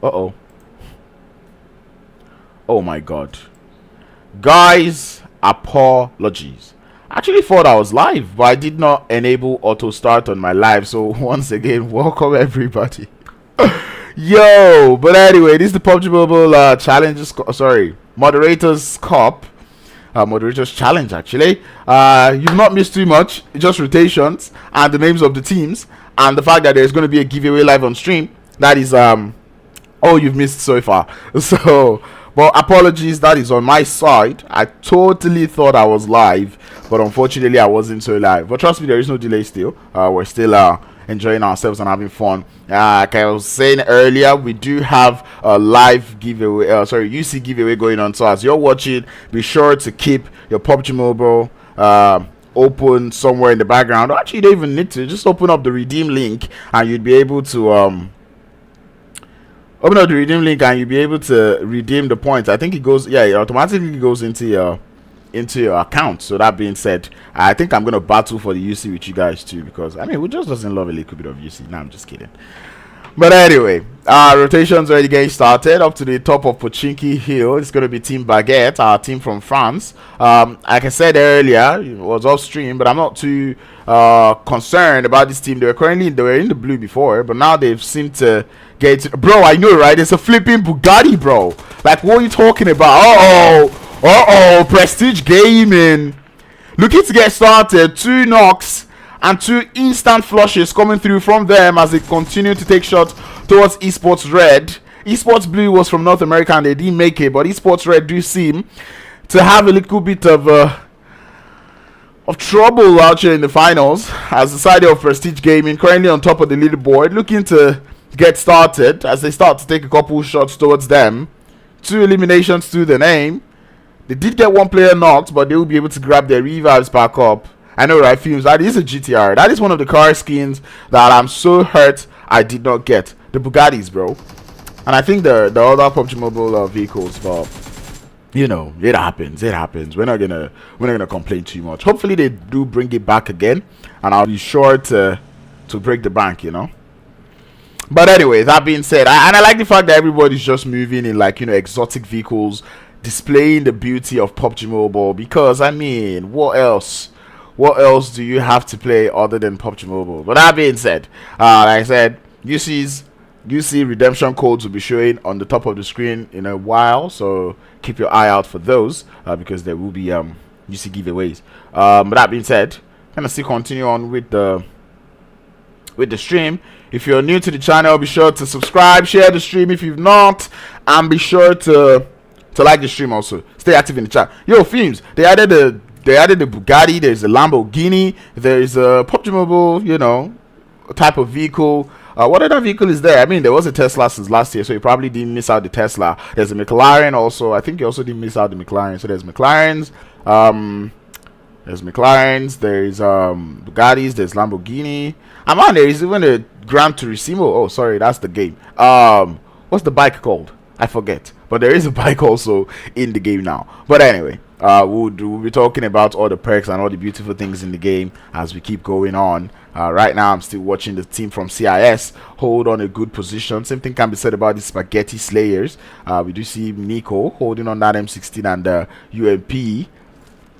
Uh-oh. Oh my god. Guys, apologies. I actually thought I was live, but I did not enable auto start on my live. So once again, welcome everybody. Yo, but anyway, this is the PUBG Mobile challenges. Sorry, Moderators Cup. Moderators Challenge, actually. You've not missed too much. It's just rotations and the names of the teams and the fact that there's going to be a giveaway live on stream. That is all you've missed so far. So, but apologies, that is on my side. I totally thought I was live, but unfortunately I wasn't so live. But trust me, there is no delay still. We're still enjoying ourselves and having fun. Like I was saying earlier, we do have a live giveaway, UC giveaway going on. So as you're watching, be sure to keep your PUBG Mobile open somewhere in the background. Actually, you don't even need to. Just open up the redeem link and you'd be able to open up the redeem link and you'll be able to redeem the points. I think it goes, yeah, it automatically goes into your account. So that being said, I think I'm gonna battle for the UC with you guys too, because I mean, who just doesn't love a little bit of UC? No, I'm just kidding. But anyway, rotations already getting started up to the top of Pochinki Hill. It's gonna be Team Baguette, our team from France. Like I said earlier, it was off stream, but I'm not too concerned about this team. They were in the blue before, but now they've seemed to get bro. I know, right? It's a flipping Bugatti, bro. Like, what are you talking about? Prestige Gaming looking to get started. 2 knocks and 2 instant flushes coming through from them as they continue to take shots towards Esports Red. Esports Blue was from North America and they didn't make it, but Esports Red do seem to have a little bit of trouble out here in the finals, as the side of Prestige Gaming currently on top of the leaderboard, looking to get started as they start to take a couple shots towards them. 2 eliminations to the name. They did get 1 player knocked, but they will be able to grab their revives back up. I know, right, Fumes? That is a GTR. That is one of the car skins that I'm so hurt I did not get. The Bugattis, bro. And I think the other PUBG Mobile vehicles, but you know, it happens. It happens. We're not gonna complain too much. Hopefully they do bring it back again, and I'll be sure to break the bank, you know. But anyway, that being said, I like the fact that everybody's just moving in, like, you know, exotic vehicles, displaying the beauty of PUBG Mobile, because I mean, what else do you have to play other than PUBG Mobile? But that being said, like I said, UC redemption codes will be showing on the top of the screen in a while, so keep your eye out for those, because there will be UC giveaways. But that being said, gonna still continue on with the stream. If you're new to the channel, be sure to subscribe, share the stream if you've not, and be sure to like the stream also. Stay active in the chat. Yo, Films, they added the Bugatti, there's a Lamborghini, there's a PUBG Mobile, you know, type of vehicle. What other vehicle is there? I mean, there was a Tesla since last year, so you probably didn't miss out the Tesla. There's a McLaren also. I think you also didn't miss out the McLaren. So there's McLarens, there's Bugattis, there's Lamborghini. Man, there is even a Gran Turismo. Oh, sorry, that's the game. What's the bike called? I forget. But there is a bike also in the game now. But anyway, we'll be talking about all the perks and all the beautiful things in the game as we keep going on. Right now, I'm still watching the team from CIS hold on a good position. Same thing can be said about the Spaghetti Slayers. We do see Nico holding on that M16 and UMP.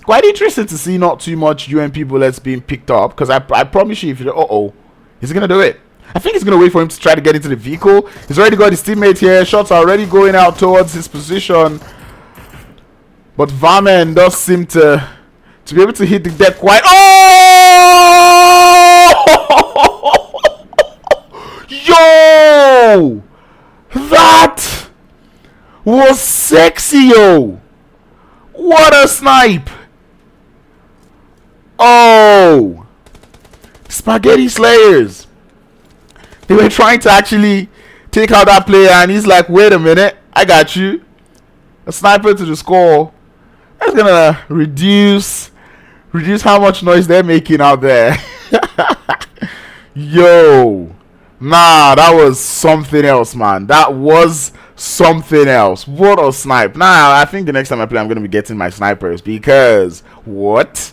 Quite interesting to see not too much UMP bullets being picked up, because I promise you, if you're he's gonna do it. I think he's gonna wait for him to try to get into the vehicle. He's already got his teammate here. Shots are already going out towards his position, but Varman does seem to be able to hit the deck quite. Yo, that was sexy, yo. What a snipe. Oh, Spaghetti Slayers. They were trying to actually take out that player, and he's like, wait a minute, I got you. A sniper to the score. That's gonna reduce how much noise they're making out there. Yo, nah, that was something else, man. That was something else. What a snipe. Nah, I think the next time I play, I'm gonna be getting my snipers, because what?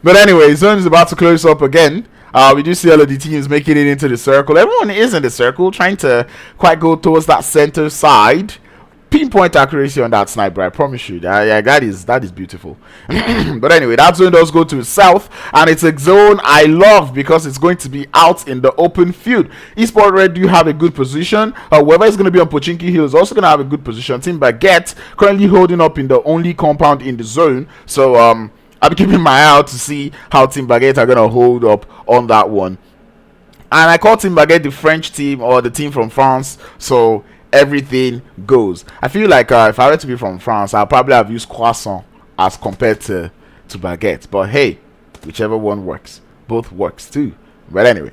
But anyway, zone is about to close up again. We do see all of the teams making it into the circle. Everyone is in the circle, trying to quite go towards that center side. Pinpoint accuracy on that sniper, I promise you. Yeah, that is beautiful. But anyway, that zone does go to the south, and it's a zone I love because it's going to be out in the open field. Esports Red do have a good position. Whoever is going to be on Pochinki Hill is also going to have a good position. Team Baguette currently holding up in the only compound in the zone. So I'll be keeping my eye out to see how Team Baguette are going to hold up on that one. And I call Team Baguette the French team, or the team from France. So everything goes. I feel like if I were to be from France, I'll probably have used croissant as compared to baguette. But hey, whichever one works, both works too. But anyway,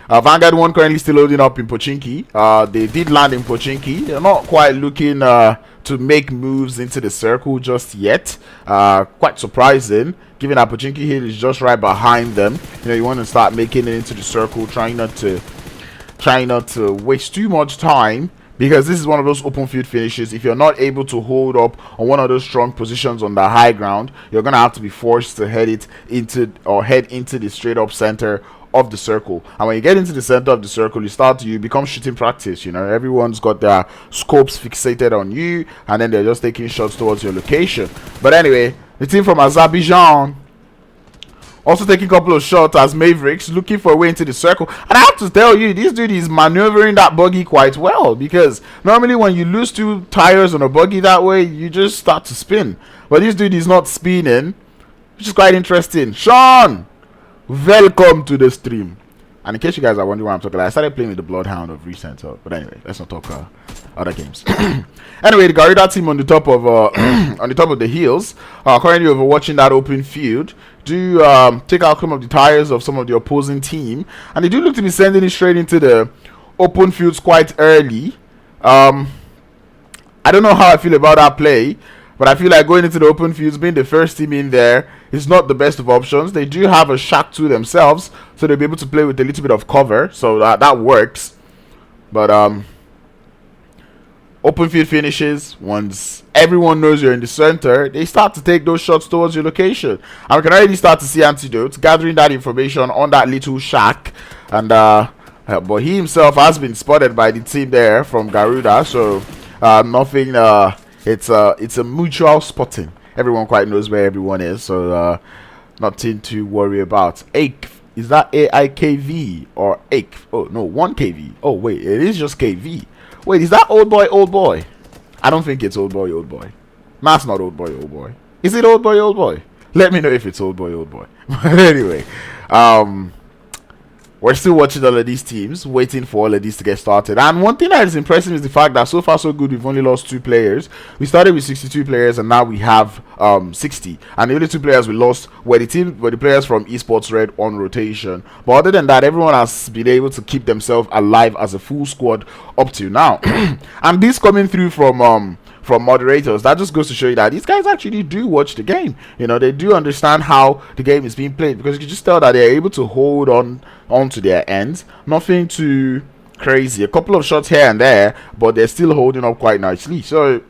Vanguard One currently still loading up in Pochinki. They did land in Pochinki. They're not quite looking to make moves into the circle just yet. Quite surprising, given that Pochinki Hill is just right behind them. You know, you want to start making it into the circle, trying not to waste too much time. Because this is one of those open field finishes. If you're not able to hold up on one of those strong positions on the high ground, you're gonna have to be forced to head into the straight up center of the circle. And when you get into the center of the circle, you become shooting practice. You know, everyone's got their scopes fixated on you, and then they're just taking shots towards your location. But anyway, the team from Azerbaijan also taking a couple of shots as Mavericks, looking for a way into the circle. And I have to tell you, this dude is maneuvering that buggy quite well, because normally when you lose 2 tires on a buggy that way, you just start to spin. But this dude is not spinning, which is quite interesting. Sean, welcome to the stream. And in case you guys are wondering why I'm talking about, I started playing with the Bloodhound of recent. But anyway, let's not talk other games. Anyway, the Garuda team on the top of the hills, currently overwatching that open field, do take out some of the tires of some of the opposing team, and they do look to be sending it straight into the open fields quite early. I don't know how I feel about that play, but I feel like going into the open fields, being the first team in there, is not the best of options. They do have a shack to themselves, so they'll be able to play with a little bit of cover, so that works. But open field finishes, once everyone knows you're in the center, they start to take those shots towards your location. And we can already start to see Antidote gathering that information on that little shack. And but he himself has been spotted by the team there from Garuda, so nothing. It's a mutual spotting. Everyone quite knows where everyone is, so nothing to worry about. Aik, is that AIKV or Aik? Oh no, 1KV. Oh wait, it is just KV. Wait, is that old boy, old boy? I don't think it's old boy, old boy. That's not old boy, old boy. Is it old boy, old boy? Let me know if it's old boy, old boy. But anyway, we're still watching all of these teams, waiting for all of these to get started. And one thing that is impressive is the fact that so far so good, we've only lost 2 players. We started with 62 players, and now we have 60. And the only 2 players we lost were the players from Esports Red on rotation. But other than that, everyone has been able to keep themselves alive as a full squad up to now. And this coming through from moderators, that just goes to show you that these guys actually do watch the game. You know, they do understand how the game is being played, because you can just tell that they're able to hold on to their ends. Nothing too crazy, a couple of shots here and there, but they're still holding up quite nicely. So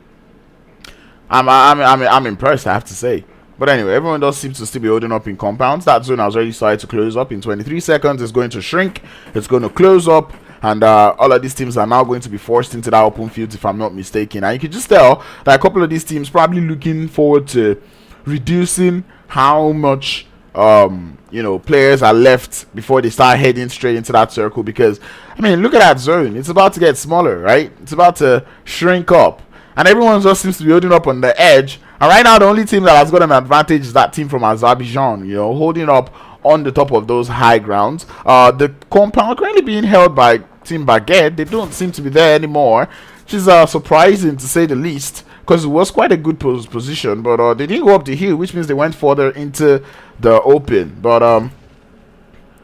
I'm impressed, I have to say. But anyway, everyone does seem to still be holding up in compounds. That zone has already started to close up. In 23 seconds it's going to shrink, it's going to close up. And all of these teams are now going to be forced into that open field, if I'm not mistaken. And you can just tell that a couple of these teams probably looking forward to reducing how much players are left before they start heading straight into that circle. Because, I mean, look at that zone. It's about to get smaller, right? It's about to shrink up. And everyone just seems to be holding up on the edge. And right now, the only team that has got an advantage is that team from Azerbaijan, you know, holding up on the top of those high grounds. The compound currently being held by Team Baguette. They don't seem to be there anymore, which is surprising to say the least, because it was quite a good position. But they didn't go up the hill, which means they went further into the open. But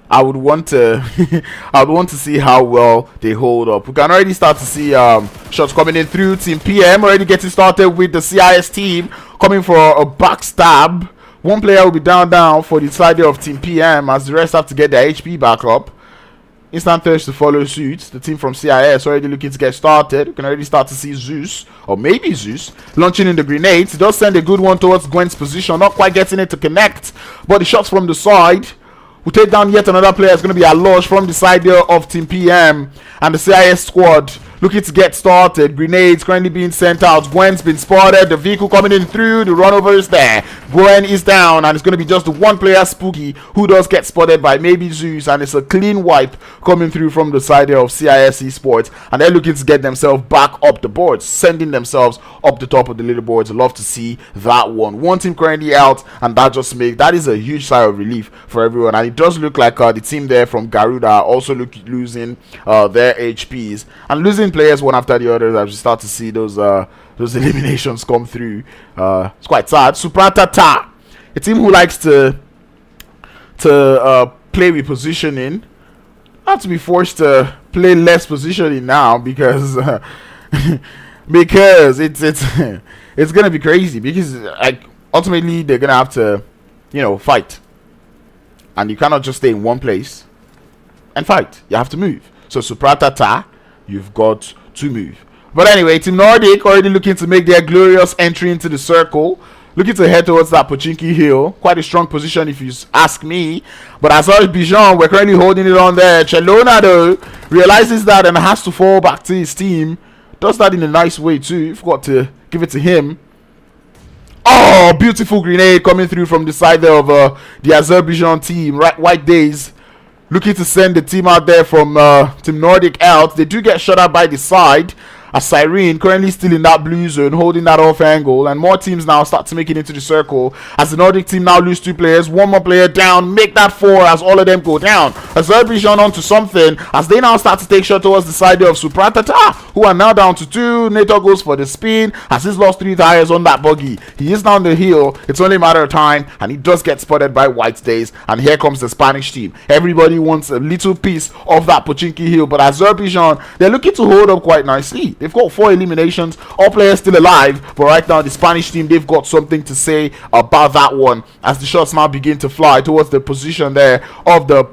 I would want to see how well they hold up. We can already start to see shots coming in through Team PM, already getting started with the CIS team coming for a backstab. One player will be down for the side of Team PM, as the rest have to get their HP back up. Instant thirst to follow suit. The team from CIS already looking to get started. We can already start to see Zeus, or maybe Zeus, launching in the grenades. He does send a good one towards Gwen's position, not quite getting it to connect, but the shots from the side We'll take down yet another player. It's going to be Alosh from the side there of Team PM. And the CIS squad looking to get started. Grenades currently being sent out. Gwen's been spotted. The vehicle coming in through. The runover is there. Gwen is down. And it's going to be just the one player, Spooky, who does get spotted by maybe Zeus. And it's a clean wipe coming through from the side there of CIS Esports. And they're looking to get themselves back up the boards. Sending themselves up the top of the leaderboards. Love to see that one. One team currently out. And that is a huge sigh of relief for everyone. And it does look like the team there from Garuda are also losing their HPs. And losing players one after the other as we start to see those eliminations come through. It's quite sad. SupRatata, a team who likes to play with positioning, not to be forced to play less positioning now because because it's gonna be crazy, because like ultimately they're gonna have to fight, and you cannot just stay in one place and fight. You have to move. So SupRatata, you've got to move. But anyway, Team Nordic already looking to make their glorious entry into the circle, looking to head towards that Pochinki hill. Quite a strong position if you ask me. But Azerbaijan, we're currently holding it on there. Chelona though realizes that and has to fall back to his team. Does that in a nice way too. You forgot to give it to him. Oh, beautiful grenade coming through from the side there of the Azerbaijan team. Right, White Days looking to send the team out there from Team Nordic out. They do get shot at by the side. As Cyrene currently still in that blue zone, holding that off angle, and more teams now start to make it into the circle as the Nordic team now lose 2 players, 1 more player down, make that 4 as all of them go down. Azerbaijan onto something as they now start to take shot towards the side of SupRatata, who are now down to 2. Nato goes for the spin as he's lost 3 tires on that buggy. He is down the hill. It's only a matter of time, and he does get spotted by White Days, and here comes the Spanish team. Everybody wants a little piece of that Pochinki hill, but Azerbaijan, they're looking to hold up quite nicely. They've got 4 eliminations, all players still alive, but right now the Spanish team, they've got something to say about that one as the shots now begin to fly towards the position there of the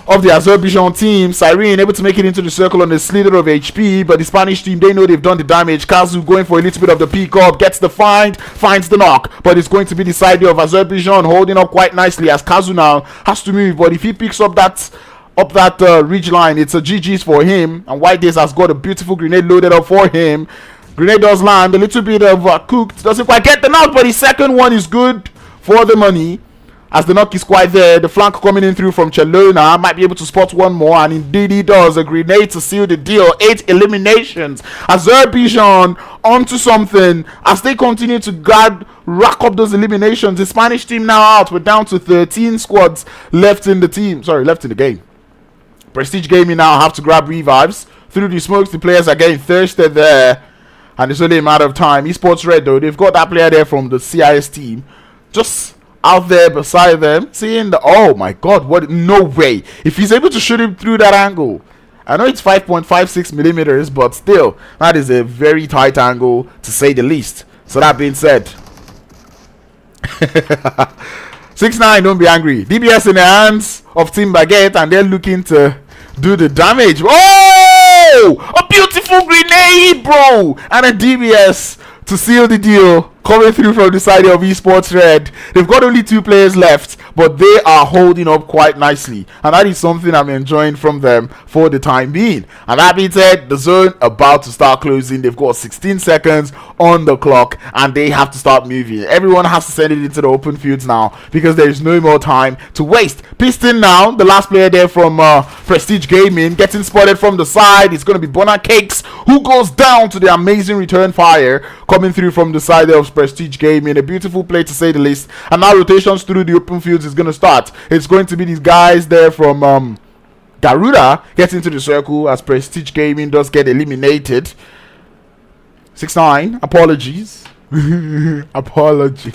Azerbaijan team. Cyrene able to make it into the circle on the slither of HP, but the Spanish team, they know they've done the damage. Kazu going for a little bit of the pick up, gets the find, finds the knock, but it's going to be the side of Azerbaijan holding up quite nicely as Kazu now has to move, but if he picks up that ridge line, it's a GG's for him, and White Days has got a beautiful grenade loaded up for him. Grenade does land, a little bit of cooked, doesn't quite get the knock, but the second one is good for the money as the knock is quite there. The flank coming in through from Chelona, might be able to spot one more, and indeed he does. A grenade to seal the deal. 8 eliminations. Azerbaijan onto something as they continue to rack up those eliminations. The Spanish team now out. We're down to 13 squads left in the game. Prestige Gaming now have to grab revives. Through the smokes, the players are getting thirsty there, and it's only a matter of time. Esports Red though, they've got that player there from the CIS team just out there beside them, seeing the, oh my god, what, no way, if he's able to shoot him through that angle. I know it's 5.56 millimeters, but still, that is a very tight angle to say the least. So that being said, 6-9, don't be angry. DBS in the hands of Team Baguette, and they're looking to do the damage. Oh, a beautiful grenade, bro, and a DBS to seal the deal coming through from the side of Esports Red. They've got only 2 players left, but they are holding up quite nicely, and that is something I'm enjoying from them for the time being. And that being said, the zone about to start closing. They've got 16 seconds on the clock, and they have to start moving. Everyone has to send it into the open fields now because there is no more time to waste. Piston now, the last player there from Prestige Gaming, getting spotted from the side. It's going to be Bonner Cakes who goes down to the amazing return fire coming through from the side of Prestige Gaming. A beautiful play to say the least. And now rotations through the open fields is going to start. It's going to be these guys there from Garuda gets into the circle as Prestige Gaming does get eliminated. 6-9, apologies. Apologies.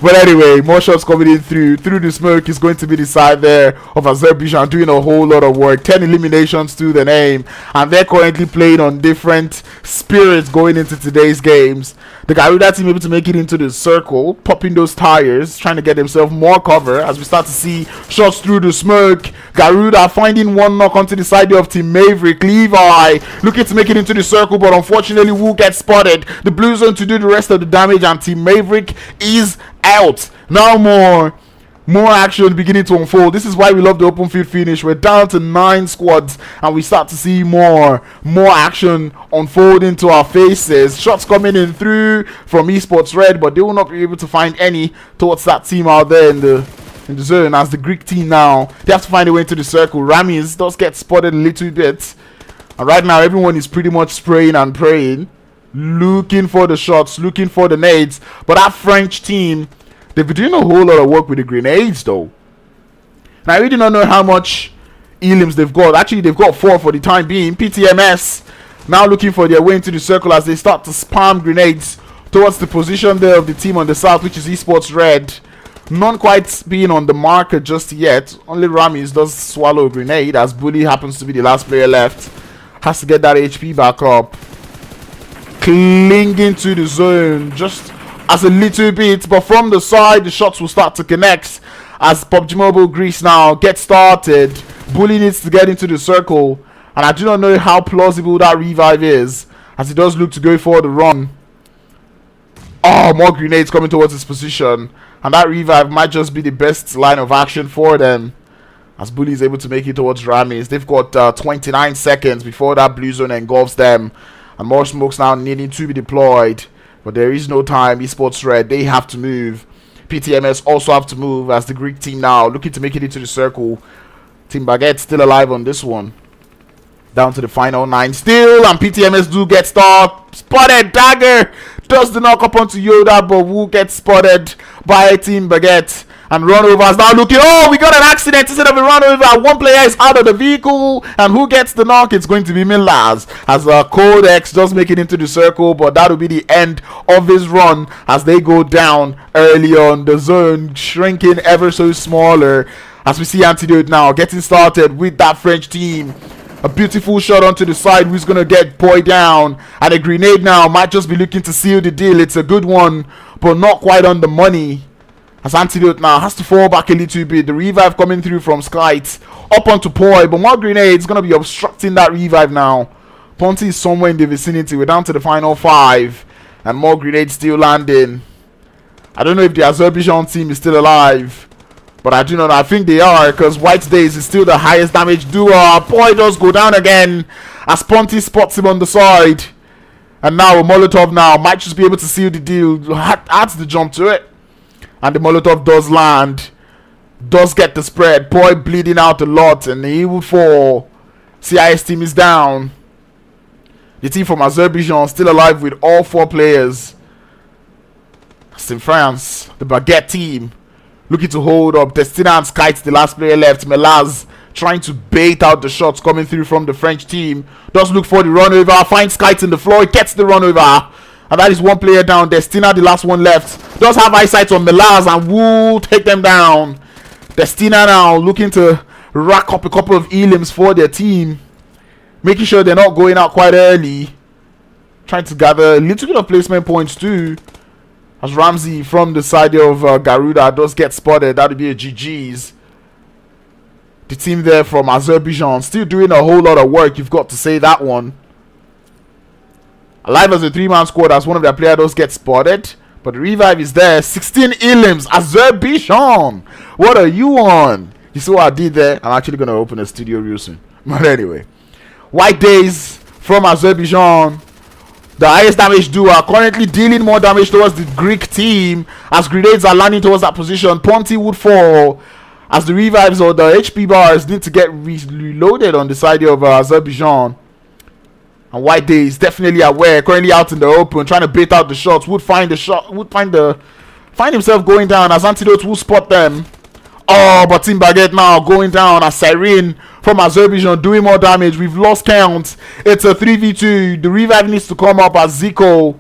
But anyway, more shots coming in through the smoke is going to be the side there of Azerbaijan doing a whole lot of work. 10 eliminations to the name, and they're currently playing on different spirits going into today's games. The Garuda team able to make it into the circle, popping those tires, trying to get themselves more cover as we start to see shots through the smoke. Garuda finding one knock onto the side of Team Maverick. Levi looking to make it into the circle, but unfortunately will get spotted. The blue zone to do the rest of the damage, and Team Maverick is out. Now more More action beginning to unfold. This is why we love the open field finish. We're down to 9 squads and we start to see more action unfold into our faces. Shots coming in through from Esports Red, but they will not be able to find any towards that team out there in the zone. As the Greek team now, they have to find a way into the circle. Ramis does get spotted a little bit, and right now everyone is pretty much spraying and praying, looking for the shots, looking for the nades. But that French team, they've been doing a whole lot of work with the grenades though. Now I really don't know how much elims they've got. Actually, they've got 4 for the time being. PTMS now looking for their way into the circle as they start to spam grenades towards the position there of the team on the south, which is Esports Red. None quite being on the marker just yet. Only Ramis does swallow a grenade, as Bully happens to be the last player left. Has to get that HP back up. Clinging to the zone just as a little bit, but from the side the shots will start to connect as PUBG Mobile Greece now gets started. Bully needs to get into the circle, and I do not know how plausible that revive is, as he does look to go for the run. Oh, more grenades coming towards his position, and that revive might just be the best line of action for them, as Bully is able to make it towards Ramis. They've got 29 seconds before that blue zone engulfs them, and more smokes now needing to be deployed. But there is no time. Esports Red, they have to move. PTMS also have to move, as the Greek team now looking to make it into the circle. Team Baguette still alive on this one. Down to the final 9 still, and PTMS do get spotted. Dagger does the knock up onto Yoda, but will get spotted by Team Baguette. And runover is now looking. Oh, we got an accident instead of a runover. One player is out of the vehicle, and who gets the knock? It's going to be Milaz, as Codex does make it into the circle, but that will be the end of his run as they go down early on. The zone shrinking ever so smaller, as we see Antidote now getting started with that French team. A beautiful shot onto the side. Who's going to get Boy down? And a grenade now might just be looking to seal the deal. It's a good one, but not quite on the money, as Antidote now has to fall back a little bit. The revive coming through from Skite up onto Poi, but more grenades going to be obstructing that revive now. Ponty is somewhere in the vicinity. We're down to the final 5, and more grenades still landing. I don't know if the Azerbaijan team is still alive, but I do not know. I think they are, because White Days is still the highest damage doer. Poi does go down again as Ponty spots him on the side, and now a Molotov now might just be able to seal the deal. Adds the jump to it. And the Molotov does land. Does get the spread. Poi bleeding out a lot, and he will fall. CIS team is down. The team from Azerbaijan still alive with all 4 players. That's in France. The Baguette team looking to hold up. Destina and Skite, the last player left. Melaz trying to bait out the shots coming through from the French team. Does look for the runover. Finds Skite in the floor. He gets the runover. And that is one player down. Destina, the last one left, does have eyesight on Melaz and will take them down. Destina now looking to rack up a couple of elims for their team, making sure they're not going out quite early. Trying to gather a little bit of placement points too, as Ramsey from the side of Garuda does get spotted. That would be a GG's. The team there from Azerbaijan still doing a whole lot of work, you've got to say that one. Alive as a 3-man squad, as one of their players does get spotted, but the revive is there. 16 elims. Azerbaijan, what are you on? You see what I did there? I'm actually going to open a studio real soon. But anyway, White Days from Azerbaijan, the highest damage doer, currently dealing more damage towards the Greek team, as grenades are landing towards that position. Ponty would fall, as the revives or the HP bars need to get reloaded on the side of Azerbaijan. And White Days definitely aware, currently out in the open, trying to bait out the shots. Would find the shot, find himself going down, as Antidote will spot them. Oh, but Team Baguette now going down, as Siren from Azerbaijan doing more damage. We've lost count. It's a 3v2. The revive needs to come up, as Zico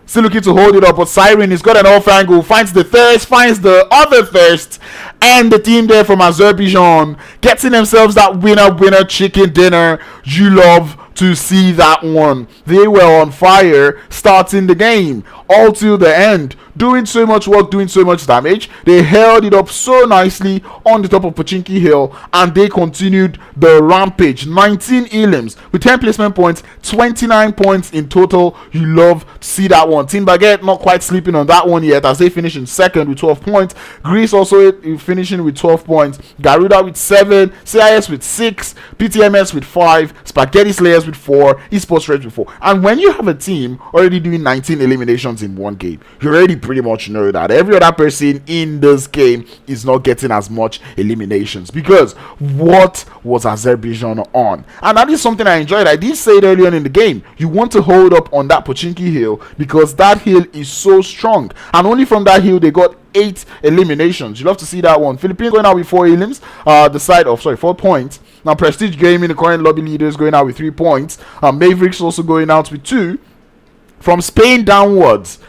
still looking to hold it up, but Siren has got an off angle, finds the thirst, finds the other thirst, and the team there from Azerbaijan getting themselves that winner chicken dinner. You love to see that one. They were on fire starting the game all till the end, doing so much work, doing so much damage. They held it up so nicely on the top of Pachinki Hill, and they continued the rampage. 19 elims with 10 placement points, 29 points in total. You love to see that one. Team Baguette not quite sleeping on that one yet, as they finish in second with 12 points. Greece also finishing with 12 points, Garuda with 7, CIS with 6, PTMS with 5, Spaghetti Slayers with 4, Esports Red with 4. And when you have a team already doing 19 eliminations in one game, you already pretty much know that every other person in this game is not getting as much eliminations, because what was Azerbaijan on? And that is something I enjoyed. I did say it earlier in the game. You want to hold up on that Pochinki hill, because that hill is so strong, and only from that hill they got 8 eliminations. You love to see that one. Philippines going out with 4 elims, the side of 4 points. Now Prestige Gaming, the current lobby leaders, going out with 3 points. Mavericks also going out with 2. From Spain downwards,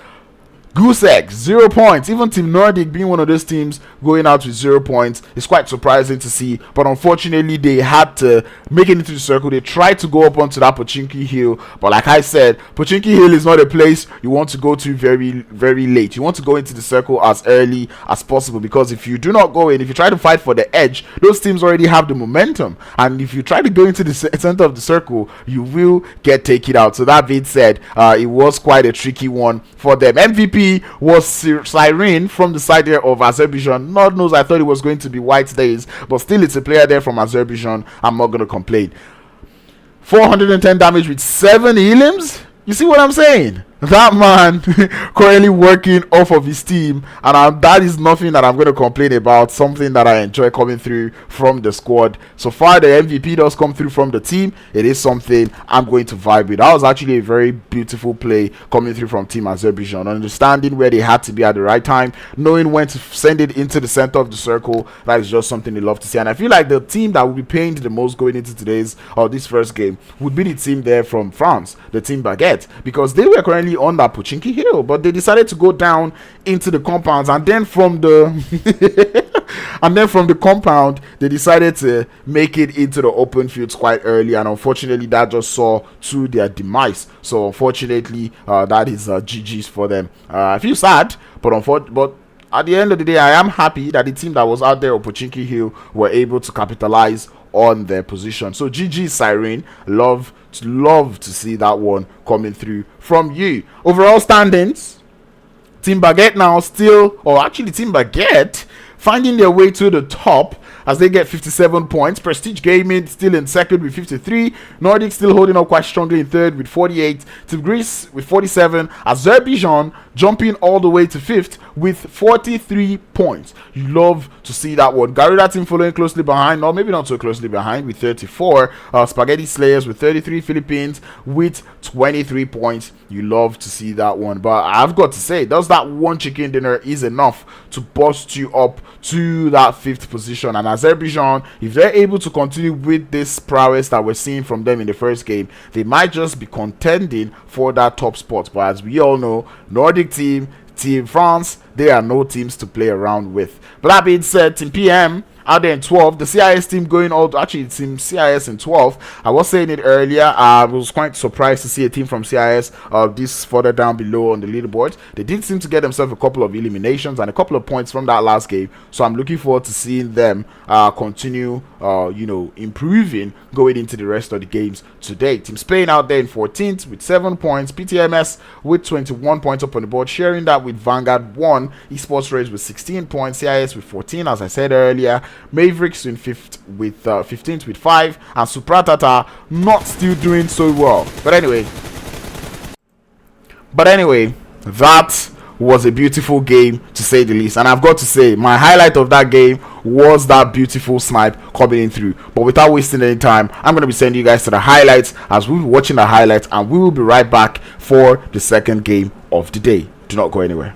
Goose Egg 0 points. Even Team Nordic being one of those teams going out with 0 points is quite surprising to see, but unfortunately they had to make it into the circle. They tried to go up onto that Pochinki hill, but like I said, Pochinki hill is not a place you want to go to very, very late. You want to go into the circle as early as possible, because if you do not go in, if you try to fight for the edge, those teams already have the momentum, and if you try to go into the center of the circle, you will get taken out. So that being said, it was quite a tricky one for them. MVP was Siren from the side there of Azerbaijan. Lord knows I thought it was going to be White Days, but still it's a player there from Azerbaijan. I'm not going to complain. 410 damage with 7 elims. You see what I'm saying? That man currently working off of his team, and that is nothing that I'm going to complain about. Something that I enjoy coming through from the squad. So far the MVP does come through from the team. It is something I'm going to vibe with. That was actually a very beautiful play coming through from Team Azerbaijan, understanding where they had to be at the right time, knowing when to send it into the center of the circle. That is just something they love to see, and I feel like the team that will be pained the most going into today's or this first game would be the team there from France, the team Baguette, because they were currently on that Pochinki hill, but they decided to go down into the compounds, and then from the compound they decided to make it into the open fields quite early, and unfortunately that just saw to their demise. So unfortunately that is GG's for them. I feel sad, but at the end of the day, I am happy that the team that was out there on Pochinki hill were able to capitalize on their position. So GG Siren, love to see that one coming through from you. Overall standings, Team Baguette now still, or actually Team Baguette finding their way to the top as they get 57 points. Prestige Gaming still in second with 53. Nordic still holding up quite strongly in third with 48. Team Greece with 47. Azerbaijan jumping all the way to fifth with 43 points. You love to see that one. Garuda Team following closely behind, or maybe not so closely behind, with 34. Spaghetti Slayers with 33. Philippines with 23 points. You love to see that one. But I've got to say, does that one chicken dinner is enough to boost you up to that 5th position. And Azerbaijan, if they're able to continue with this prowess that we're seeing from them in the first game, they might just be contending for that top spot. But as we all know, Nordic Team, Team France, they are no teams to play around with. But that being said, Team PM out there in 12, the CIS team going all, actually Team CIS in 12. I was saying it earlier, I was quite surprised to see a team from CIS this further down below on the leaderboard. They did seem to get themselves a couple of eliminations and a couple of points from that last game, so I'm looking forward to seeing them continue improving going into the rest of the games today. Team Spain out there in 14th with 7 points, PTMS with 21 points up on the board, sharing that with Vanguard One, Esports Red with 16 points, CIS with 14 as I said earlier, Mavericks in 5th with 15th with 5, and SupRatata not still doing so well. But anyway, that was a beautiful game to say the least, and I've got to say my highlight of that game was that beautiful snipe coming in through. But without wasting any time, I'm going to be sending you guys to the highlights as we'll be watching the highlights, and we will be right back for the second game of the day. Do not go anywhere.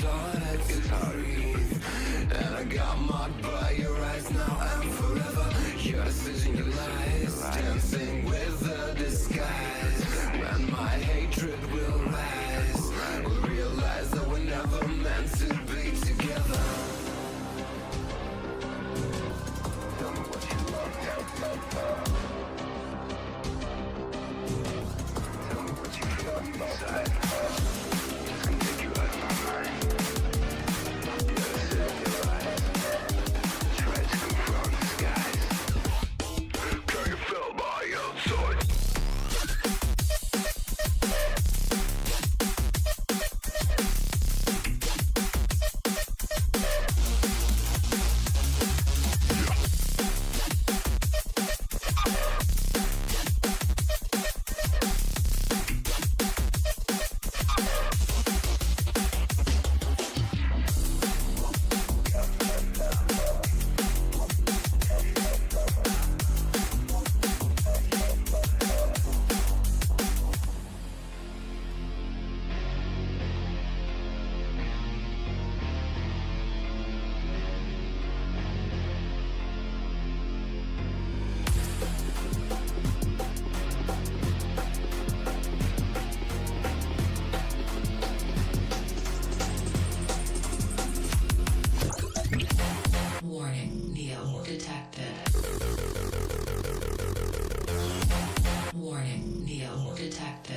started to breathe, and I got marked by your eyes now and forever. You're searching your lies, dancing with the disguise, and my hatred will rise. We'll realize that we're never meant to be together. Tell me what you love, tell me what you feel inside. Just gonna take you out of my mind. You gotta set your eyes, try to confront the skies. Can you feel my outside? Warning, Neo detected. Warning, Neo detected.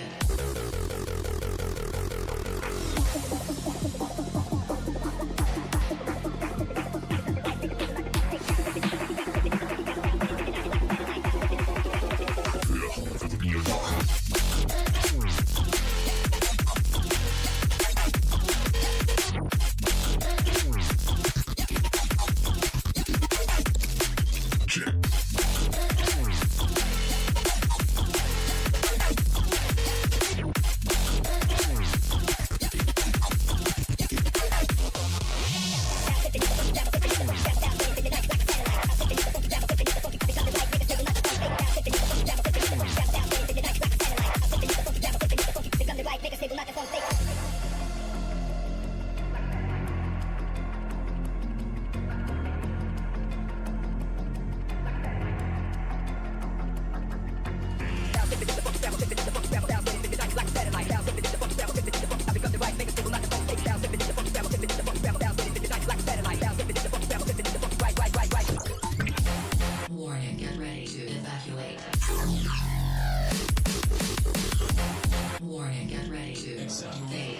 Warning, get ready to evacuate. Warning, get ready to evacuate.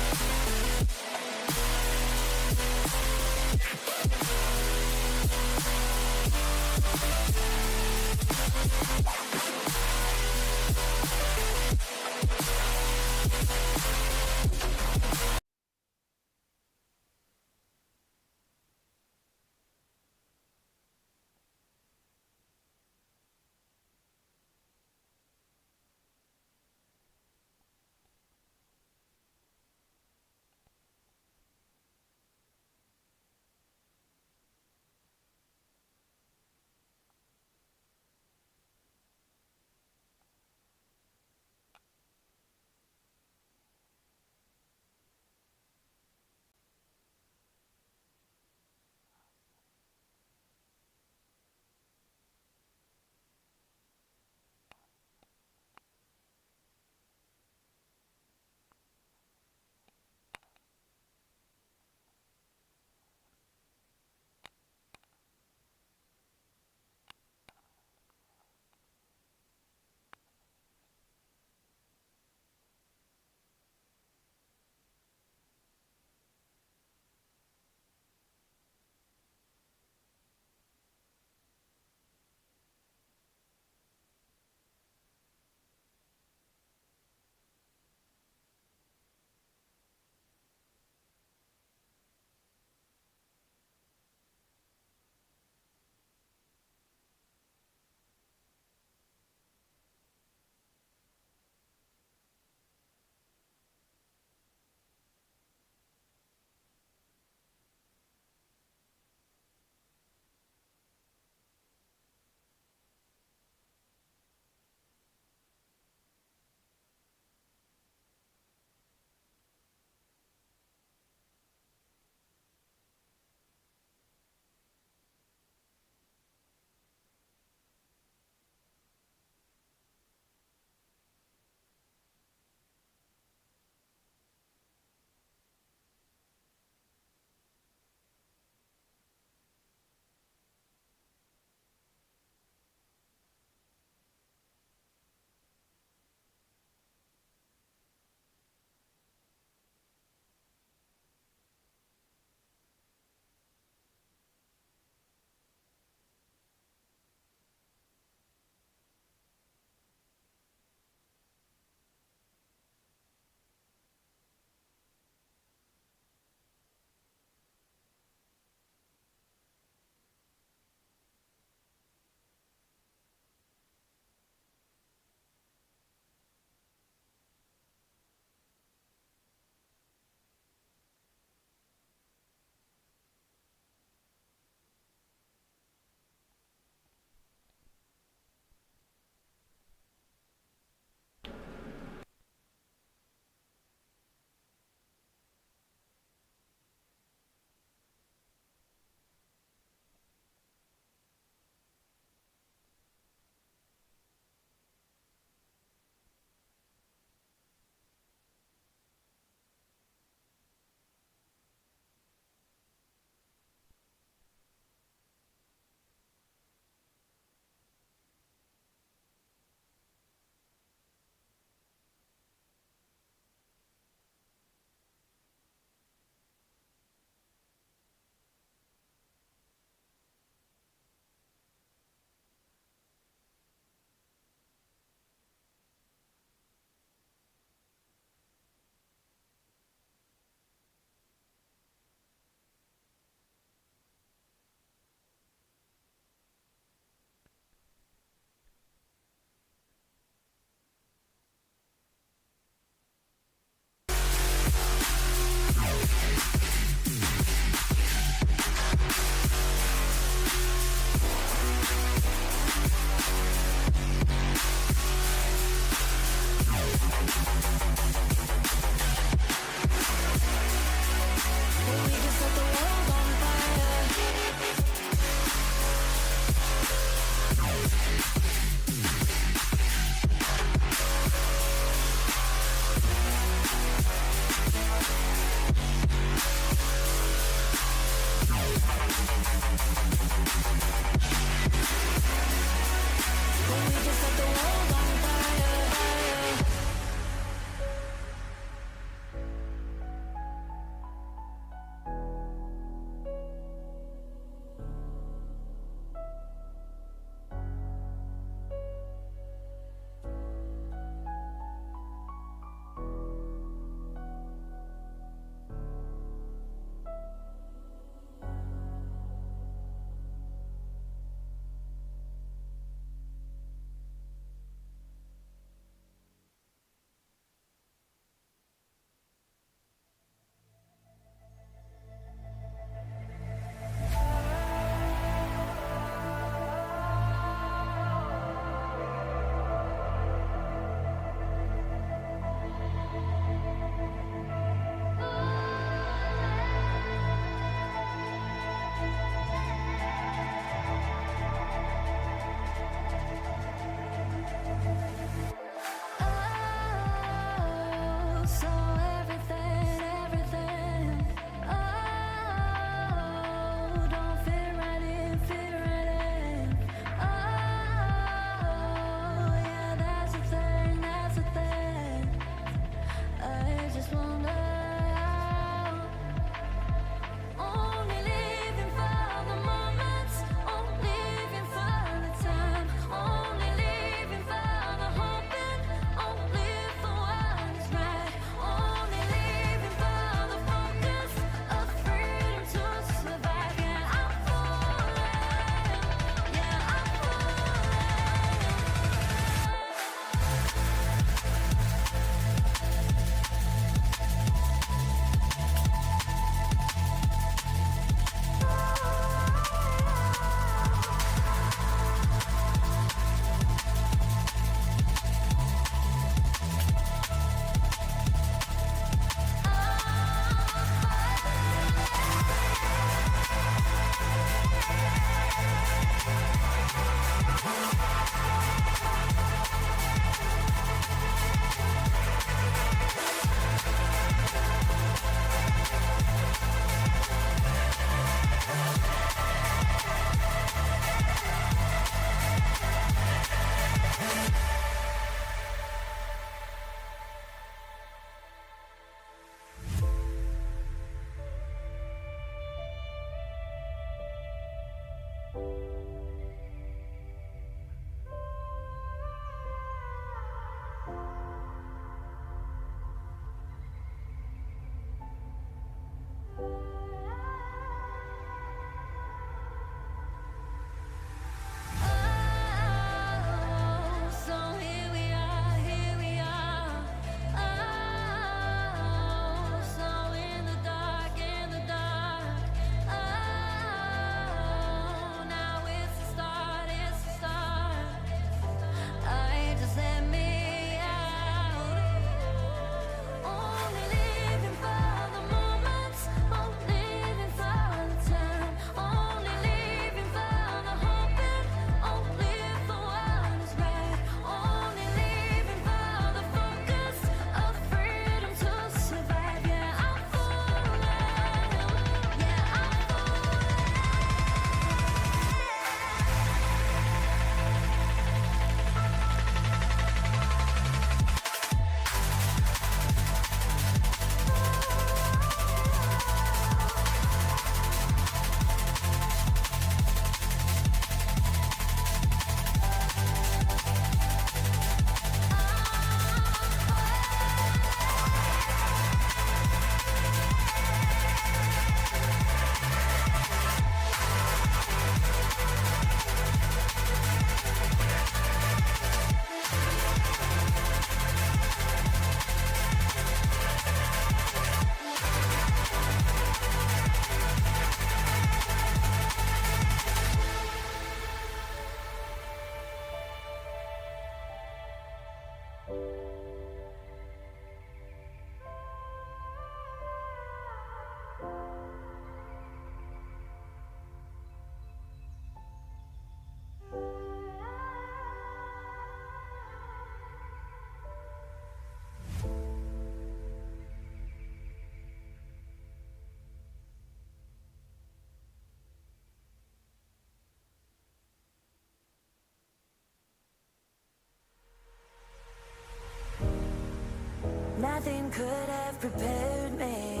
Nothing could have prepared me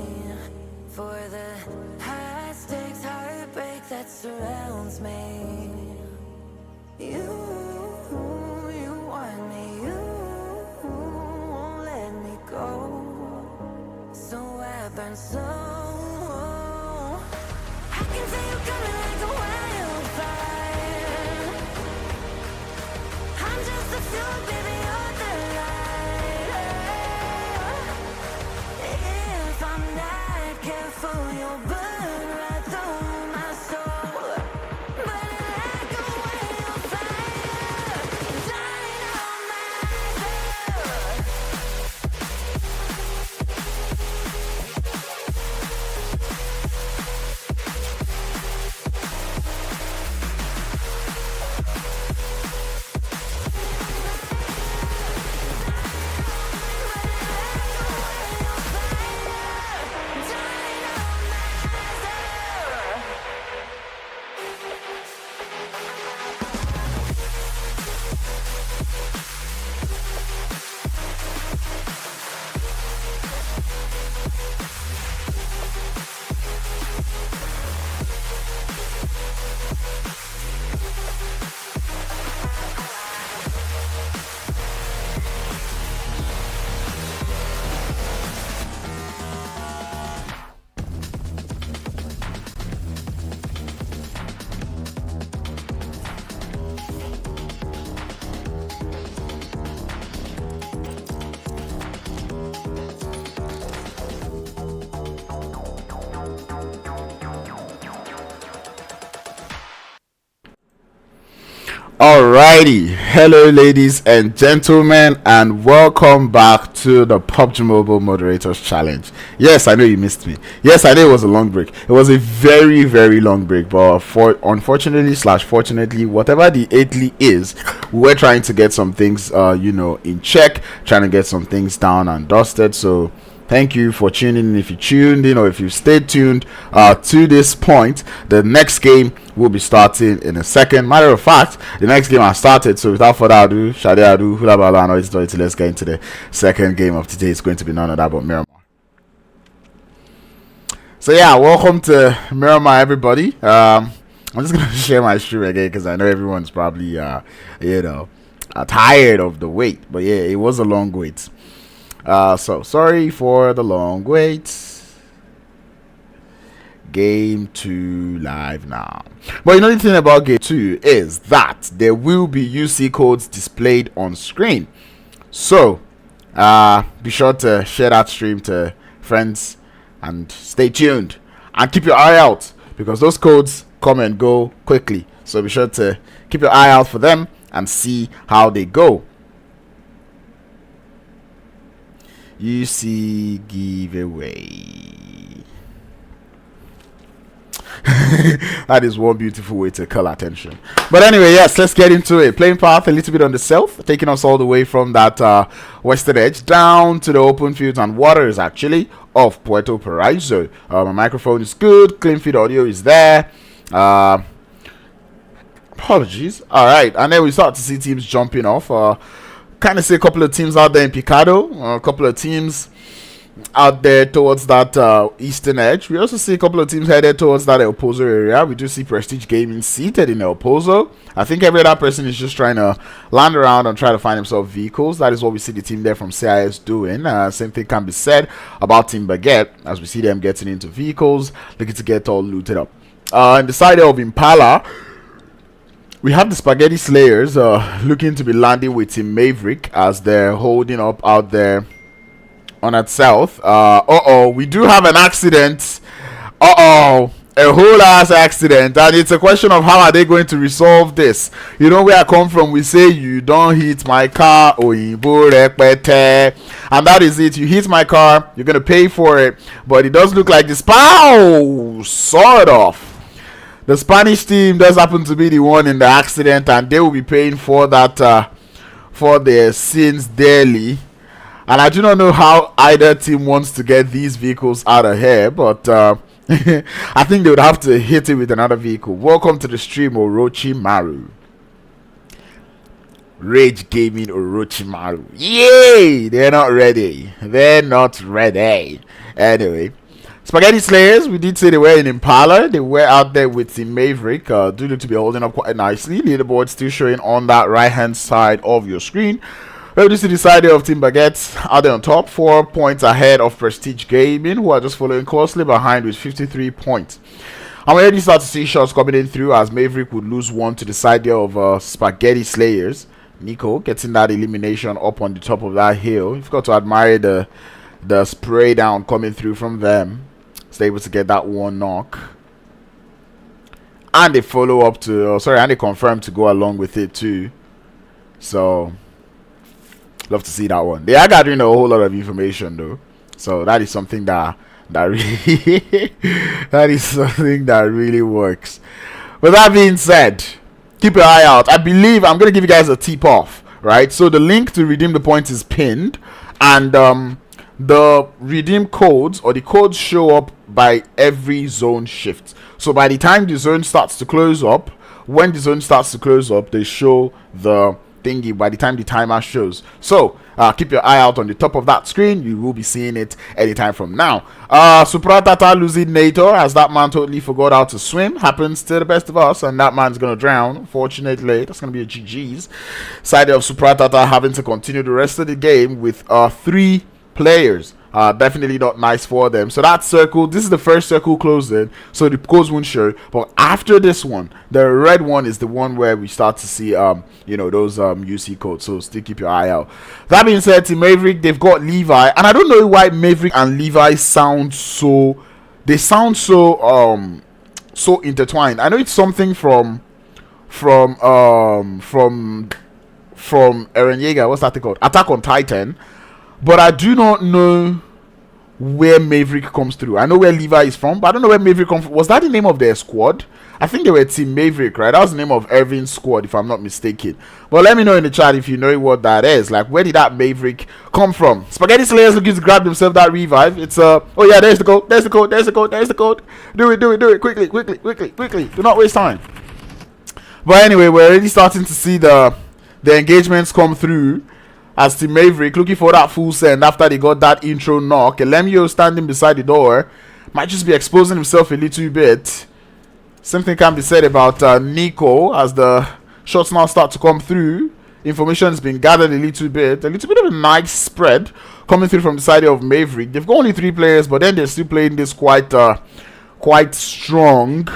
for the high stakes heartbreak that surrounds me. You want me, you won't let me go. So I burn so. I can feel you coming like a wildfire. I'm just a fuel, baby, you're the light. If I'm not careful, you'll burn right through my soul. Burning like a wildfire, dynamite. Alrighty, hello ladies and gentlemen, and welcome back to the PUBG Mobile Moderators Challenge. Yes, I know you missed me. Yes, I know it was a long break. It was a very long break, but unfortunately / fortunately, whatever the 8ly is, we're trying to get some things in check, trying to get some things down and dusted. So thank you for tuning in. If you tuned in or if you stayed tuned to this point, the next game will be starting in a second. Matter of fact, the next game has started. So without further ado, Shade Adu, Hula Bala, and let's get into the second game of today. It's going to be none other but Miramar. So yeah, welcome to Miramar, everybody. I'm just gonna share my stream again because I know everyone's probably tired of the wait. But yeah, it was a long wait. So sorry for the long wait. Game 2 live now. But you know the thing about game 2 is that there will be UC codes displayed on screen. So be sure to share that stream to friends and stay tuned and keep your eye out because those codes come and go quickly. So be sure to keep your eye out for them and see how they go. UC giveaway. That is one beautiful way to call attention. But anyway, yes, let's get into it. Playing path a little bit on the south, taking us all the way from that western edge down to the open fields and waters actually of Puerto Paraíso. My microphone is good, clean feed audio is there. Apologies. All right, and then we start to see teams jumping off. Kind of see a couple of teams out there in Picado, a couple of teams out there towards that eastern edge. We also see a couple of teams headed towards that El Pozo area. We do see Prestige Gaming seated in El Pozo. I think every other person is just trying to land around and try to find himself vehicles. That is what we see the team there from CIS doing. Same thing can be said about Team Baguette as we see them getting into vehicles, looking to get all looted up. On the side of Impala, we have the Spaghetti Slayers looking to be landing with Team Maverick as they're holding up out there on that south. We do have an accident. A whole ass accident, and it's a question of how are they going to resolve this. You know where I come from, we say you don't hit my car, oyinbo repete, and that is it. You hit my car, you're gonna pay for it. But it does look like this sort of. The Spanish team does happen to be the one in the accident, and they will be paying for that for their sins daily. And I do not know how either team wants to get these vehicles out of here, but I think they would have to hit it with another vehicle. Welcome to the stream, Orochi Maru. Rage Gaming Orochimaru. Yay! They're not ready. They're not ready. Anyway, Spaghetti Slayers, we did say they were in Impala. They were out there with Team Maverick. Do look to be holding up quite nicely. Leaderboard still showing on that right hand side of your screen. Well, this is the side of Team Baguette out there on top, 4 points ahead of Prestige Gaming, who are just following closely behind with 53 points. I'm already starting to see shots coming in through as Maverick would lose one to the side there of Spaghetti Slayers. Nico getting that elimination up on the top of that hill. You've got to admire the spray down coming through from them. Stay able to get that one knock. And they follow up to, and they confirm to go along with it too. So, love to see that one. They are gathering a whole lot of information though. So that is something that really that is something that really works. With that being said, keep your eye out. I believe I'm gonna give you guys a tip off, right? So the link to redeem the points is pinned, and the redeem codes or the codes show up by every zone shift. So by the time the zone starts to close up, when the zone starts to close up, they show the thingy by the time the timer shows. So keep your eye out on the top of that screen. You will be seeing it anytime from now. SupRatata losing Nator as that man totally forgot how to swim. Happens to the best of us, and that man's gonna drown. Unfortunately, that's gonna be a GG's. Side of SupRatata having to continue the rest of the game with 3 players. Definitely not nice for them. So that circle, this is the first circle closing, so the codes won't show. But after this one, the red one is the one where we start to see those UC codes. So still keep your eye out. That being said, Team Maverick, they've got Levi, and I don't know why Maverick and Levi sound so so intertwined. I know it's something from Eren Yeager. What's that thing called? Attack on Titan. But I do not know where Maverick comes through. I know where Levi is from, but I don't know where Maverick comes from. Was that the name of their squad? I think they were Team Maverick, right? That was the name of Ervin's squad, if I'm not mistaken. But let me know in the chat if you know what that is. Like, where did that Maverick come from? Spaghetti Slayers looking to grab themselves that revive. It's oh yeah, there's the code. There's the code. There's the code. There's the code. Do it. Quickly. Do not waste time. But anyway, we're already starting to see the engagements come through. As Team Maverick looking for that full send after they got that intro knock. Elemio standing beside the door might just be exposing himself a little bit. Something can be said about Nico as the shots now start to come through. Information has been gathered a little bit of a nice spread coming through from the side of Maverick. They've got only 3 players, but then they're still playing this quite strong.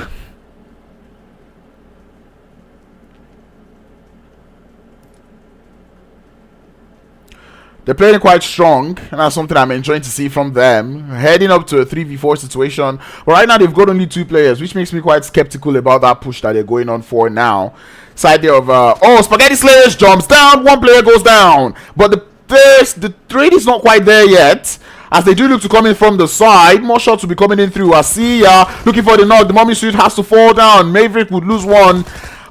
They're playing quite strong, and that's something I'm enjoying to see from them. Heading up to a 3v4 situation. But right now, they've got only 2 players, which makes me quite skeptical about that push that they're going on for now. Side there of, Spaghetti Slayers jumps down. 1 player goes down. But the trade is not quite there yet. As they do look to come in from the side. More shots will be coming in through. Asiya looking for the knock. The mummy suit has to fall down. Maverick would lose 1.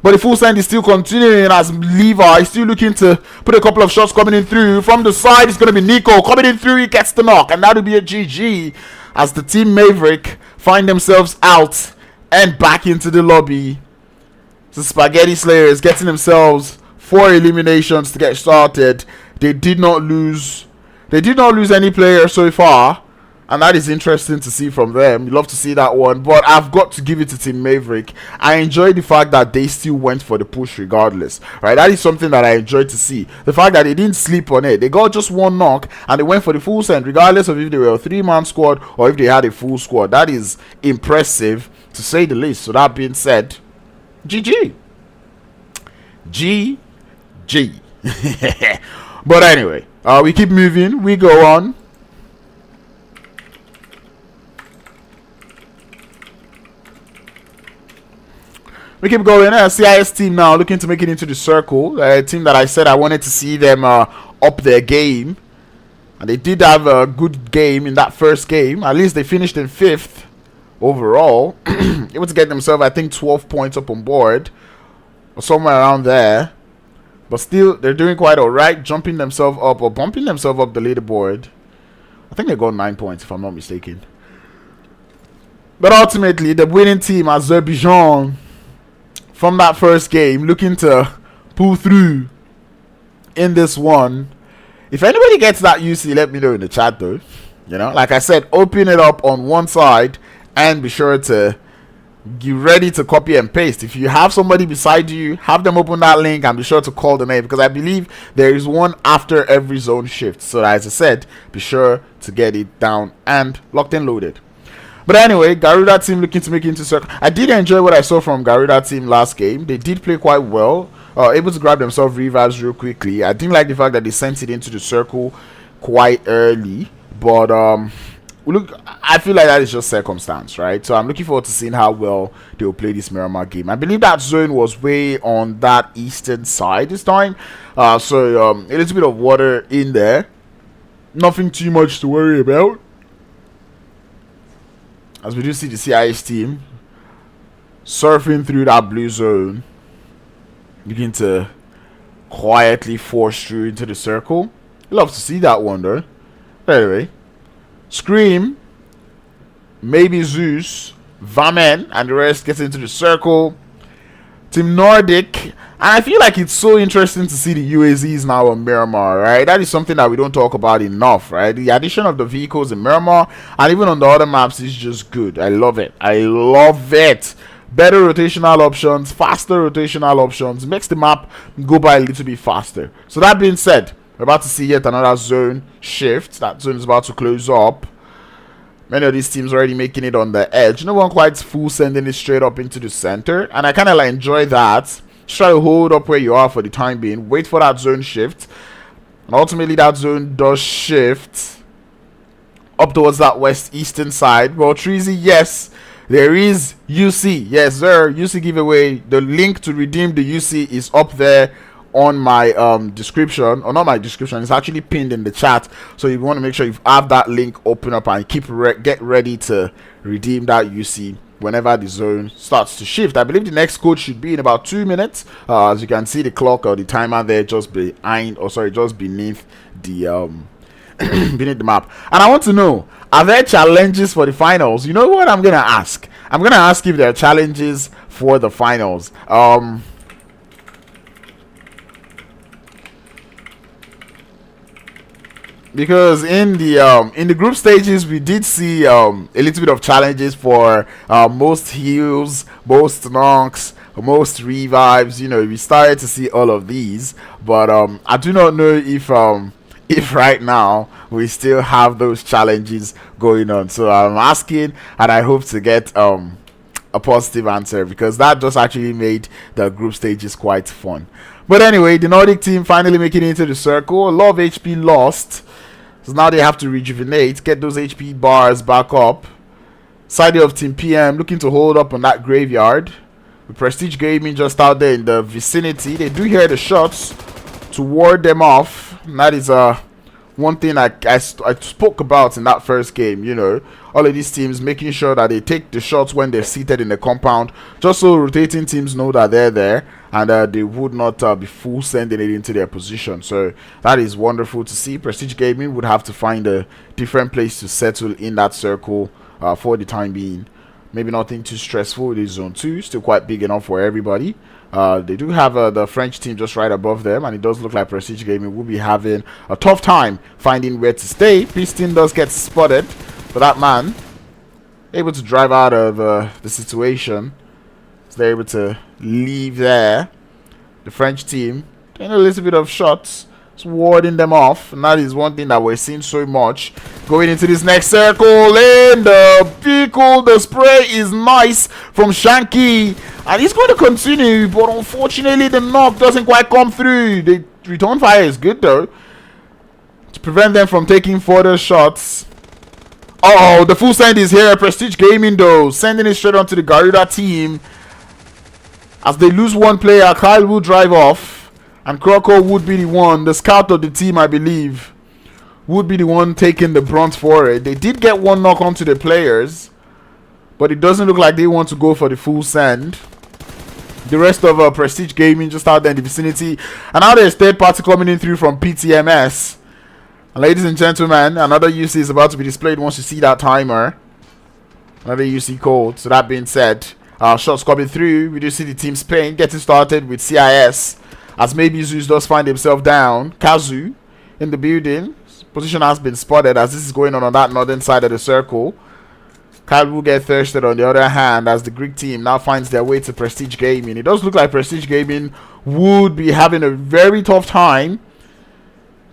But the full send is still continuing as Levi is still looking to put a couple of shots coming in through. From the side, it's going to be Nico coming in through. He gets the knock, and that'll be a GG as the Team Maverick find themselves out and back into the lobby. The Spaghetti Slayers getting themselves 4 eliminations to get started. They did not lose any player so far. And that is interesting to see from them. You love to see that one. But I've got to give it to Team Maverick. I enjoy the fact that they still went for the push regardless. Right? That is something that I enjoy to see. The fact that they didn't sleep on it. They got just 1 knock and they went for the full send. Regardless of if they were a 3-man squad or if they had a full squad. That is impressive to say the least. So that being said, GG. GG. But anyway, we keep moving. We go on. We keep going. CIS team now looking to make it into the circle. A team that I said I wanted to see them up their game. And they did have a good game in that first game. At least they finished in 5th overall. Able to get themselves, I think, 12 points up on board. Or somewhere around there. But still, they're doing quite alright. Jumping themselves up or bumping themselves up the leaderboard. I think they got 9 points if I'm not mistaken. But ultimately, the winning team, Azerbaijan, from that first game, looking to pull through in this one. If anybody gets that UC, let me know in the chat though. You know, like I said, open it up on one side and be sure to get ready to copy and paste. If you have somebody beside you, have them open that link and be sure to call the name, because I believe there is one after every zone shift. So as I said, be sure to get it down and locked and loaded. But anyway, Garuda Team looking to make it into circle. I did enjoy what I saw from Garuda Team last game. They did play quite well. Able to grab themselves revives real quickly. I didn't like the fact that they sent it into the circle quite early, but look, I feel like that is just circumstance, right? So I'm looking forward to seeing how well they will play this Miramar game. I believe that zone was way on that eastern side this time, so a little bit of water in there, nothing too much to worry about. As we do see the CIS team surfing through that blue zone, begin to quietly force through into the circle. Love to see that one though. But anyway, Scream, maybe Zeus, Vamen, and the rest gets into the circle. Team Nordic, and I feel like it's so interesting to see the UAZs now on Miramar, right? That is something that we don't talk about enough, right? The addition of the vehicles in Miramar and even on the other maps is just good. I love it. I love it. Better rotational options, faster rotational options, makes the map go by a little bit faster. So that being said, we're about to see yet another zone shift. That zone is about to close up. Many of these teams already making it on the edge. No one quite full sending it straight up into the center. And I kind of like enjoy that. Just try to hold up where you are for the time being. Wait for that zone shift. And ultimately that zone does shift up towards that west eastern side. Well, Treasy, yes. There is UC, yes sir, UC giveaway. The link to redeem the UC is up there on my description, or not my description, it's actually pinned in the chat. So you want to make sure you have that link open up and get ready to redeem that UC whenever the zone starts to shift. I believe the next code should be in about 2 minutes. As you can see, the clock or the timer there just behind, or sorry, just beneath the beneath the map. And I want to know, are there challenges for the finals? You know what I'm gonna ask? I'm gonna ask if there are challenges for the finals. Because in the group stages we did see a little bit of challenges for most heals, most knocks, most revives. You know, we started to see all of these, but I do not know if right now we still have those challenges going on. So I'm asking, and I hope to get a positive answer, because that just actually made the group stages quite fun. But anyway, the Nordic team finally making it into the circle. A lot of HP lost, so now they have to rejuvenate, get those HP bars back up. Side of Team PM looking to hold up on that graveyard. With Prestige Gaming just out there in the vicinity, they do hear the shots to ward them off. And that is one thing I spoke about in that first game. You know, all of these teams making sure that they take the shots when they're seated in the compound, just so rotating teams know that they're there, and they would not be full sending it into their position. So that is wonderful to see. Prestige Gaming would have to find a different place to settle in that circle for the time being. Maybe nothing too stressful. It is zone 2, still quite big enough for everybody. They do have the French team just right above them, and it does look like Prestige Gaming will be having a tough time finding where to stay. Piston does get spotted, but that man able to drive out of the situation. So they're able to leave there. The French team doing a little bit of shots, just warding them off, and that is one thing that we're seeing so much going into this next circle. In the vehicle, the spray is nice from Shanky, and he's going to continue, but unfortunately the knock doesn't quite come through. The return fire is good though to prevent them from taking further shots. Oh, the full send is here. Prestige Gaming though sending it straight onto the Garuda team. As they lose one player, Kyle will drive off, and Croco would be the one, the scout of the team, I believe, would be the one taking the brunt for it. They did get one knock onto the players, but it doesn't look like they want to go for the full send. The rest of Prestige Gaming just out there in the vicinity, and now there's third party coming in through from PTMS. And ladies and gentlemen, another UC is about to be displayed once you see that timer. Another UC code. So that being said, shots coming through. We do see the team Spain getting started with CIS. as maybe Zeus does find himself down. Kazu in the building. Position has been spotted as this is going on that northern side of the circle. Kyle will get thirsted on the other hand as the Greek team now finds their way to Prestige Gaming. It does look like Prestige Gaming would be having a very tough time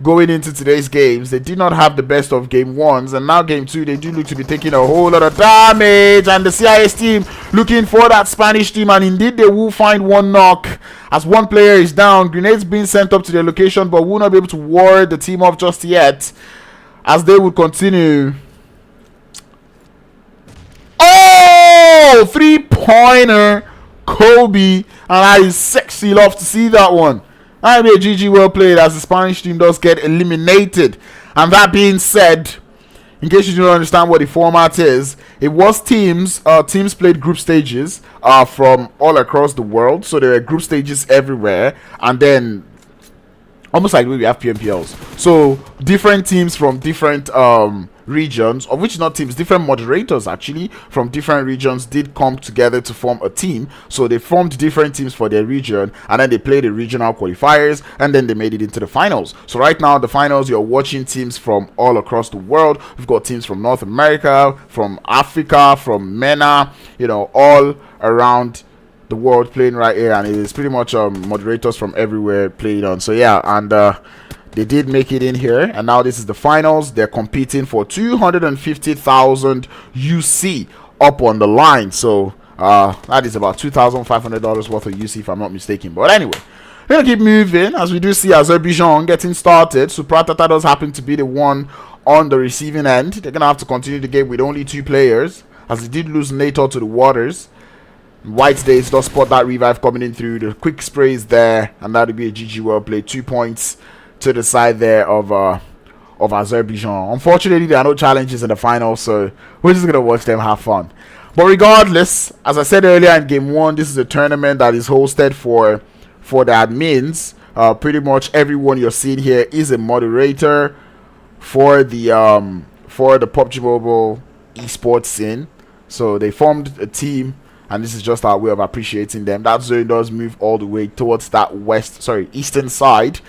going into today's games. They did not have the best of game 1s, and now game 2 they do look to be taking a whole lot of damage, and the CIS team looking for that Spanish team, and indeed they will find one knock as one player is down. Grenades being sent up to their location, but will not be able to ward the team off just yet as they will continue. Oh, 3-pointer Kobe, and that is sexy. Love to see that one. That'll be a GG well played as the Spanish team does get eliminated. And that being said, in case you don't understand what the format is, it was teams played group stages from all across the world. So there were group stages everywhere, and then almost like we have PMPLs. So different teams from different regions, of which not teams, different moderators actually from different regions did come together to form a team. So they formed different teams for their region, and then they played the regional qualifiers, and then they made it into the finals. So right now the finals, you're watching teams from all across the world. We've got teams from North America, from Africa, from MENA, you know, all around the world playing right here, and it is pretty much moderators from everywhere playing on. So yeah, and they did make it in here, and now this is the finals. They're competing for 250,000 UC up on the line. So that is about $2,500 worth of UC if I'm not mistaken. But anyway, we're gonna keep moving as we do see Azerbaijan getting started. SupRatata does happen to be the one on the receiving end. They're gonna have to continue the game with only 2 players as they did lose Nator to the waters. White Days does spot that revive coming in through the quick sprays there, and that'll be a GG well played. 2 points to the side there of Azerbaijan. Unfortunately, there are no challenges in the final, so we're just gonna watch them have fun. But regardless, as I said earlier in game 1, this is a tournament that is hosted for the admins. Pretty much everyone you're seeing here is a moderator for the PUBG Mobile Esports scene. So they formed a team, and this is just our way of appreciating them. That zone does move all the way towards that eastern side.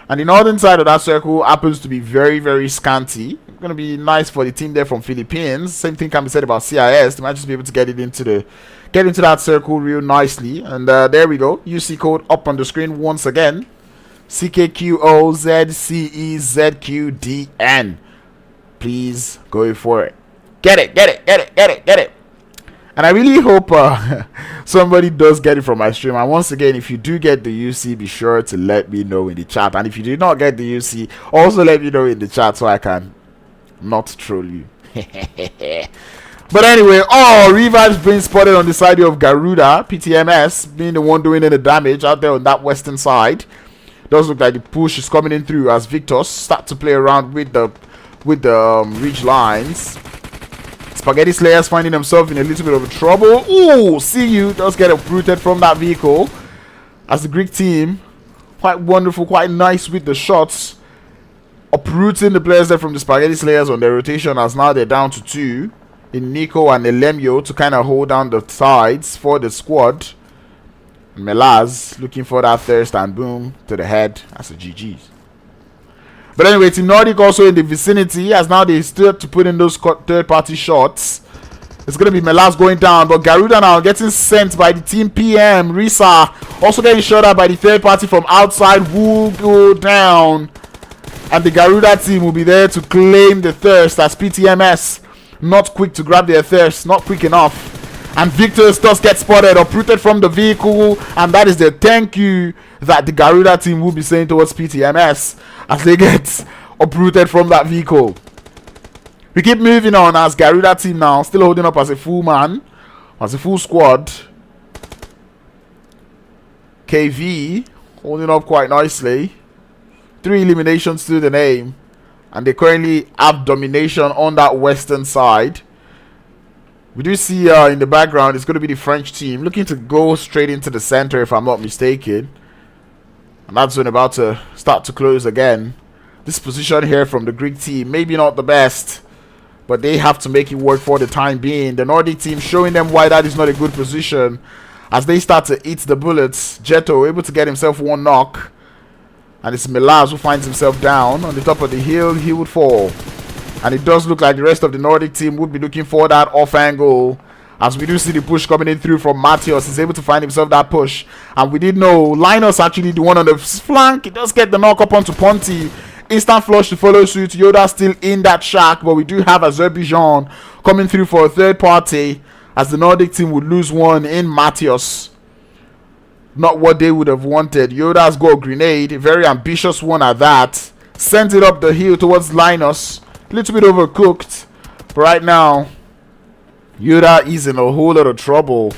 And the northern side of that circle happens to be very, very scanty. It's going to be nice for the team there from Philippines. Same thing can be said about CIS. They might just be able to get into that circle real nicely. And there we go. UC code up on the screen once again. CKQOZCEZQDN. Please go for it. Get it. And I really hope somebody does get it from my stream. And once again, if you do get the UC, be sure to let me know in the chat. And if you did not get the UC, also let me know in the chat so I can not troll you. But anyway, revives being spotted on the side of Garuda. PTMS being the one doing the damage out there on that western side. Does look like the push is coming in through as Victors start to play around with the ridge lines. Spaghetti Slayers finding themselves in a little bit of trouble. Ooh, CU does get uprooted from that vehicle as the Greek team, quite wonderful, quite nice with the shots, uprooting the players there from the Spaghetti Slayers on their rotation, as now they're down to 2 in Nico and Elemio to kind of hold down the sides for the squad. Melaz looking for that thirst, and boom to the head. That's a GG's. But anyway, Team Nordic also in the vicinity, as now they start to put in those third-party shots. It's going to be Melaz going down, but Garuda now getting sent by the Team PM. Risa also getting shot at by the third party from outside. Will go down, and the Garuda team will be there to claim the thirst as PTMS not quick to grab their thirst, not quick enough. And Victor's does get spotted, uprooted from the vehicle, and that is the thank you that the Garuda team will be saying towards PTMS as they get uprooted from that vehicle. We keep moving on as Garuda team now still holding up as a full man, as a full squad. KV holding up quite nicely. 3 eliminations to the name, and they currently have domination on that western side. We do see in the background it's going to be the French team looking to go straight into the center if I'm not mistaken. And that's when about to start to close again. This position here from the Greek team, maybe not the best, but they have to make it work for the time being. The Nordic team showing them why that is not a good position, as they start to eat the bullets. Jetto able to get himself one knock, and it's Milaz who finds himself down on the top of the hill. He would fall, and it does look like the rest of the Nordic team would be looking for that off angle, as we do see the push coming in through from Matthias. He's able to find himself that push, and we did know Linus actually the one on the flank. He does get the knock up onto Ponti. Instant flush to follow suit. Yoda still in that shack, but we do have Azerbaijan coming through for a third party, as the Nordic team would lose one in Matthias. Not what they would have wanted. Yoda's got a grenade, a very ambitious one at that. Sends it up the hill towards Linus. A little bit overcooked, but right now Yoda is in a whole lot of trouble,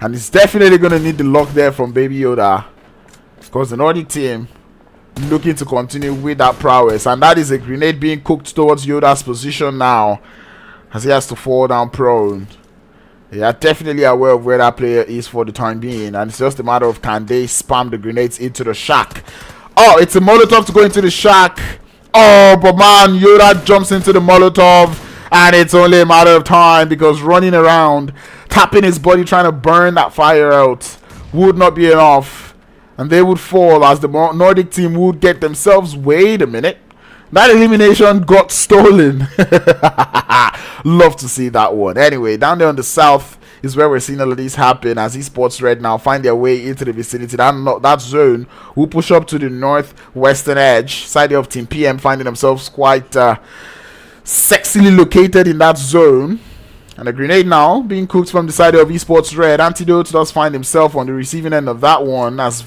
and he's definitely going to need the luck there from Baby Yoda, because the Nordic team looking to continue with that prowess, and that is a grenade being cooked towards Yoda's position now, as he has to fall down prone. They are definitely aware of where that player is for the time being, and it's just a matter of can they spam the grenades into the shack. Oh, it's a Molotov to go into the shack. Oh, but man, Yoda jumps into the Molotov, and it's only a matter of time, because running around, tapping his body, trying to burn that fire out would not be enough. And they would fall, as the Nordic team would get themselves. Wait a minute. That elimination got stolen. Love to see that one. Anyway, down there on the south is where we're seeing all of these happen, as Esports Red now find their way into the vicinity. That zone will push up to the northwestern edge. Side of Team PM finding themselves quite sexily located in that zone. And a grenade now being cooked from the side of Esports Red. Antidote does find himself on the receiving end of that one, as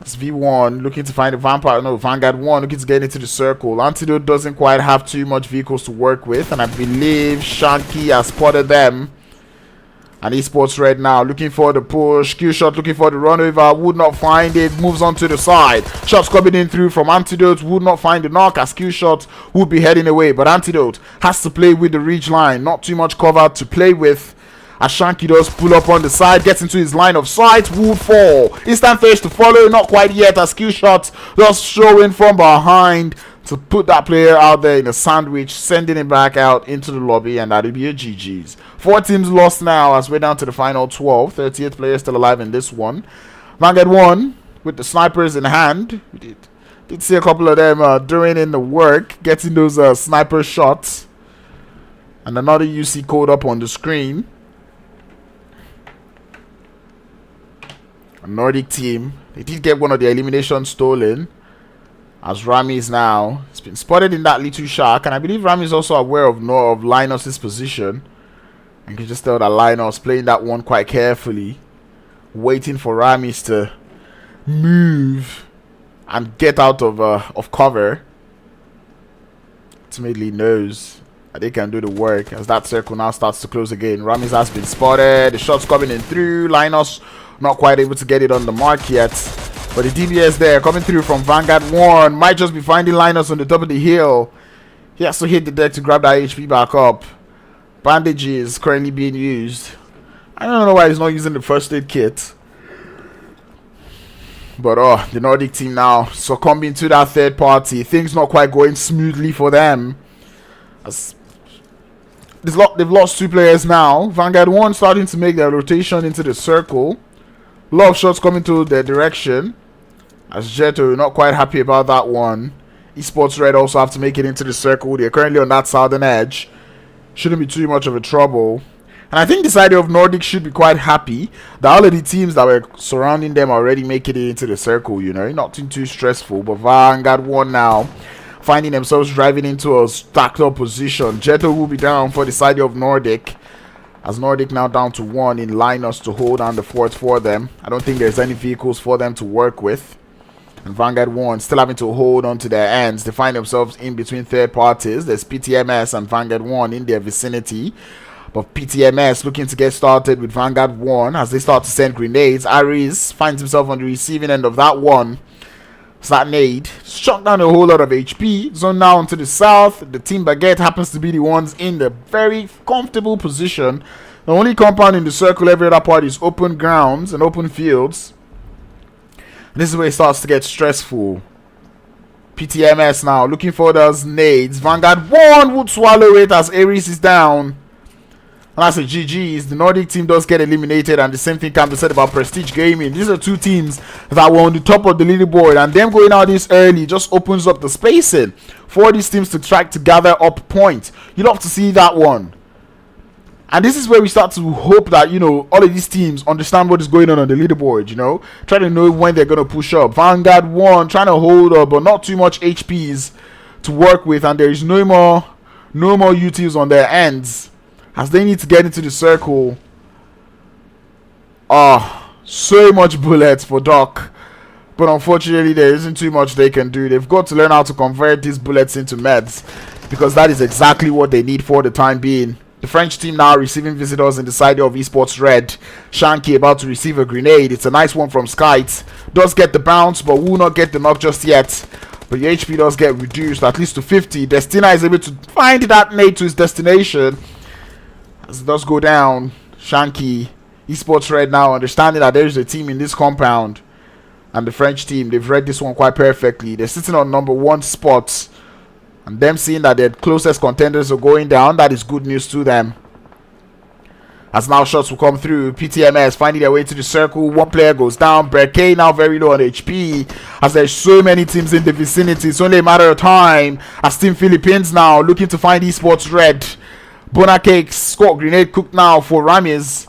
V1 looking to find a Vanguard One looking to get into the circle. Antidote doesn't quite have too much vehicles to work with, and I believe Shanky has spotted them. And Esports Red now looking for the push. Q shot looking for the run over. Would not find it. Moves on to the side. Shots coming in through from Antidote. Would not find the knock, as Q shot would be heading away. But Antidote has to play with the reach line. Not too much cover to play with, as Shanky does pull up on the side. Gets into his line of sight. Would fall. Instant face to follow. Not quite yet, as Q shot just showing from behind to put that player out there in a sandwich, sending him back out into the lobby, and that'll be a GG's. 4 teams lost now, as we're down to the final 12. 38th player still alive in this one. Vanguard One with the snipers in hand. We did see a couple of them doing in the work, getting those sniper shots. And another UC code up on the screen. A Nordic team, they did get one of the eliminations stolen, as Rami is now, it's been spotted in that little shack, and I believe Rami is also aware of Linus's position. You can just tell that Linus playing that one quite carefully, waiting for Ramis to move and get out of cover. Ultimately knows that they can do the work, as that circle now starts to close again. Ramis has been spotted. The shots coming in through. Linus not quite able to get it on the mark yet. But the DBS there coming through from Vanguard One might just be finding Linus on the top of the hill. He has to hit the deck to grab that HP back up. Bandages currently being used. I don't know why he's not using the first aid kit. But the Nordic team now succumbing to that third party. Things not quite going smoothly for them, as they've lost 2 players now. Vanguard One starting to make their rotation into the circle. A lot of shots coming to their direction, as Jetto not quite happy about that one. Esports Red also have to make it into the circle. They're currently on that southern edge. Shouldn't be too much of a trouble. And I think the side of Nordic should be quite happy that all of the teams that were surrounding them already making it into the circle, you know. Not too stressful. But Vanguard One now finding themselves driving into a stacked up position. Jetto will be down for the side of Nordic, as Nordic now down to 1 in Linus to hold down the fort for them. I don't think there's any vehicles for them to work with. And Vanguard One still having to hold on to their ends. They find themselves in between third parties. There's PTMS and Vanguard One in their vicinity. But PTMS looking to get started with Vanguard One as they start to send grenades. Aries finds himself on the receiving end of that one. So that nade shot down a whole lot of HP. Zone now onto the south. The team Baguette happens to be the ones in the very comfortable position. The only compound in the circle, every other part is open grounds and open fields. And this is where it starts to get stressful. PTMS now looking for those nades. Vanguard One would swallow it as Aries is down. And that's a GG's. The Nordic team does get eliminated, and the same thing can be said about Prestige Gaming. These are two teams that were on the top of the leaderboard, and them going out this early just opens up the spacing for these teams to try to gather up points. You'd love to see that one. And this is where we start to hope that, you know, all of these teams understand what is going on the leaderboard, you know. Try to know when they're going to push up. Vanguard One trying to hold up, but not too much HPs to work with. And there is no more UTs on their ends, as they need to get into the circle. So much bullets for Doc. But unfortunately, there isn't too much they can do. They've got to learn how to convert these bullets into meds, because that is exactly what they need for the time being. The French team now receiving visitors in the side of Esports Red. Shanky about to receive a grenade. It's a nice one from Skites. Does get the bounce, but will not get the knock just yet. But the HP does get reduced at least to 50. Destina is able to find that nade to his destination, as it does go down. Shanky, Esports Red now understanding that there is a team in this compound. And the French team, they've read this one quite perfectly. They're sitting on number 1 spot. And them seeing that their closest contenders are going down, that is good news to them. As now shots will come through. PTMS finding their way to the circle. One player goes down. Baguette now very low on HP. As there's so many teams in the vicinity, it's only a matter of time. As Team Philippines now looking to find Esports Red. Bonacakes score grenade cooked now for Ramis.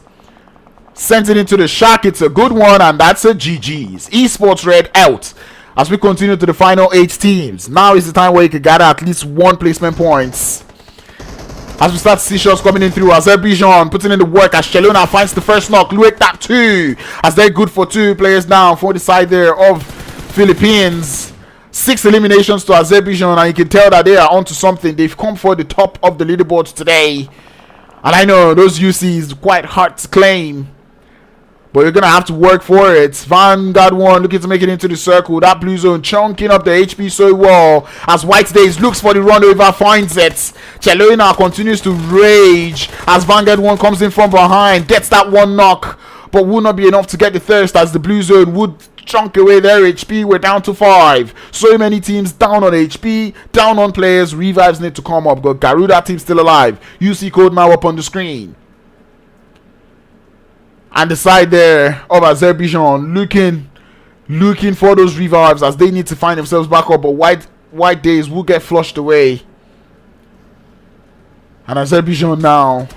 Sent it into the shack. It's a good one, and that's a GG's. Esports Red out. As we continue to the final 8 teams, now is the time where you can gather at least 1 placement points. As we start to see shots coming in through, Azerbaijan putting in the work as Chelona finds the first knock. Luik that 2, as they're good for 2 players down for the side there of Philippines. 6 eliminations to Azerbaijan, and you can tell that they are onto something. They've come for the top of the leaderboards today. And I know those UCs quite hard to claim, but you're going to have to work for it. Vanguard One looking to make it into the circle. That blue zone chunking up the HP so well. As White Days looks for the run over, finds it. Chelona continues to rage as Vanguard One comes in from behind. Gets that 1 knock, but will not be enough to get the thirst, as the blue zone would chunk away their HP. We're down to 5. So many teams down on HP, down on players. Revives need to come up. Got Garuda Team still alive. UC code now up on the screen. And the side there of Azerbaijan looking for those revives, as they need to find themselves back up. But White Days will get flushed away. And Azerbaijan now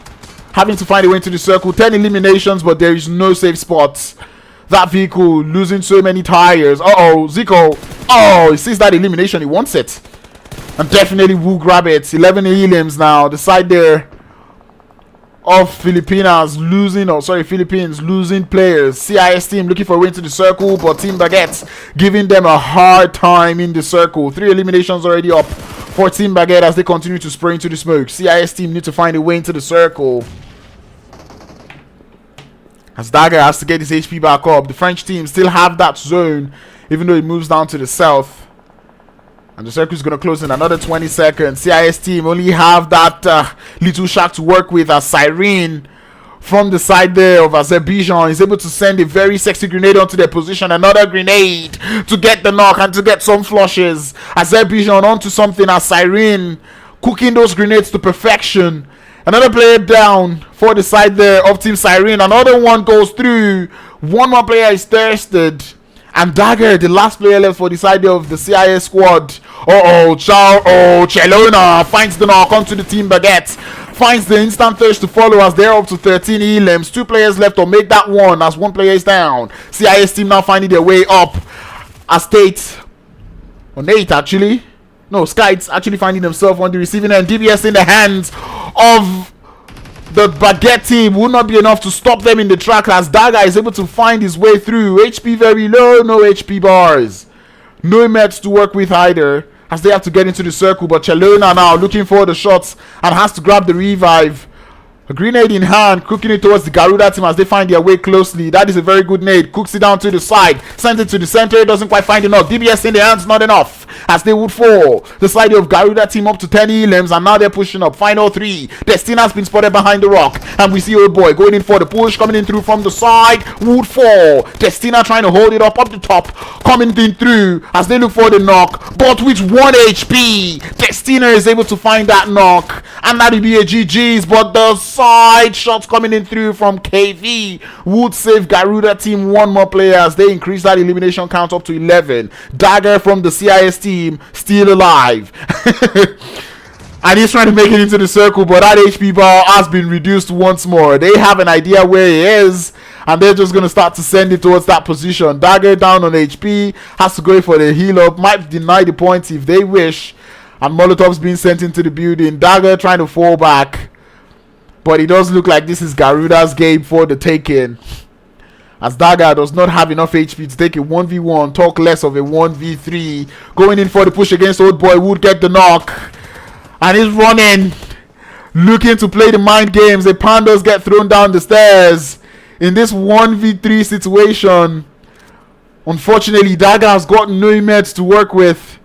having to find a way into the circle. 10 eliminations, but there is no safe spots. That vehicle losing so many tires. Zico. He sees that elimination. He wants it. And definitely will grab it. 11 elims now. The side there of Philippines losing players. CIS team looking for a way into the circle, but Team Baguette giving them a hard time in the circle. 3 eliminations already up for Team Baguette as they continue to spray into the smoke. CIS team need to find a way into the circle, as Dagger has to get his HP back up. The French team still have that zone, even though it moves down to the south. And the circle is going to close in another 20 seconds. CIS team only have that little shack to work with, as Cyrene from the side there of Azerbaijan is able to send a very sexy grenade onto their position. Another grenade to get the knock and to get some flushes. Azerbaijan onto something, as Cyrene cooking those grenades to perfection. Another player down for the side there of Team Cyrene. Another one goes through. One more player is thirsted. And Dagger, the last player left for the side of the CIS squad. Chelona finds the knock onto the Team Baguette. Finds the instant thirst to follow, as they're up to 13 elims. 2 players left to make that 1, as 1 player is down. CIS team now finding their way up. As Skites actually finding themselves on the receiving end. DBS in the hands of the Baguette team will not be enough to stop them in the track, as Dagger is able to find his way through. HP very low, no HP bars. No meds to work with either, as they have to get into the circle. But Chelona now looking for the shots and has to grab the revive. A grenade in hand, cooking it towards the Garuda team as they find their way closely. That is a very good nade. Cooks it down to the side. Sends it to the center. Doesn't quite find enough. DBS in the hands, not enough, as they would fall. The side of Garuda team up to 10 elims, and now they're pushing up. Final 3. Destina has been spotted behind the rock, and we see Old Boy going in for the push, coming in through from the side. Would fall. Destina trying to hold it up the top, coming in through as they look for the knock, but with 1 HP. Destina is able to find that knock, and that'll be a GG's. But the side shots coming in through from KV would save Garuda Team one more player as they increase that elimination count up to 11. Dagger from the CIS team still alive. And he's trying to make it into the circle, but that HP bar has been reduced once more. They have an idea where he is, and they're just going to start to send it towards that position. Dagger down on HP, has to go for the heal up, might deny the points if they wish. And Molotov's being sent into the building. Dagger trying to fall back, but it does look like this is Garuda's game for the taking, as Dagger does not have enough HP to take a 1v1, talk less of a 1v3. Going in for the push against Old Boy, would get the knock. And he's running, looking to play the mind games. The Pandas get thrown down the stairs in this 1v3 situation. Unfortunately, Dagger has got no image to work with.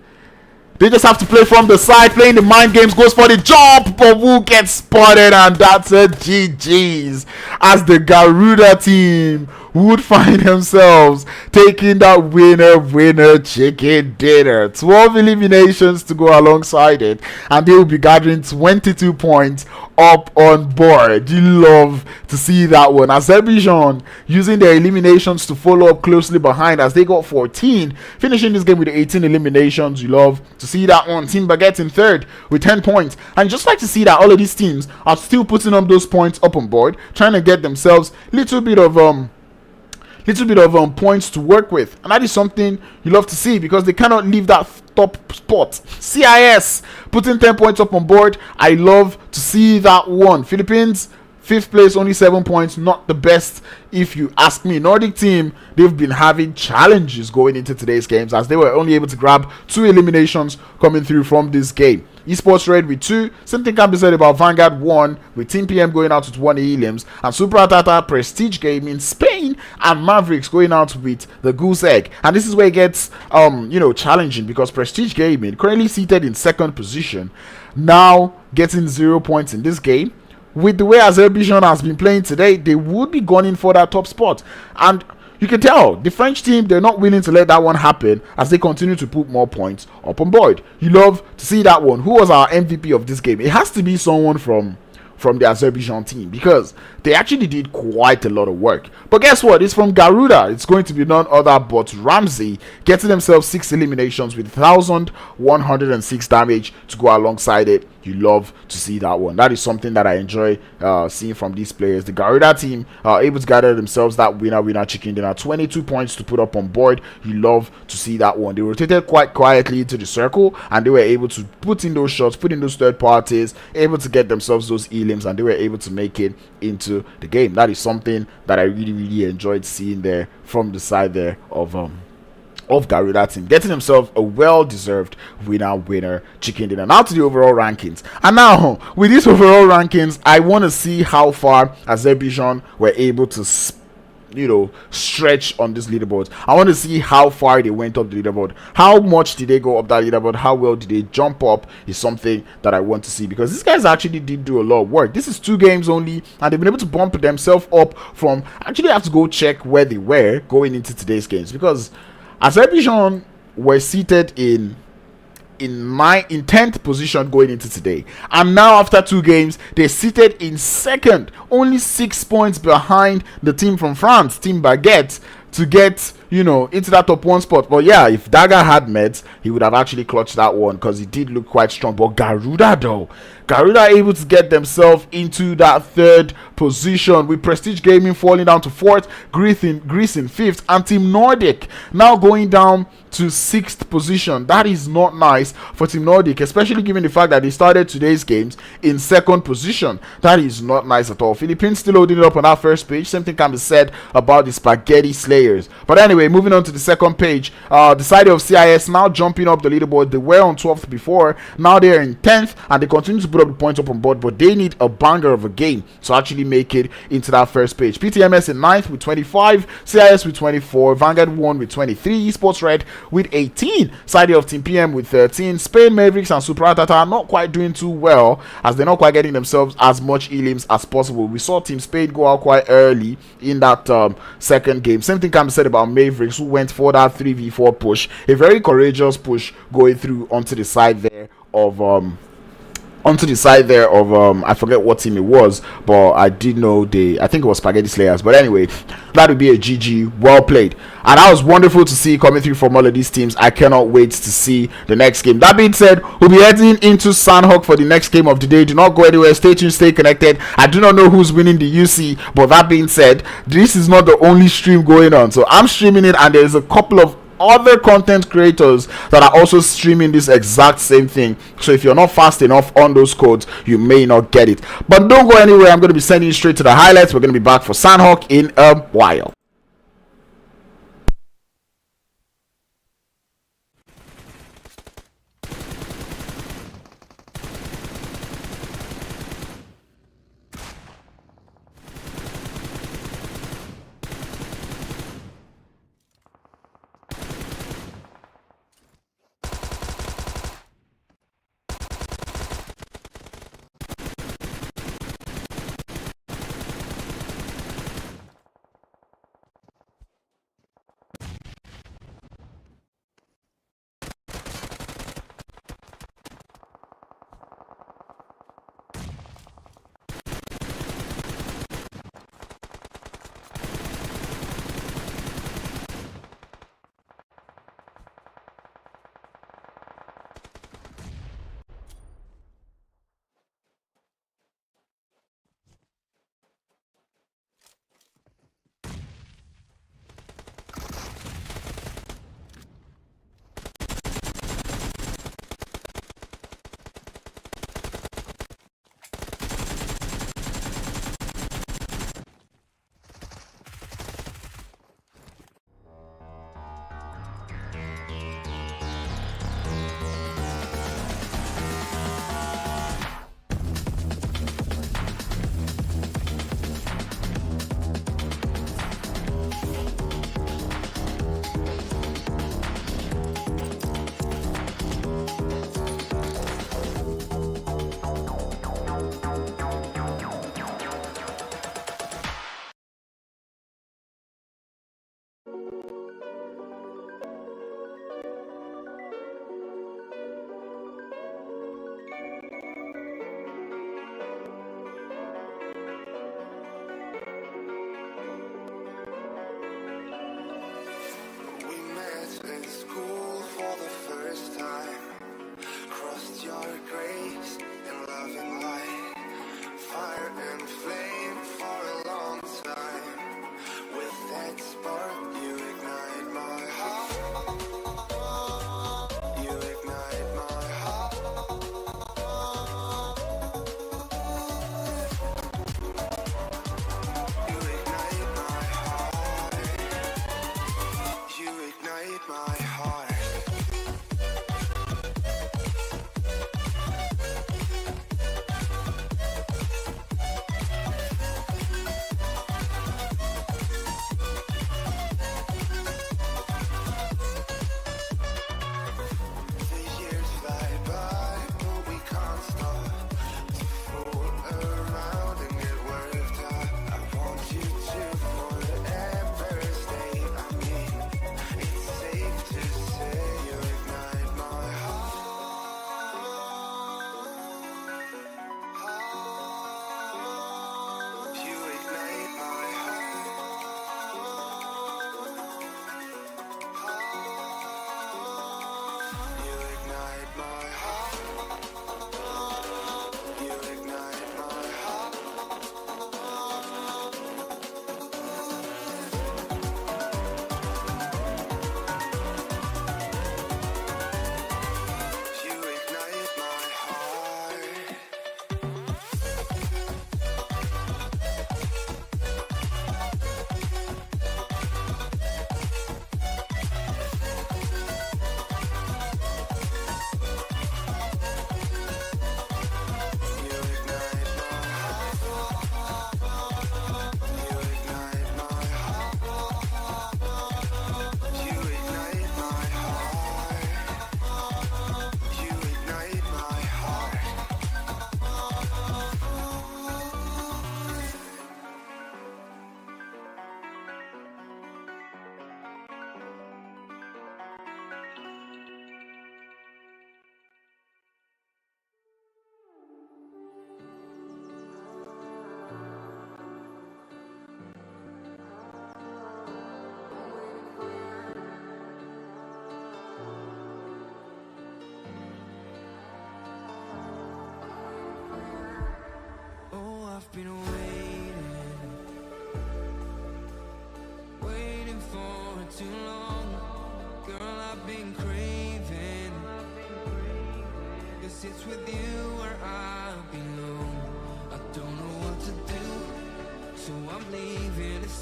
They just have to play from the side, playing the mind games, goes for the jump, but Wu gets spotted, and that's a GG's, as the Garuda team would find themselves taking that winner chicken dinner. 12 eliminations to go alongside it, and they will be gathering 22 points up on board. You love to see that one. Azerbaijan using their eliminations to follow up closely behind, as they got 14, finishing this game with 18 eliminations. You love to see that one. Team Baguette in third with 10 points, and just like to see that all of these teams are still putting up those points up on board, trying to get themselves little bit of points to work with, and that is something you love to see, because they cannot leave that top spot. CIS putting 10 points up on board. I love to see that one. Philippines 5th place, only 7 points, not the best if you ask me. Nordic team, they've been having challenges going into today's games, as they were only able to grab 2 eliminations coming through from this game. Esports Red with 2. Same thing can be said about Vanguard One, with Team PM going out with 1 elims, and SupRatata, Prestige Gaming, Spain, and Mavericks going out with the goose egg. And this is where it gets challenging, because Prestige Gaming, currently seated in 2nd position, now getting 0 points in this game. With the way Azerbaijan has been playing today, they would be gunning for that top spot. And you can tell the French team, they're not willing to let that one happen, as they continue to put more points up on board. You love to see that one. Who was our MVP of this game? It has to be someone from the Azerbaijan team, because they actually did quite a lot of work. But guess what? It's from Garuda. It's going to be none other but Ramsey, getting themselves 6 eliminations with 1,106 damage to go alongside it. You love to see that one. That is something that I enjoy seeing from these players. The Garuda team are able to gather themselves that winner chicken dinner. 22 points to put up on board. You love to see that one. They rotated quite quietly into the circle, and they were able to put in those shots, put in those third parties, able to get themselves those elims, and they were able to make it into the game. That is something that I really enjoyed seeing there from the side there of Garuda team, getting themselves a well-deserved winner chicken dinner. Now to the overall rankings, and now with these overall rankings, I want to see how far Azerbaijan were able to stretch on this leaderboard. I want to see how far they went up the leaderboard. How much did they go up that leaderboard? How well did they jump up is something that I want to see, because these guys actually did do a lot of work. This is 2 games only, and they've been able to bump themselves up from, actually I have to go check where they were going into today's games, because Azerbaijan were seated in 10th position going into today, and now after 2 games they're seated in 2nd, only 6 points behind the team from France, Team Baguette, to get into that top 1 spot. But yeah, if Dagger had meds, he would have actually clutched that one, because he did look quite strong. But Garuda able to get themselves into that 3rd position, with Prestige Gaming falling down to 4th, Greece in 5th, and Team Nordic now going down to 6th position. That is not nice for Team Nordic, especially given the fact that they started today's games in 2nd position. That is not nice at all. Philippines still holding it up on that first page. Same thing can be said about the Spaghetti Slayers. But anyway, moving on to the 2nd page, the side of CIS now jumping up the leaderboard. They were on 12th before, now they're in 10th, and they continue to put up the points up on board, but they need a banger of a game to actually make it into that first page. PTMS in 9th with 25, CIS with 24, Vanguard One with 23, Esports Red with 18, side of Team PM with 13, Spain, Mavericks, and SupRatata are not quite doing too well, as they're not quite getting themselves as much elims as possible. We saw Team Spain go out quite early in that 2nd game. Same thing can be said about Mavericks, who went for that 3v4 push, a very courageous push going through onto the side there of onto the side there of I forget what team it was, but I did know I think it was Spaghetti Slayers. But anyway, that would be a GG. Well played. And that was wonderful to see coming through from all of these teams. I cannot wait to see the next game. That being said, we'll be heading into Sandhawk for the next game of the day. Do not go anywhere. Stay tuned, stay connected. I do not know who's winning the UC, but that being said, this is not the only stream going on. So I'm streaming it, and there's a couple of other content creators that are also streaming this exact same thing. So if you're not fast enough on those codes, you may not get it. But don't go anywhere. I'm going to be sending you straight to the highlights. We're going to be back for Sandhawk in a while.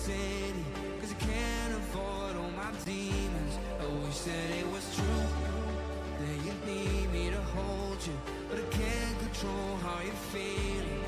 city, cause I can't avoid all my demons. I wish that it was true, that you need me to hold you, but I can't control how you're feeling.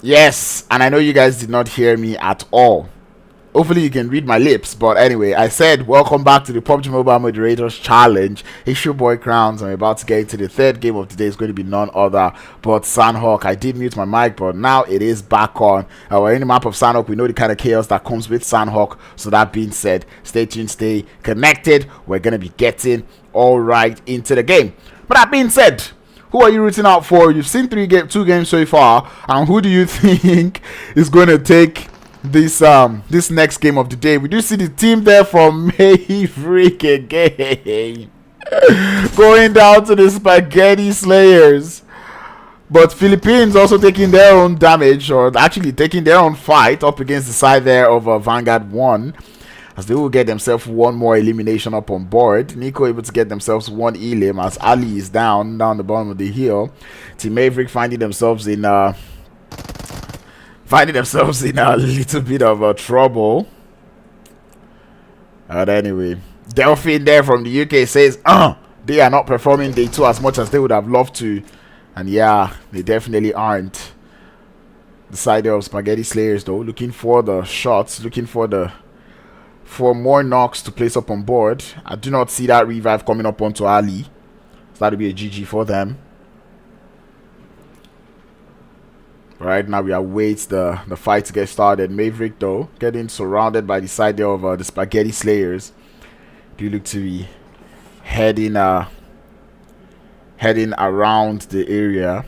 Yes, and I know you guys did not hear me at all. Hopefully you can read my lips, but anyway, I said welcome back to the PUBG Mobile Moderators Challenge. It's your boy Crowns. I'm about to get into the third game of the day. It's going to be none other but Sandhawk. I did mute my mic, but now it is back on. We're in the map of Sandhawk. We know the kind of chaos that comes with Sandhawk. So that being said, stay tuned, stay connected. We're going to be getting all right into the game. But that being said, who are you rooting out for? You've seen two games so far, and who do you think is going to take this next game of the day? We do see the team there from Maverick again going down to the Spaghetti Slayers, but Philippines also taking their own damage, or actually taking their own fight up against the side there of Vanguard One, as they will get themselves one more elimination up on board. Nico able to get themselves one elim as Ali is down the bottom of the hill. Team Maverick finding themselves in a little bit of trouble. But anyway, Delphine there from the UK says they are not performing day 2 as much as they would have loved to, and yeah, they definitely aren't. The side of Spaghetti Slayers though, looking for the shots, looking for more knocks to place up on board. I do not see that revive coming up onto Ali, so that'll be a GG for them. Right now we await the fight to get started. Maverick though getting surrounded by the side there of the Spaghetti Slayers. Do look to be heading around the area.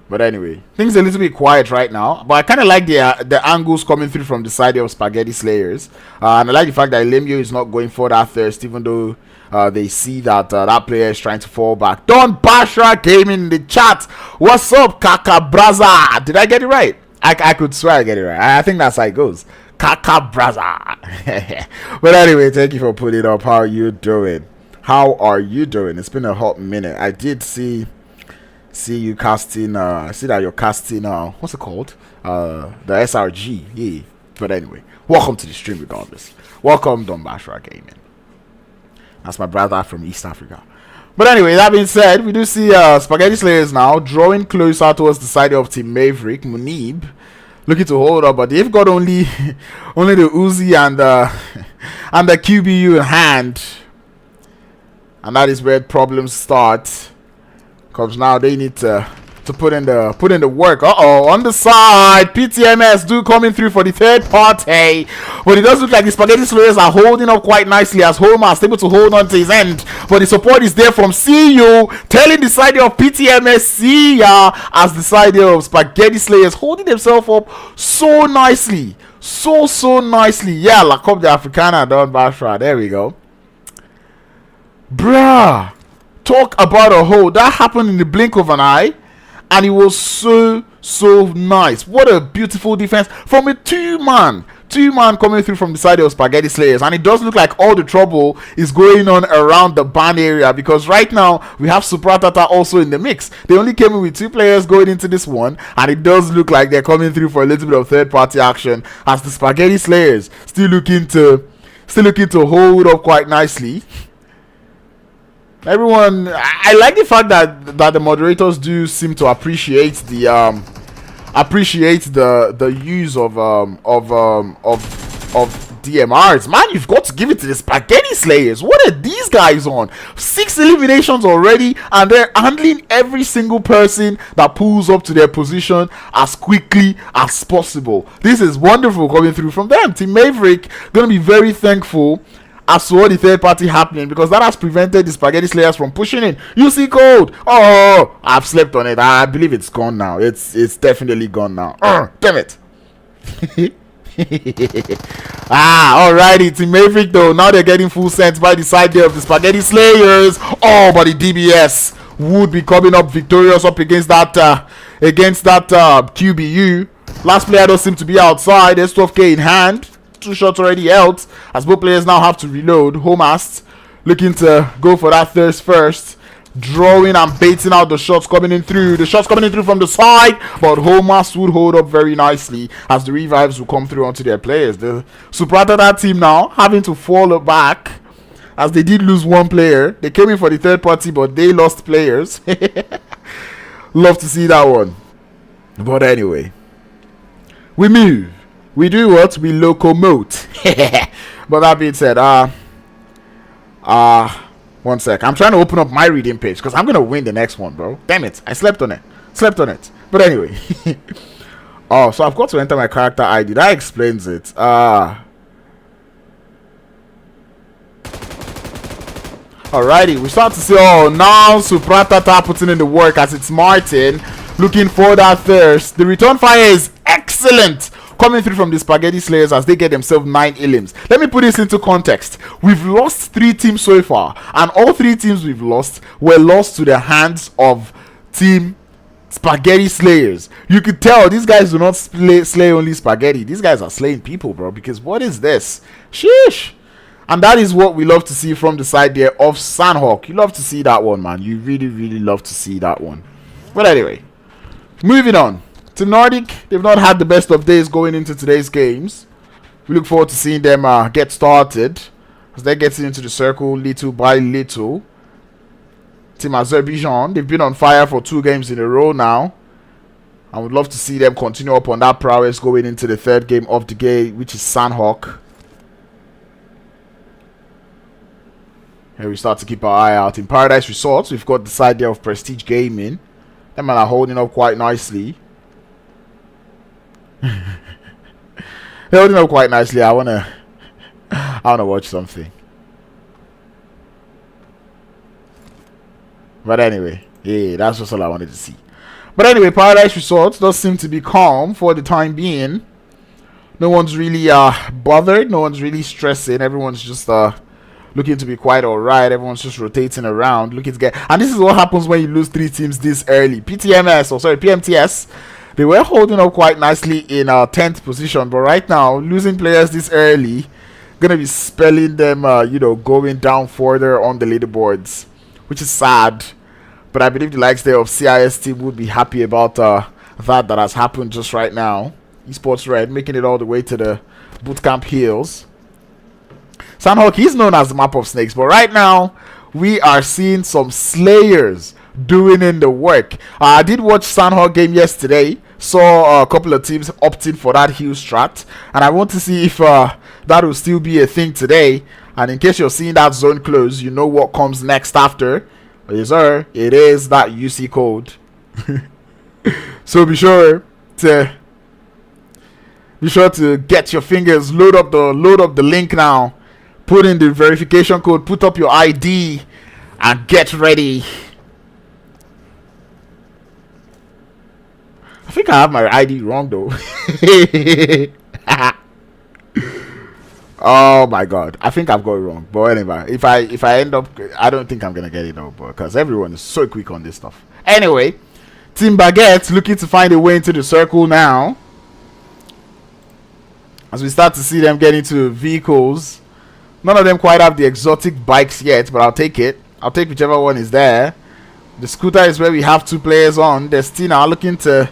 But anyway, things are a little bit quiet right now. But I kind of like the angles coming through from the side of Spaghetti Slayers. And I like the fact that Lemio is not going for that thirst, even though they see that that player is trying to fall back. Don Bashra came in the chat. What's up, Kaka Braza? Did I get it right? I could swear I get it right. I think that's how it goes. Kaka Braza. But anyway, thank you for putting it up. How are you doing? How are you doing? It's been a hot minute. I did see you casting I see that you're casting what's it called, the SRG. Yeah, but anyway, welcome to the stream regardless. Welcome Don Bashra Gaming. That's my brother from East Africa. But anyway, that being said, we do see Spaghetti Slayers now drawing closer towards the side of Team Maverick. Munib looking to hold up, but they've got only the Uzi and the QBU in hand, and that is where problems start. Because now they need to put in the work. On the side, PTMS do coming through for the third party, but it does look like the Spaghetti Slayers are holding up quite nicely as Homer is able to hold on to his end. But the support is there from CU, telling the side of PTMS see ya, as the side of Spaghetti Slayers holding themselves up so nicely, so nicely. Yeah, La Coupe d'Africana Don Bashra. There we go, bruh. Talk about a hold that happened in the blink of an eye, and it was so nice. What a beautiful defense from a two-man 2-man coming through from the side of Spaghetti Slayers, and it does look like all the trouble is going on around the ban area, because right now we have SupRatata also in the mix. They only came in with 2 players going into this one, and it does look like they're coming through for a little bit of third-party action, as the Spaghetti Slayers still looking to hold up quite nicely. Everyone, I like the fact that the moderators do seem to appreciate the use of DMRs. Man, you've got to give it to the Spaghetti Slayers. What are these guys on? 6 eliminations already, and they're handling every single person that pulls up to their position as quickly as possible. This is wonderful coming through from them. Team Maverick gonna be very thankful as to what the third party happening, because that has prevented the Spaghetti Slayers from pushing in. You see code. Oh, I've slept on it. I believe it's gone now. It's definitely gone now. Damn it. Alrighty, Team Maverick though, now they're getting full sense by the side there of the Spaghetti Slayers. Oh, but the DBS would be coming up victorious up against that QBU. Last player does seem to be outside. There's 12k in hand. 2 shots already held, as both players now have to reload. Homast looking to go for that thirst first, drawing and baiting out the shots coming in through. The shots coming in through from the side, but Homast would hold up very nicely as the revives will come through onto their players. The SupRatata team now having to fall back, as they did lose 1 player. They came in for the third party, but they lost players. Love to see that one. But anyway, we move. We do what? We locomote. But that being said, 1 sec. I'm trying to open up my reading page, because I'm gonna win the next one, bro. Damn it. I slept on it. But anyway. Oh, so I've got to enter my character ID. That explains it. Alrighty, we start to see, now SupRatata putting in the work, as it's Martin looking for that thirst. The return fire is excellent coming through from the Spaghetti Slayers, as they get themselves 9 elims. Let me put this into context. We've lost 3 teams so far, and all 3 teams we've lost were lost to the hands of Team Spaghetti Slayers. You could tell these guys do not slay only spaghetti. These guys are slaying people, bro, because what is this? Sheesh. And that is what we love to see from the side there of Sandhawk. You love to see that one, man. You really, really love to see that one. But anyway, moving on to Nordic. They've not had the best of days going into today's games. We look forward to seeing them get started as they get into the circle little by little. Team Azerbaijan, they've been on fire for 2 games in a row now. I would love to see them continue up on that prowess going into the 3rd game of the game, which is Sandhawk. Here we start to keep our eye out. In Paradise Resorts, we've got the side there of Prestige Gaming. Them are holding up quite nicely. They're holding up quite nicely. I wanna watch something. But anyway, yeah, that's just all I wanted to see. But anyway, Paradise Resorts does seem to be calm for the time being. No one's really bothered. No one's really stressing. Everyone's just looking to be quite alright. Everyone's just rotating around, looking to get. And this is what happens when you lose 3 teams this early. PMTS. They were holding up quite nicely in 10th position, but right now losing players this early gonna be spelling them, going down further on the leaderboards, which is sad. But I believe the likes there of CIS team would be happy about that has happened just right now. Esports Red making it all the way to the bootcamp hills. Sandhawk, he's known as the map of snakes, but right now we are seeing some slayers doing in the work. I did watch Sandhawk game yesterday, saw a couple of teams opting for that hill strat, and I want to see if that will still be a thing today. And in case you're seeing that zone close, you know what comes next after. Yes sir, it is that UC code. So be sure to get your fingers, load up the link now, put in the verification code, put up your ID, and get ready. I think I have my ID wrong though. Oh my god, I think I've got it wrong. But anyway, if I end up, I don't think I'm gonna get it though, because everyone is so quick on this stuff. Anyway, Team Baguette looking to find a way into the circle now. as we start to see them get into vehicles. None of them quite have the exotic bikes yet, but I'll take it. I'll take whichever one is there. The scooter is where we have 2 players on. They're still now looking to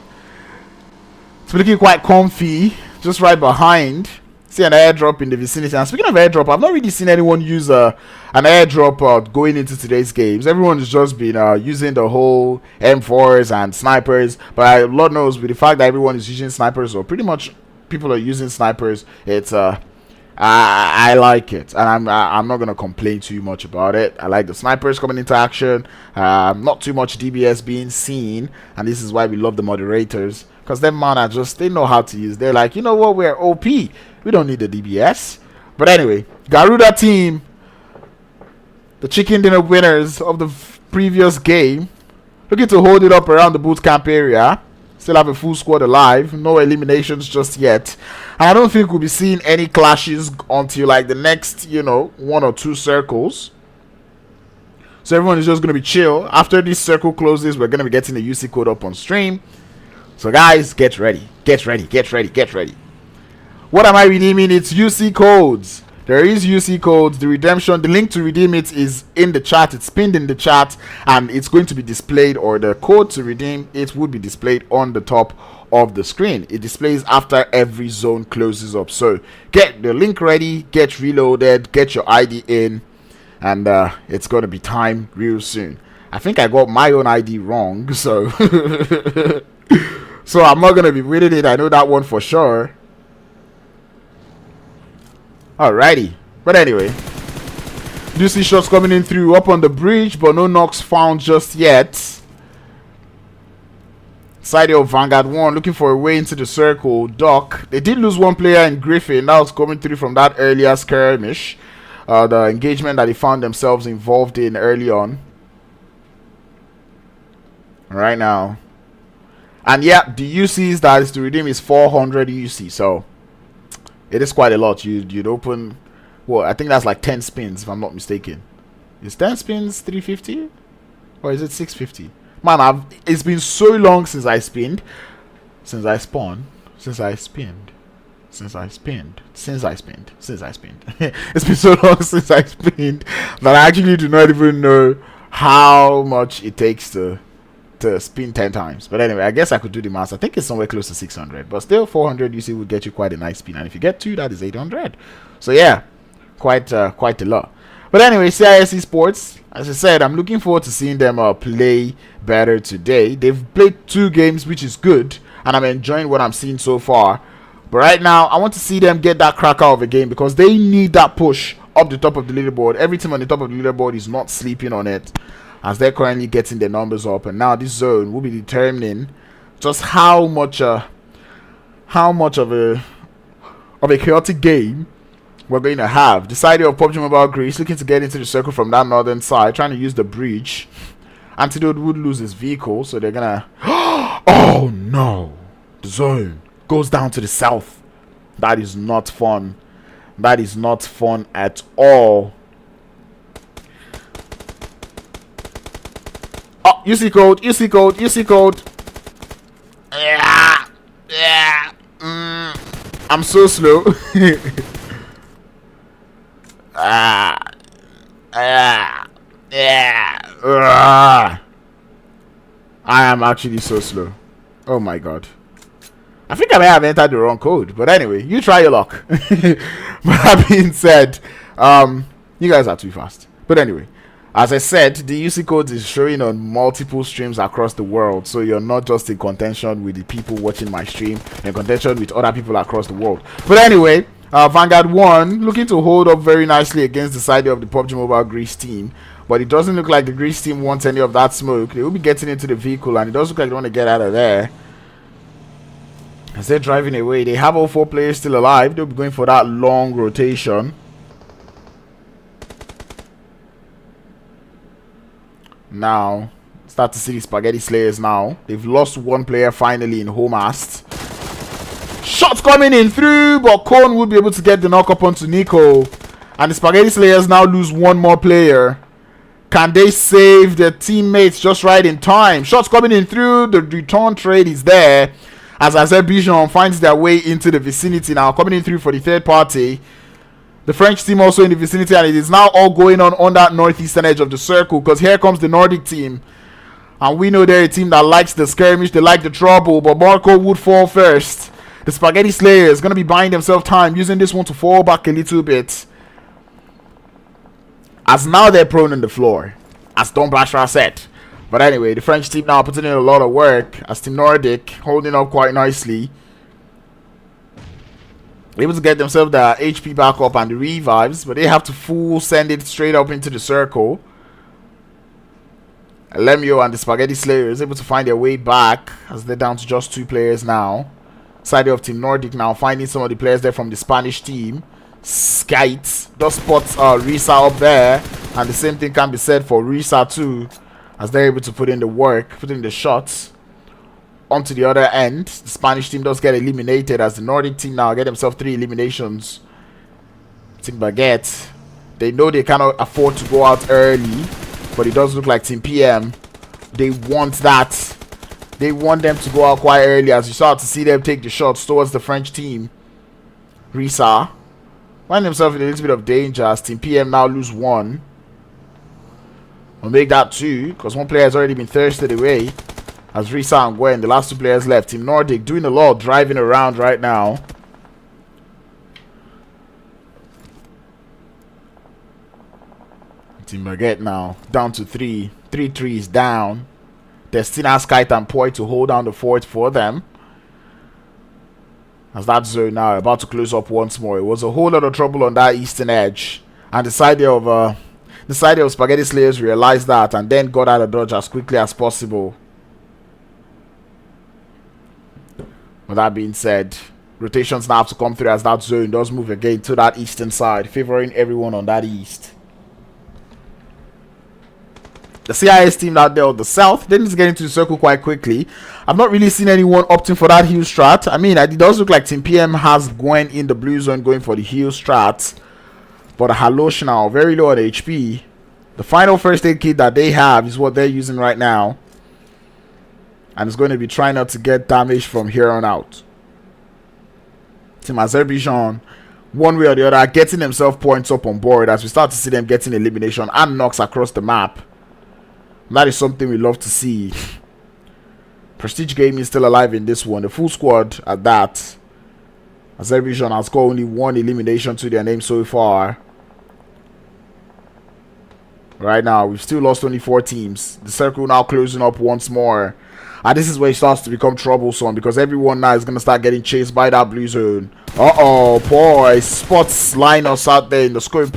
looking quite comfy, just right behind. See an airdrop in the vicinity. And speaking of airdrop, I've not really seen anyone use an airdrop going into today's games. Everyone has just been using the whole M4s and snipers. But Lord knows, with the fact that everyone is using snipers, or pretty much people are using snipers, it's I like it, and I'm not gonna complain too much about it. I like the snipers coming into action. Not too much DBS being seen, and this is why we love the moderators, because them man are just, they know how to use. They're like, you know what, we're OP. We don't need the DBS. But anyway, Garuda Team, the chicken dinner winners of the previous game, looking to hold it up around the boot camp area. Still have a full squad alive. No eliminations just yet. And I don't think we'll be seeing any clashes until like the next, 1 or 2 circles. So everyone is just going to be chill. After this circle closes, we're going to be getting the UC code up on stream. So guys, get ready. Get ready. Get ready. Get ready. What am I redeeming? It's UC codes. There is UC codes. The redemption, the link to redeem it is in the chat. It's pinned in the chat, and it's going to be displayed, or the code to redeem it would be displayed on the top of the screen. It displays after every zone closes up. So get the link ready, get reloaded, get your ID in, and it's going to be time real soon. I think I got my own ID wrong, so so I'm not going to be winning it. I know that one for sure. Alrighty, but anyway, do see shots coming in through up on the bridge, but no knocks found just yet. Side of Vanguard One looking for a way into the circle. Doc, they did lose 1 player in Griffin. That was coming through from that earlier skirmish, the engagement that they found themselves involved in early on. Right now, and yeah, the UCs that is to redeem is 400 UC, so it is quite a lot. You'd open, well, I think that's like 10 spins if I'm not mistaken. Is 10 spins 350 or is it 650? Man, it's been so long since I spinned, since I spawned, since I spinned, since I spinned, since I spinned, since I spinned. It's been so long since I spinned that I actually do not even know how much it takes to spin 10 times. But anyway, I guess I could do the math. I think it's somewhere close to 600, but still 400 UC would get you quite a nice spin, and if you get 2, that is 800. So yeah, quite a lot. But anyway, CIS Esports, as I said, I'm looking forward to seeing them play better today. They've played 2 games, which is good, and I'm enjoying what I'm seeing so far. But right now, I want to see them get that cracker of a game, because they need that push up the top of the leaderboard. Every team on the top of the leaderboard is not sleeping on it, as they're currently getting their numbers up, and now this zone will be determining just how much of a chaotic game we're going to have. The side of PUBG Mobile Greece looking to get into the circle from that northern side, trying to use the bridge. Antidote would lose his vehicle, so they're gonna oh no, the zone goes down to the south. That is not fun. That is not fun at all. Oh, UC code, UC code, UC code. Yeah. I'm so slow. I am actually so slow. Oh my god. I think I may have entered the wrong code, but anyway, you try your luck. But that being said, you guys are too fast. But anyway, as I said, the UC code is showing on multiple streams across the world, so you're not just in contention with the people watching my stream, you're in contention with other people across the world. But anyway, Vanguard One looking to hold up very nicely against the side of the PUBG Mobile Greece team, but it doesn't look like the Greece team wants any of that smoke. They will be getting into the vehicle, and it does look like they want to get out of there. As they're driving away, they have all 4 players still alive. They'll be going for that long rotation. Now, start to see the Spaghetti Slayers now. They've lost 1 player finally in home ast. Shots coming in through, but Cone will be able to get the knock up onto Nico. And the Spaghetti Slayers now lose 1 more player. Can they save their teammates just right in time? Shots coming in through. The return trade is there. as Azerbaijan finds their way into the vicinity now, coming in through for the third party. The French team also in the vicinity, and it is now all going on that northeastern edge of the circle, because here comes the Nordic team. And we know they're a team that likes the skirmish, they like the trouble, but Marco would fall first. The Spaghetti Slayer is going to be buying themselves time, using this one to fall back a little bit. As now they're prone on the floor, as Don Bashra said. But anyway, the French team now putting in a lot of work, as Team Nordic holding up quite nicely. Able to get themselves the HP back up and the revives, but they have to full send it straight up into the circle. Lemio and the Spaghetti Slayers able to find their way back, as they're down to just 2 players now. Side of Team Nordic now finding some of the players there from the Spanish team. Skite does spot Risa up there, and the same thing can be said for Risa too, as they're able to put in the work, put in the shots. Onto the other end, the Spanish team does get eliminated, as the Nordic team now get themselves 3 eliminations. Team Baguette, they know they cannot afford to go out early, but it does look like Team PM, they want that. They want them to go out quite early, as you start to see them take the shots towards the French team. Risa find himself in a little bit of danger, as Team PM now lose 1. We'll make that 2, because 1 player has already been thirsted away. As Risa and Gwen, the last 2 players left. Team Nordic doing a lot of driving around right now. Team Baguette now down to 3. 3 trees down. Destina, Skite and Poi to hold down the fort for them. As that zone now about to close up once more. It was a whole lot of trouble on that eastern edge. And the side of Spaghetti Slayers realized that, and then got out of dodge as quickly as possible. With that being said, rotations now have to come through, as that zone does move again to that eastern side, favoring everyone on that east. The CIS team out there on the south, they need to get into the circle quite quickly. I've not really seen anyone opting for that heal strat. I mean, it does look like Team PM has Gwen in the blue zone going for the heal strat. But Halosh now, very low on HP. The final first aid kit that they have is what they're using right now. And it's going to be trying not to get damage from here on out. Team Azerbaijan, one way or the other, getting themselves points up on board, as we start to see them getting elimination and knocks across the map. And that is something we love to see. Prestige Gaming is still alive in this one. The full squad at that. Azerbaijan has got only 1 elimination to their name so far. Right now, we've still lost only 4 teams. The circle now closing up once more. And this is where it starts to become troublesome, because everyone now is going to start getting chased by that blue zone. Uh-oh, boy. Spots Linus out there in the scope.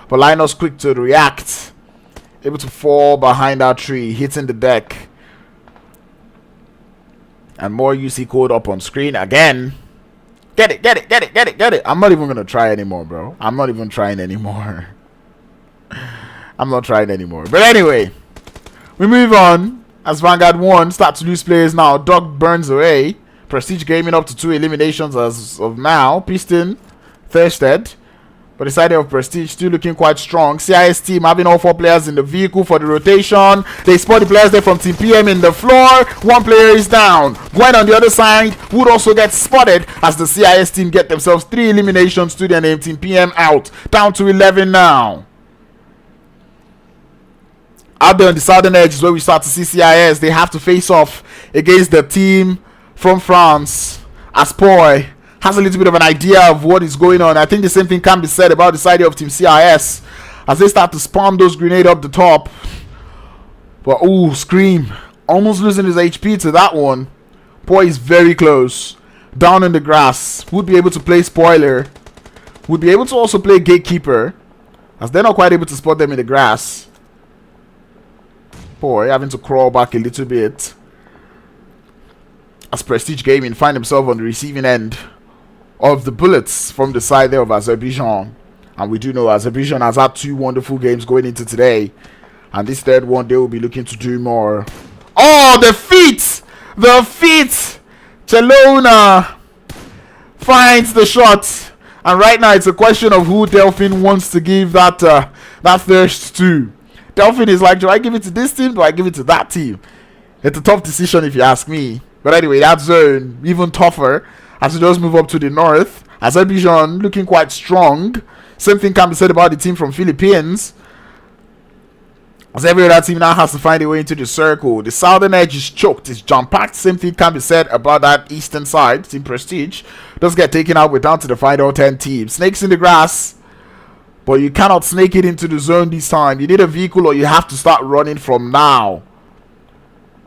But Linus quick to react. Able to fall behind that tree, hitting the deck. And more UC code up on screen again. Get it, get it, get it, get it, get it. I'm not even going to try anymore, bro. I'm not even trying anymore. I'm not trying anymore. But anyway, we move on. As Vanguard One starts to lose players now. Doug burns away. Prestige Gaming up to 2 eliminations as of now. Piston, thirsted. But the side of Prestige still looking quite strong. CIS team having all 4 players in the vehicle for the rotation. They spot the players there from Team PM in the floor. 1 player is down. Gwen on the other side would also get spotted, as the CIS team get themselves 3 eliminations to their name. Team PM out. Down to 11 now. Out there on the southern edge is where we start to see CIS. They have to face off against the team from France. As Poi has a little bit of an idea of what is going on. I think the same thing can be said about the side of Team CIS, as they start to spam those grenades up the top. But ooh, Scream almost losing his HP to that one. Poi is very close. Down in the grass. Would be able to play spoiler. Would be able to also play gatekeeper, as they're not quite able to spot them in the grass. Poi having to crawl back a little bit, as Prestige Gaming find himself on the receiving end of the bullets from the side there of Azerbaijan. And we do know Azerbaijan has had 2 wonderful games going into today, and this third one they will be looking to do more. Oh, the feet! The feet! Chelona finds the shot, and right now it's a question of who Delphin wants to give that thirst to. Delphin is like, do I give it to this team? Do I give it to that team? It's a tough decision if you ask me. But anyway, that zone even tougher as we just move up to the north. Azerbaijan looking quite strong. Same thing can be said about the team from Philippines, as every other team now has to find a way into the circle. The southern edge is choked, it's jam-packed. Same thing can be said about that eastern side. Team Prestige does get taken out. We're down to the final 10 teams. Snakes in the grass, but you cannot snake it into the zone this time. You need a vehicle or you have to start running from now.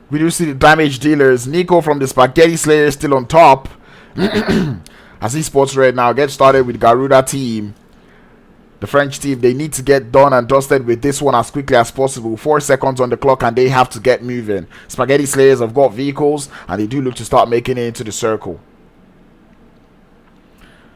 We do see the damage dealers. Nico from the Spaghetti Slayer still on top. As Esports Red now gets started with Garuda Team. The French team, they need to get done and dusted with this one as quickly as possible. 4 seconds on the clock and they have to get moving. Spaghetti Slayers have got vehicles and they do look to start making it into the circle.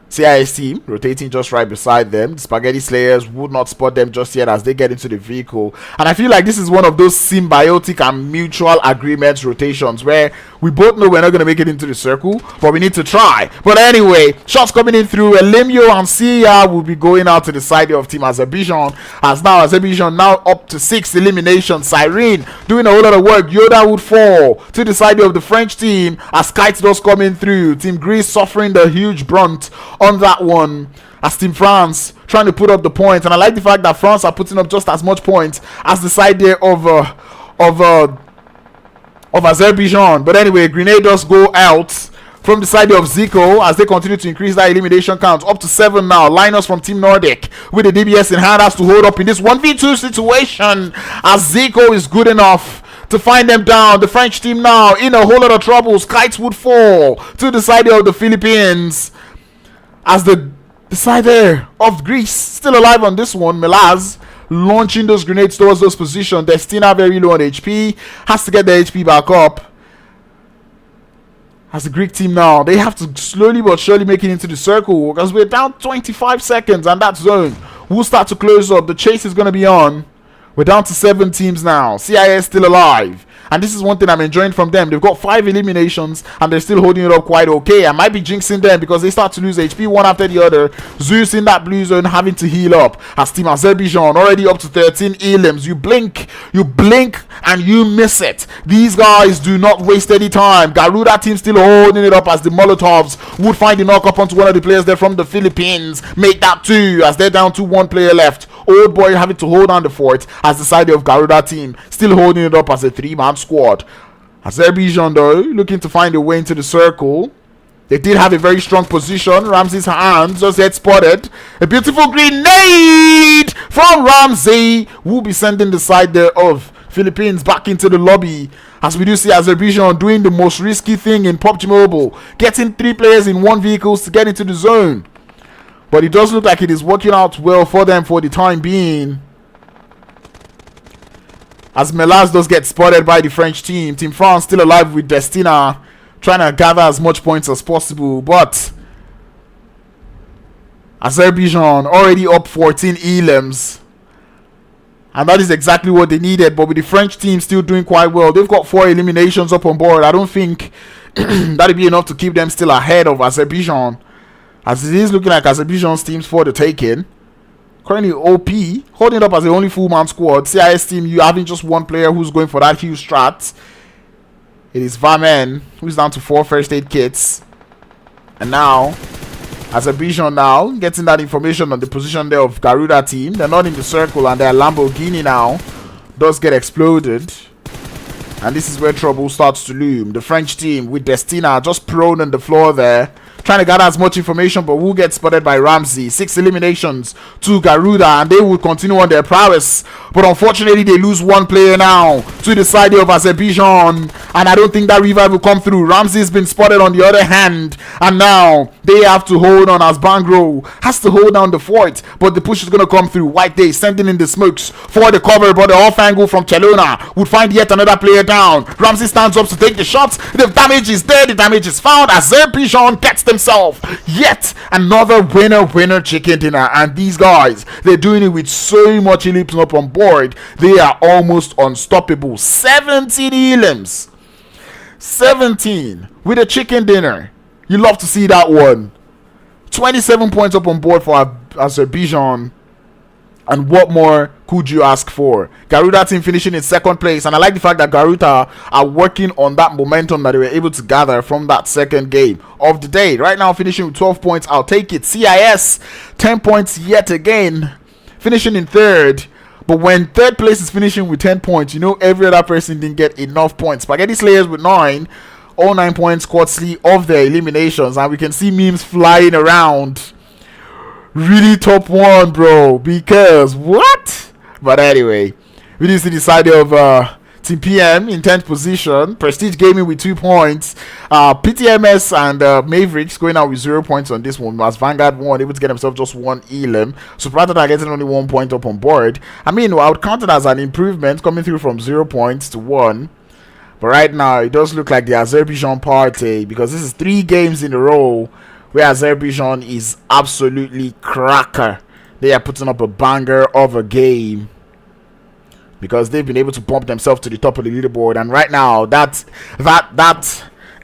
CIS team rotating just right beside them. The Spaghetti Slayers would not spot them just yet as they get into the vehicle. And I feel like this is one of those symbiotic and mutual agreements rotations where we both know we're not going to make it into the circle, but we need to try. But anyway, shots coming in through. Elimio and Sia will be going out to the side of Team Azerbaijan. As now Azerbaijan now up to 6 eliminations. Siren doing a whole lot of work. Yoda would fall to the side of the French team as Kites does coming through. Team Greece suffering the huge brunt on that one, as Team France trying to put up the points. And I like the fact that France are putting up just as much points as the side there of Azerbaijan. But anyway, grenade does go out from the side of Zico as they continue to increase that elimination count up to 7 now. Linus from Team Nordic with the DBS in hand has to hold up in this 1v2 situation as Zico is good enough to find them down. The French team now in a whole lot of troubles. Kites would fall to the side of the Philippines as the side there of Greece still alive on this one. Melaz launching those grenades towards those positions. Destina very low on HP, has to get the HP back up. As the Greek team now, they have to slowly but surely make it into the circle because we're down 25 seconds and that zone will start to close up. The chase is going to be on. We're down to 7 teams now. CIS still alive. And this is one thing I'm enjoying from them. They've got 5 eliminations and they're still holding it up quite okay. I might be jinxing them because they start to lose HP one after the other. Zeus in that blue zone having to heal up. As Team Azerbaijan already up to 13 elims. You blink and you miss it. These guys do not waste any time. Garuda team still holding it up as the Molotovs would find the knock up onto one of the players there from the Philippines. Make that 2 as they're down to 1 player left. Old boy having to hold on the fort as the side of Garuda team still holding it up as a 3-man squad. Azerbaijan though looking to find a way into the circle. They did have a very strong position. Ramsey's hands just get spotted. A beautiful grenade from Ramsey will be sending the side there of Philippines back into the lobby. As we do see Azerbaijan doing the most risky thing in PUBG Mobile, getting 3 players in 1 vehicle to get into the zone. But it does look like it is working out well for them for the time being. As Melaz does get spotted by the French team. Team France still alive with Destina, trying to gather as much points as possible. But Azerbaijan already up 14 elims. And that is exactly what they needed. But with the French team still doing quite well. They've got 4 eliminations up on board. I don't think that'll be enough to keep them still ahead of Azerbaijan. As it is looking like Azerbaijan's team's for the taking. Currently OP holding up as the only full-man squad. CIS team, you having just 1 player who's going for that huge strat. It is Vamen who's down to 4 first aid kits. And now Azerbaijan now getting that information on the position there of Garuda team. They're not in the circle and their Lamborghini now does get exploded. And this is where trouble starts to loom. The French team with Destina just prone on the floor there, trying to gather as much information, but will get spotted by Ramsey. 6 eliminations to Garuda, and they will continue on their prowess. But unfortunately, they lose 1 player now to the side of Azerbaijan, and I don't think that revive will come through. Ramsey's been spotted on the other hand, and now they have to hold on as Bangro has to hold down the fort, but the push is going to come through. White Day sending in the smokes for the cover, but the off angle from Chelona would find yet another player down. Ramsey stands up to take the shots. The damage is there, the damage is found. Azerbaijan gets themselves yet another winner chicken dinner, and these guys, they're doing it with so much elims up on board. They are almost unstoppable. 17 elims, 17 with a chicken dinner. You love to see that one. 27 points up on board for Azerbaijan, and what more could you ask for? Garuda Team finishing in second place, and I like the fact that Garuda are working on that momentum that they were able to gather from that second game of the day. Right now finishing with 12 points, I'll take it. CIS 10 points yet again, finishing in third. But when third place is finishing with 10 points, you know every other person didn't get enough points. Spaghetti Slayers with 9, all 9 points courtesy of their eliminations, and we can see memes flying around. Really top one, bro, because what? But anyway, we didn't see the side of Team PM in 10th position, Prestige Gaming with 2 points, PTMS and Mavericks going out with 0 points on this one, as Vanguard One able to get himself just 1 elim. SupRatata getting only 1 point up on board. I mean, I would count it as an improvement coming through from 0 points to 1. But right now, it does look like the Azerbaijan party, because this is 3 games in a row where Azerbaijan is absolutely cracker. They are putting up a banger of a game, because they've been able to bump themselves to the top of the leaderboard. And right now, that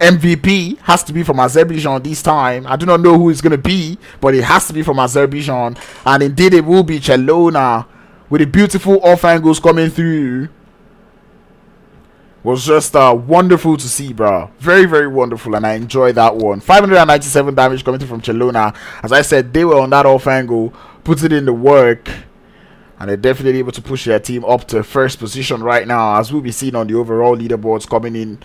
MVP has to be from Azerbaijan this time. I do not know who it's going to be, but it has to be from Azerbaijan. And indeed, it will be Chelona, with the beautiful off angles coming through. Was just wonderful to see, bro. Very, very wonderful, and I enjoyed that one. 597 damage coming through from Chelona. As I said, they were on that off angle, put it in the work, and they're definitely able to push their team up to first position right now, as we'll be seeing on the overall leaderboards coming in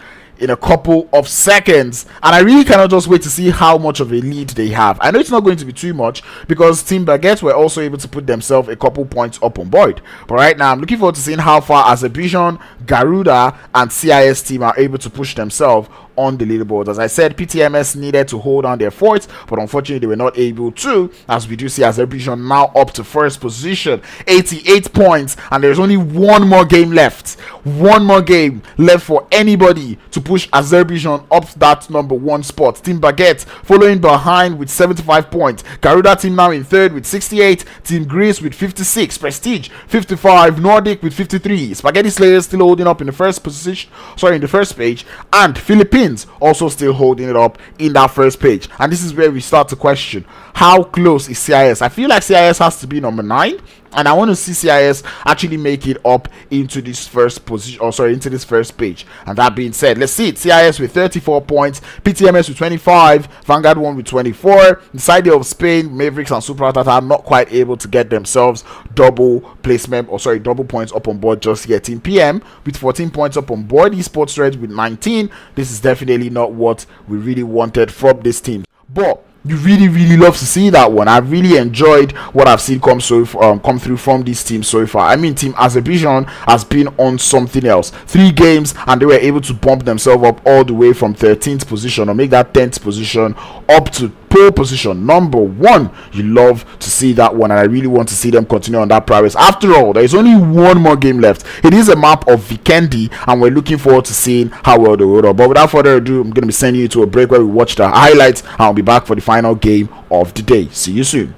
a couple of seconds. And I really cannot just wait to see how much of a lead they have. I know it's not going to be too much, because Team Baguette were also able to put themselves a couple points up on board. But right now, I'm looking forward to seeing how far Azerbaijan, Garuda, and CIS team are able to push themselves on the leaderboard. As I said, PTMS needed to hold on their forts, but unfortunately they were not able to, as we do see Azerbaijan now up to first position, 88 points, and there's only one more game left. One more game left for anybody to push Azerbaijan up that number 1 spot. Team Baguette following behind with 75 points. Garuda Team now in third with 68. Team Greece with 56. Prestige 55. Nordic with 53. Spaghetti Slayers still holding up in the first position, in the first page, and Philippines also still holding it up in that first page. And this is where we start to question, how close is CIS? I feel like CIS has to be number 9, and I want to see CIS actually make it up into this first position, into this first page. And that being said, let's see it. CIS with 34 points, PTMS with 25, Vanguard One with 24. Inside of Spain, Mavericks and SupRatata are not quite able to get themselves double points up on board just yet. Team PM with 14 points up on board, Esports Red with 19. This is definitely not what we really wanted from this team, but you really love to see that one. I really enjoyed what I've seen come through from this team so far. I mean, Team Azerbaijan has been on something else. 3 games, and they were able to bump themselves up all the way from 13th position, or make that 10th position up to pole position number 1. You love to see that one, and I really want to see them continue on that prowess. After all, there is only one more game left. It is a map of Vikendi, and we're looking forward to seeing how well they hold up. But without further ado, I'm going to be sending you to a break where we watch the highlights, and I'll be back for the final game of the day. See you soon.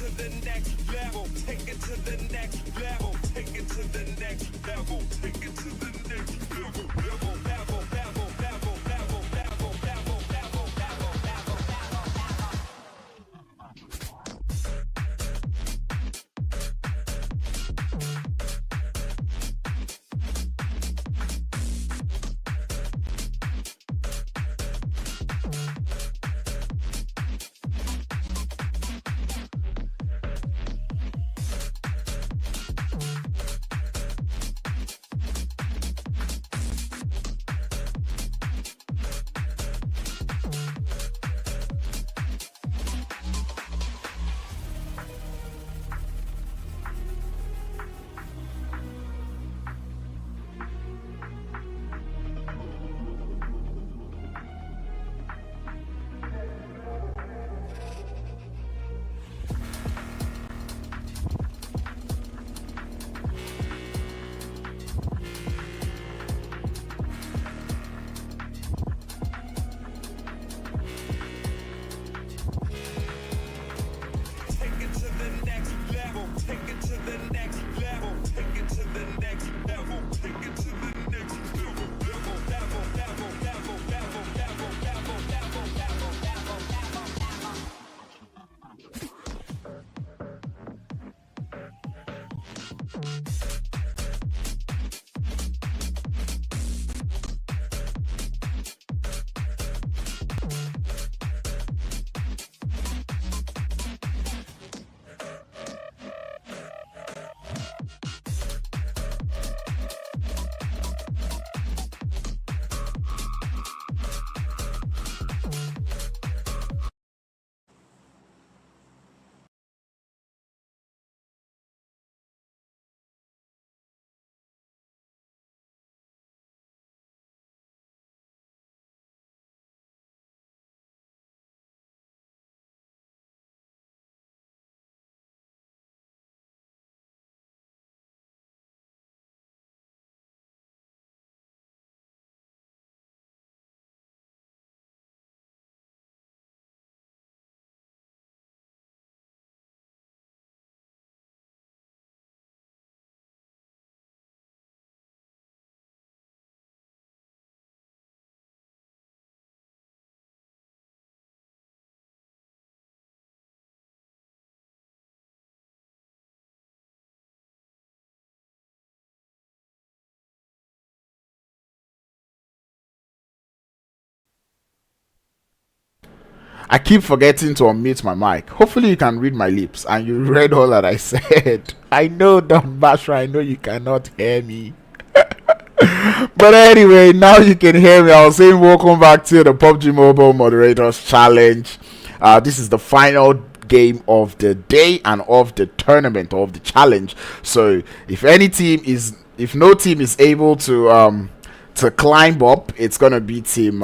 to the next level. Take it to the next level. Take it to the next level. Take it to the next level. Level, level, level, level, level, level, level, level, level, level, level. I keep forgetting to unmute my mic. Hopefully you can read my lips and you read all that I said. I know, Don Bashra, I know you cannot hear me. But anyway, now you can hear me. I was saying welcome back to the PUBG Mobile Moderators Challenge. This is the final game of the day and of the tournament, of the challenge. So if no team is able to climb up, it's gonna be team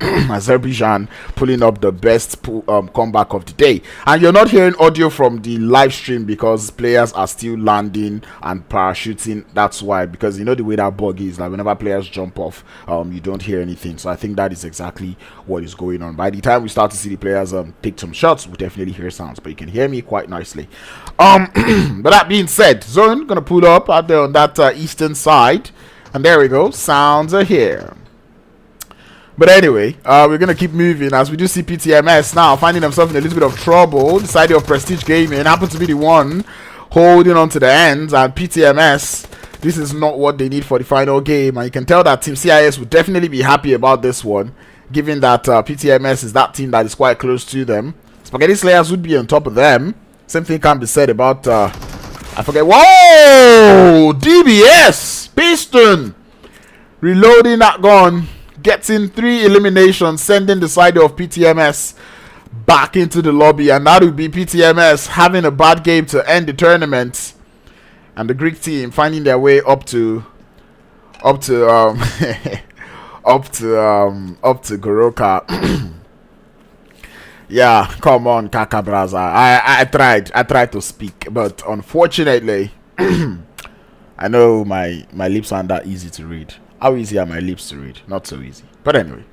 Azerbaijan pulling up the best comeback of the day. And you're not hearing audio from the live stream because players are still landing and parachuting. That's why, because you know the way that bug is, like whenever players jump off, you don't hear anything. So I think that is exactly what is going on. By the time we start to see the players take some shots, we'll definitely hear sounds, but you can hear me quite nicely. But that being said, Zone gonna pull up out there on that eastern side. And there we go, sounds are here. But anyway, we're going to keep moving as we do see PTMS now finding themselves in a little bit of trouble. The side of Prestige Gaming happens to be the one holding on to the ends, and PTMS, this is not what they need for the final game. And you can tell that Team CIS would definitely be happy about this one, given that PTMS is that team that is quite close to them. Spaghetti Slayers would be on top of them. Same thing can be said about, I forget. Whoa! DBS! Piston! Reloading that gun. Getting 3 eliminations, sending the side of PTMS back into the lobby. And that would be PTMS having a bad game to end the tournament. And the Greek team finding their way up to Goroka. Yeah, come on, Kaka Braza. I tried to speak, but unfortunately, I know my lips aren't that easy to read. How easy are my lips to read? Not so easy. But anyway,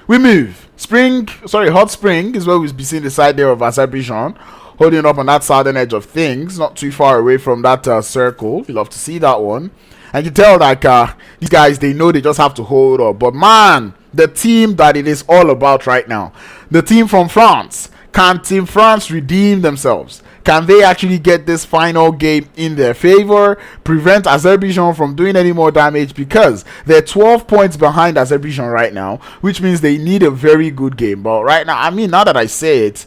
we move. Hot Spring is where we'll be seeing the side there of Azerbaijan holding up on that southern edge of things, not too far away from that circle. You love to see that one. And you tell like these guys, they know they just have to hold up. But man, the team that it is all about right now, the team from France, can Team France redeem themselves? Can they actually get this final game in their favor, prevent Azerbaijan from doing any more damage? Because they're 12 points behind Azerbaijan right now, which means they need a very good game. But right now, I mean, now that I say it,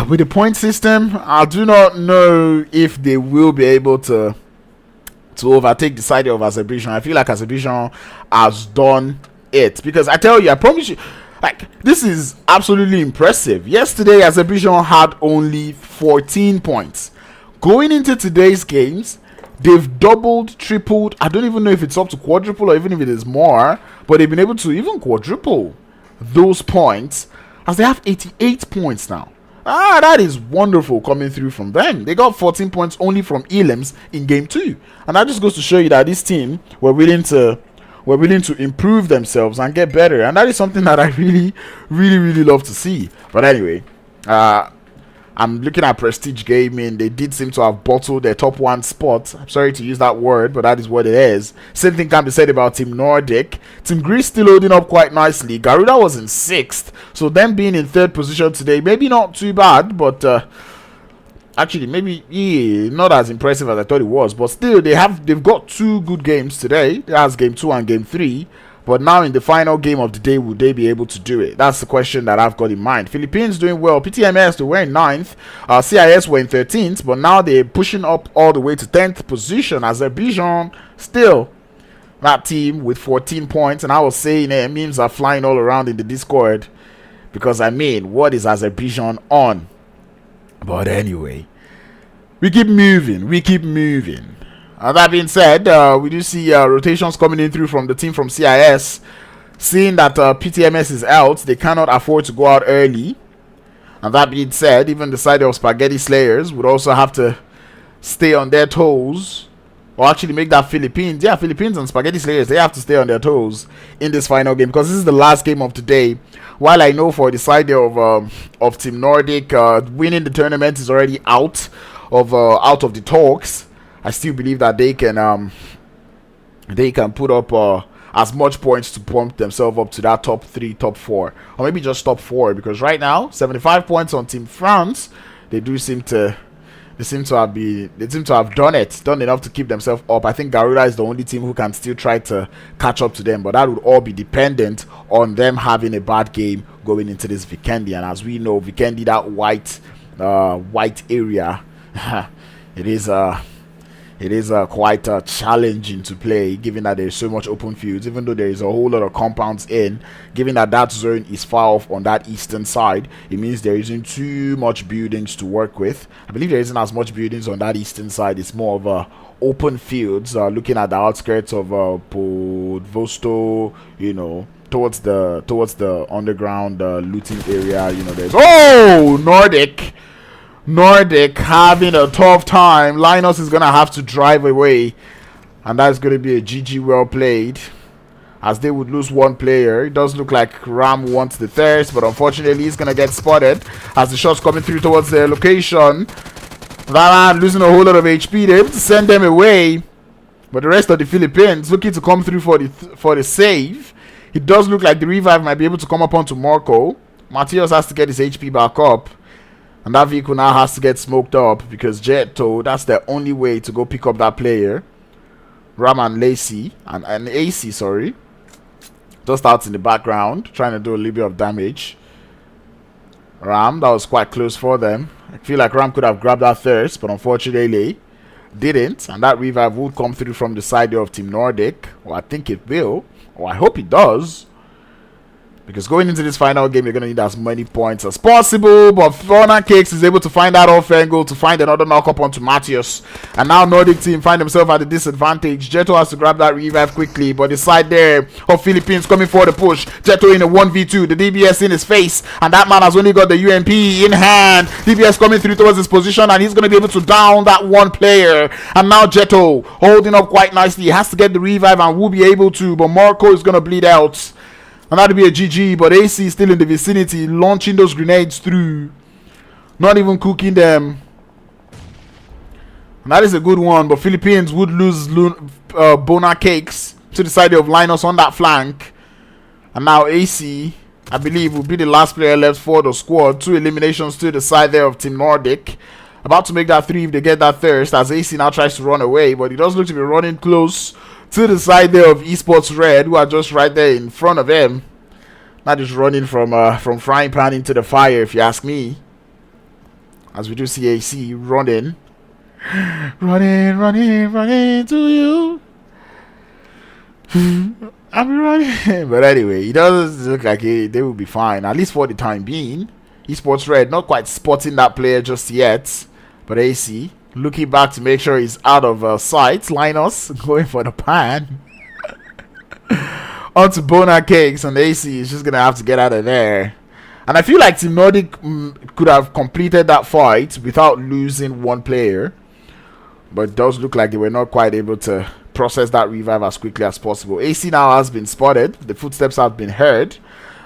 with the point system, I do not know if they will be able to overtake the side of Azerbaijan. I feel like Azerbaijan has done it, because I tell you, I promise you, like, this is absolutely impressive. Yesterday, Azerbaijan had only 14 points. Going into today's games, they've doubled, tripled. I don't even know if it's up to quadruple or even if it is more, but they've been able to even quadruple those points, as they have 88 points now. That is wonderful coming through from them. They got 14 points only from Elims in game 2. And that just goes to show you that this team were willing to improve themselves and get better. And that is something that I really, really, really love to see. But anyway, I'm looking at Prestige Gaming. They did seem to have bottled their top 1 spot. I'm sorry to use that word, but that is what it is. Same thing can be said about Team Nordic. Team Greece still holding up quite nicely. Garuda was in 6th, so them being in 3rd position today, maybe not too bad, but actually maybe not as impressive as I thought it was. But still, they've got 2 good games today. That's game 2 and game 3. But now in the final game of the day, would they be able to do it? That's the question that I've got in mind. Philippines doing well. PTMS, they were in 9th. CIS were in 13th. But now they're pushing up all the way to 10th position. Azerbaijan, still that team with 14 points. And I was saying memes are flying all around in the Discord. Because, I mean, what is Azerbaijan on? But anyway, we keep moving. That being said, we do see rotations coming in through from the team from CIS. Seeing that PTMS is out, they cannot afford to go out early. And that being said, even the side of Spaghetti Slayers would also have to stay on their toes. Or actually make that Philippines. Yeah, Philippines and Spaghetti Slayers, they have to stay on their toes in this final game. Because this is the last game of today. While I know for the side of Team Nordic, winning the tournament is already out of the talks. I still believe that they can put up as much points to pump themselves up to that top 3, top 4, or maybe just top 4. Because right now, 75 points on Team France. They seem to have done enough to keep themselves up. I think Garuda is the only team who can still try to catch up to them, but that would all be dependent on them having a bad game going into this Vikendi. And as we know, Vikendi, that white area, it is quite challenging to play, given that there's so much open fields, even though there is a whole lot of compounds in. Given that zone is far off on that eastern side, it means there isn't too much buildings to work with. I believe there isn't as much buildings on that eastern side. It's more of open fields, looking at the outskirts of Podvosto, towards the underground looting area. There's Nordic having a tough time. Linus is gonna have to drive away, and that's gonna be a GG well played, as they would lose 1 player. It does look like Ram wants the thirst, but unfortunately he's gonna get spotted as the shots coming through towards their location. That man losing a whole lot of HP. They're able to send them away, but the rest of the Philippines looking to come through for the save. It does look like the revive might be able to come up onto Marco. Matthias has to get his HP back up. And that vehicle now has to get smoked up, because Jetto, that's the only way to go pick up that player. Ram and AC, sorry, just out in the background, trying to do a little bit of damage. Ram, that was quite close for them. I feel like Ram could have grabbed that thirst, but unfortunately didn't. And that revive would come through from the side of Team Nordic. Or I think it will. Or I hope it does. Because going into this final game, you're going to need as many points as possible. But Fauna Cakes is able to find that off angle to find another knock-up onto Matthias. And now Nordic Team find themselves at a disadvantage. Jetto has to grab that revive quickly. But the side there of Philippines coming for the push. Jetto in a 1v2. The DBS in his face. And that man has only got the UMP in hand. DBS coming through towards his position. And he's going to be able to down that 1 player. And now Jetto holding up quite nicely. He has to get the revive and will be able to. But Marco is going to bleed out. And that'll be a GG, but AC is still in the vicinity, launching those grenades through. Not even cooking them. And that is a good one, but Philippines would lose Bona Cakes to the side of Linus on that flank. And now AC, I believe, will be the last player left for the squad. 2 eliminations to the side there of Team Nordic. About to make that 3 if they get that thirst, as AC now tries to run away, but he does look to be running close to the side there of Esports Red, who are just right there in front of him. Not just running from frying pan into the fire, if you ask me. As we do see AC running. Running to you. I'm running. But anyway, it does look like they will be fine, at least for the time being. Esports Red not quite spotting that player just yet. But AC looking back to make sure he's out of sight. Linus going for the pan. On to Bona Cakes, and AC is just going to have to get out of there. And I feel like Team Nordic could have completed that fight without losing one player. But it does look like they were not quite able to process that revive as quickly as possible. AC now has been spotted. The footsteps have been heard.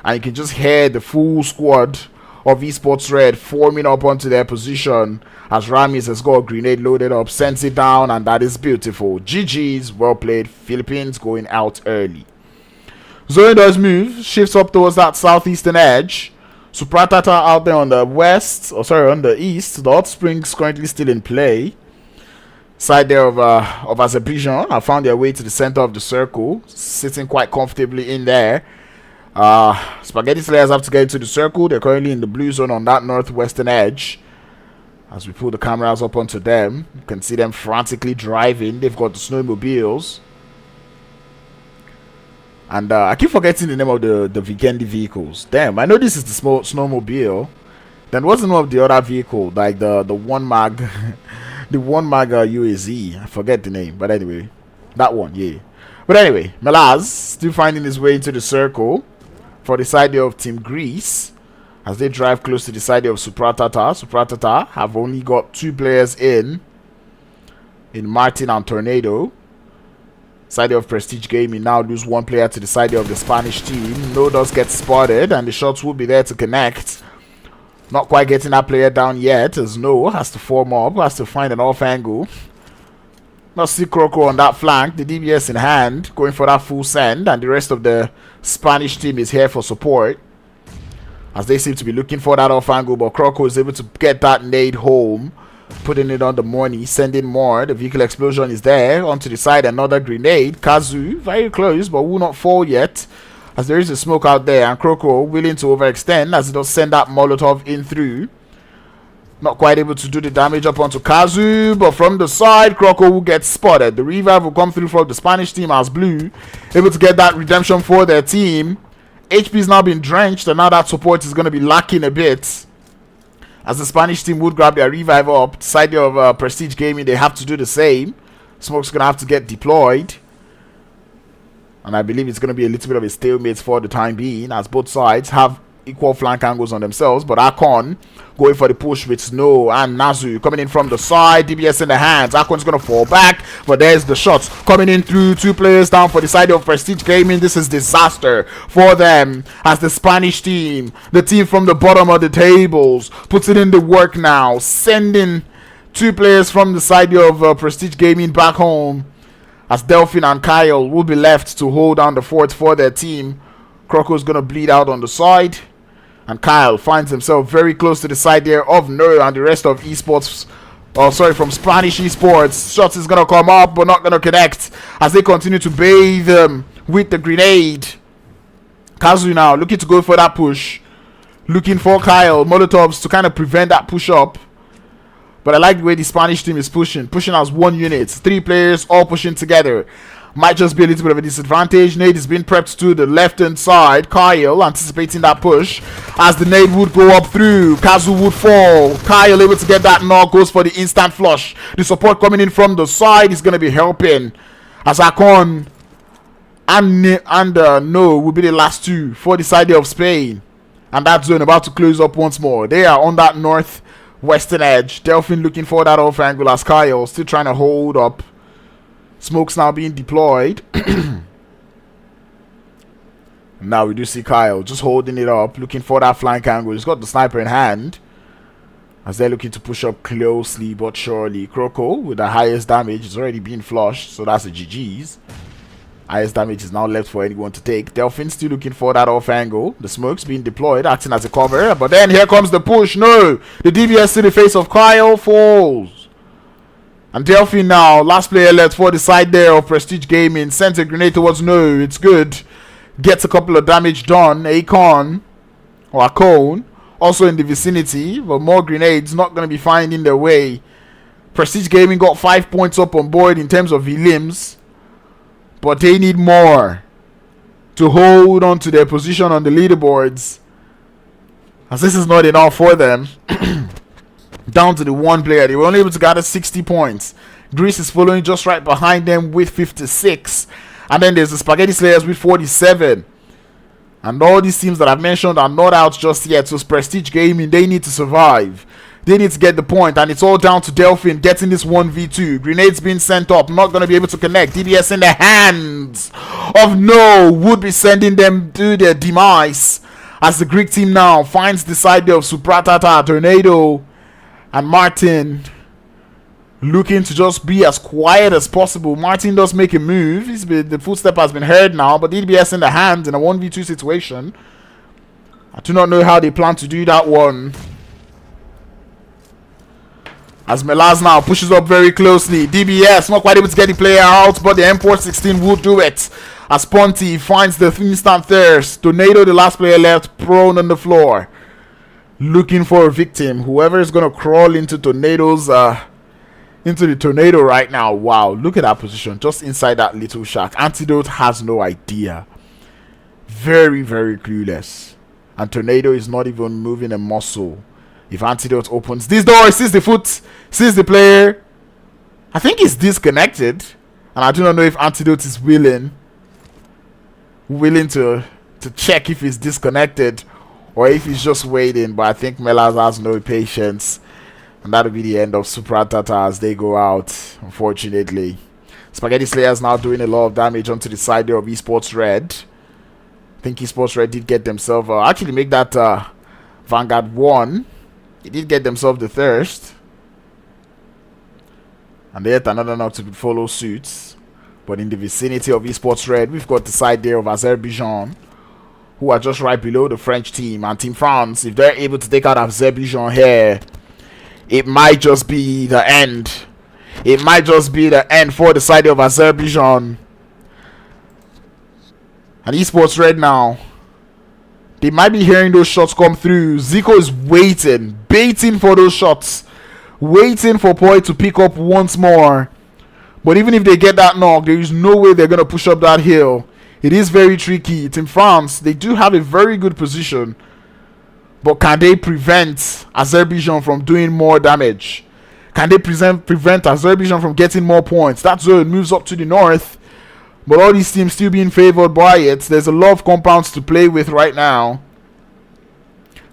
And you can just hear the full squad of Esports Red forming up onto their position. As Ramis has got a grenade loaded up, sends it down, and that is beautiful. GG's, well played. Philippines going out early. Zoe does move, shifts up towards that southeastern edge. SupRatata out there on the west, on the east. The Hot Springs currently still in play. Side there of Azerbaijan have found their way to the center of the circle, sitting quite comfortably in there. Spaghetti Slayers have to get into the circle. They're currently in the blue zone on that northwestern edge. As we pull the cameras up onto them, you can see them frantically driving. They've got the snowmobiles. And I keep forgetting the name of the Vikendi vehicles. Damn, I know this is the snowmobile. Then what's the name of the other vehicle? Like the one mag, the one mag UAZ. I forget the name, but anyway, that one, yeah. But anyway, Melaz still finding his way into the circle for the side of Team Greece as they drive close to the side of SupRatata. SupRatata have only got 2 players in Martin and Tornado. Side of Prestige Gaming now lose 1 player to the side of the Spanish team. No does get spotted, and the shots will be there to connect. Not quite getting that player down yet, as No has to form up, has to find an off angle. Not see Croco on that flank, the DBS in hand, going for that full send, and the rest of the Spanish team is here for support. As they seem to be looking for that off angle, but Croco is able to get that nade home. Putting it on the money, sending more. The vehicle explosion is there. Onto the side, another grenade. Kazu, very close, but will not fall yet. As there is a smoke out there, and Croco willing to overextend as he does send that Molotov in through. Not quite able to do the damage up onto Kazu, but from the side, Croco will get spotted. The revive will come through from the Spanish team as Blue, able to get that redemption for their team. HP is now being drenched, and now that support is going to be lacking a bit. As the Spanish team would grab their revive up, side of Prestige Gaming, they have to do the same. Smoke's going to have to get deployed. And I believe it's going to be a little bit of a stalemate for the time being, as both sides have equal flank angles on themselves. But Akon going for the push with Snow and Nazu coming in from the side. DBS in the hands. Akon's going to fall back, but there's the shots coming in through. 2 players down for the side of Prestige Gaming. This is disaster for them, as the Spanish team, the team from the bottom of the tables, puts it in the work now, sending 2 players from the side of Prestige Gaming back home, as Delphine and Kyle will be left to hold down the fort for their team. Croco's going to bleed out on the side. And Kyle finds himself very close to the side there of No and the rest of Esports. From Spanish Esports. Shots is going to come up, but not going to connect, as they continue to bathe them with the grenade. Kazu now looking to go for that push. Looking for Kyle. Molotovs to kind of prevent that push up. But I like the way the Spanish team is pushing. Pushing as 1 unit. 3 players all pushing together. Might just be a little bit of a disadvantage. Nade is being prepped to the left hand side. Kyle anticipating that push, as the nade would go up through. Kazu would fall. Kyle able to get that knock, goes for the instant flush. The support coming in from the side is going to be helping, as Akon and No will be the last 2 for the side of Spain. And that zone about to close up once more. They are on that northwestern edge. Delphine looking for that off angle, as Kyle still trying to hold up. Smoke's now being deployed. Now we do see Kyle just holding it up, looking for that flank angle. He's got the sniper in hand. as they're looking to push up closely but surely. Kroko with the highest damage is already being flushed, so that's a GG's. Highest damage is now left for anyone to take. Delphin still looking for that off angle. The smoke's being deployed, acting as a cover, but then here comes the push. No! The DBS to the face of Kyle falls. And Delphin now, last player left for the side there of Prestige Gaming, sends a grenade towards No. It's good. Gets a couple of damage done. Akon, or Akon, also in the vicinity, but more grenades not going to be finding their way. Prestige Gaming got 5 points up on board in terms of elims, but they need more to hold on to their position on the leaderboards, as this is not enough for them. Down to the one player. They were only able to gather 60 points. Greece is following just right behind them with 56. And then there's the Spaghetti Slayers with 47. And all these teams that I've mentioned are not out just yet. So Prestige Gaming, they need to survive. They need to get the point. And it's all down to Delphin getting this 1v2. Grenades being sent up. Not going to be able to connect. DBS in the hands of No. Would be sending them to their demise. As the Greek team now finds the side there of SupRatata, Tornado, and Martin looking to just be as quiet as possible. Martin does make a move. The footstep has been heard now, but DBS in the hand in a 1v2 situation. I do not know how they plan to do that one. As Melaz now pushes up very closely. DBS not quite able to get the player out, but the M4 16 will do it. As Ponty finds the instant thirst. Tornado, the last player left, prone on the floor, looking for a victim. Whoever is going to crawl into Tornado's into the Tornado right now. Wow, look at that position, just inside that little shack. Antidote has no idea. Very, very clueless. And Tornado is not even moving a muscle. If Antidote opens this door, sees the foot, sees the player, I think he's disconnected. And I do not know if Antidote is willing to check if he's disconnected or if he's just waiting. But I think Melaz has no patience. And that'll be the end of SupRatata as they go out, unfortunately. Spaghetti Slayers now doing a lot of damage onto the side there of Esports Red. I think Esports Red did get themselves, actually make that Vanguard One. They did get themselves the thirst. And they had another knock to follow suit. But in the vicinity of Esports Red, we've got the side there of Azerbaijan, who are just right below the French team. And Team France, if they're able to take out Azerbaijan here, it might just be the end. It might just be the end for the side of Azerbaijan. And Esports Red now, they might be hearing those shots come through. Zico is waiting, baiting for those shots, waiting for Poi to pick up once more. But even if they get that knock, there is no way they're going to push up that hill. It is very tricky. Team France, they do have a very good position. But can they prevent Azerbaijan from doing more damage? Can they prevent Azerbaijan from getting more points? That zone moves up to the north. But all these teams still being favored by it. There's a lot of compounds to play with right now.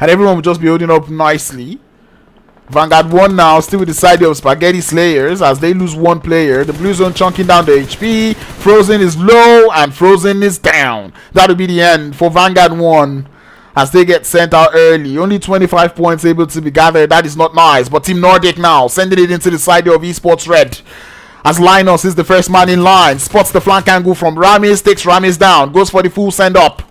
And everyone will just be holding up nicely. Vanguard One now still with the side of Spaghetti Slayers as they lose one player. The blue zone chunking down the HP. Frozen is low and Frozen is down. That'll be the end for Vanguard One as they get sent out early. Only 25 points able to be gathered. That is not nice. But Team Nordic now sending it into the side of Esports Red. As Linus is the first man in line. Spots the flank angle from Ramis. Takes Ramis down. Goes for the full send up.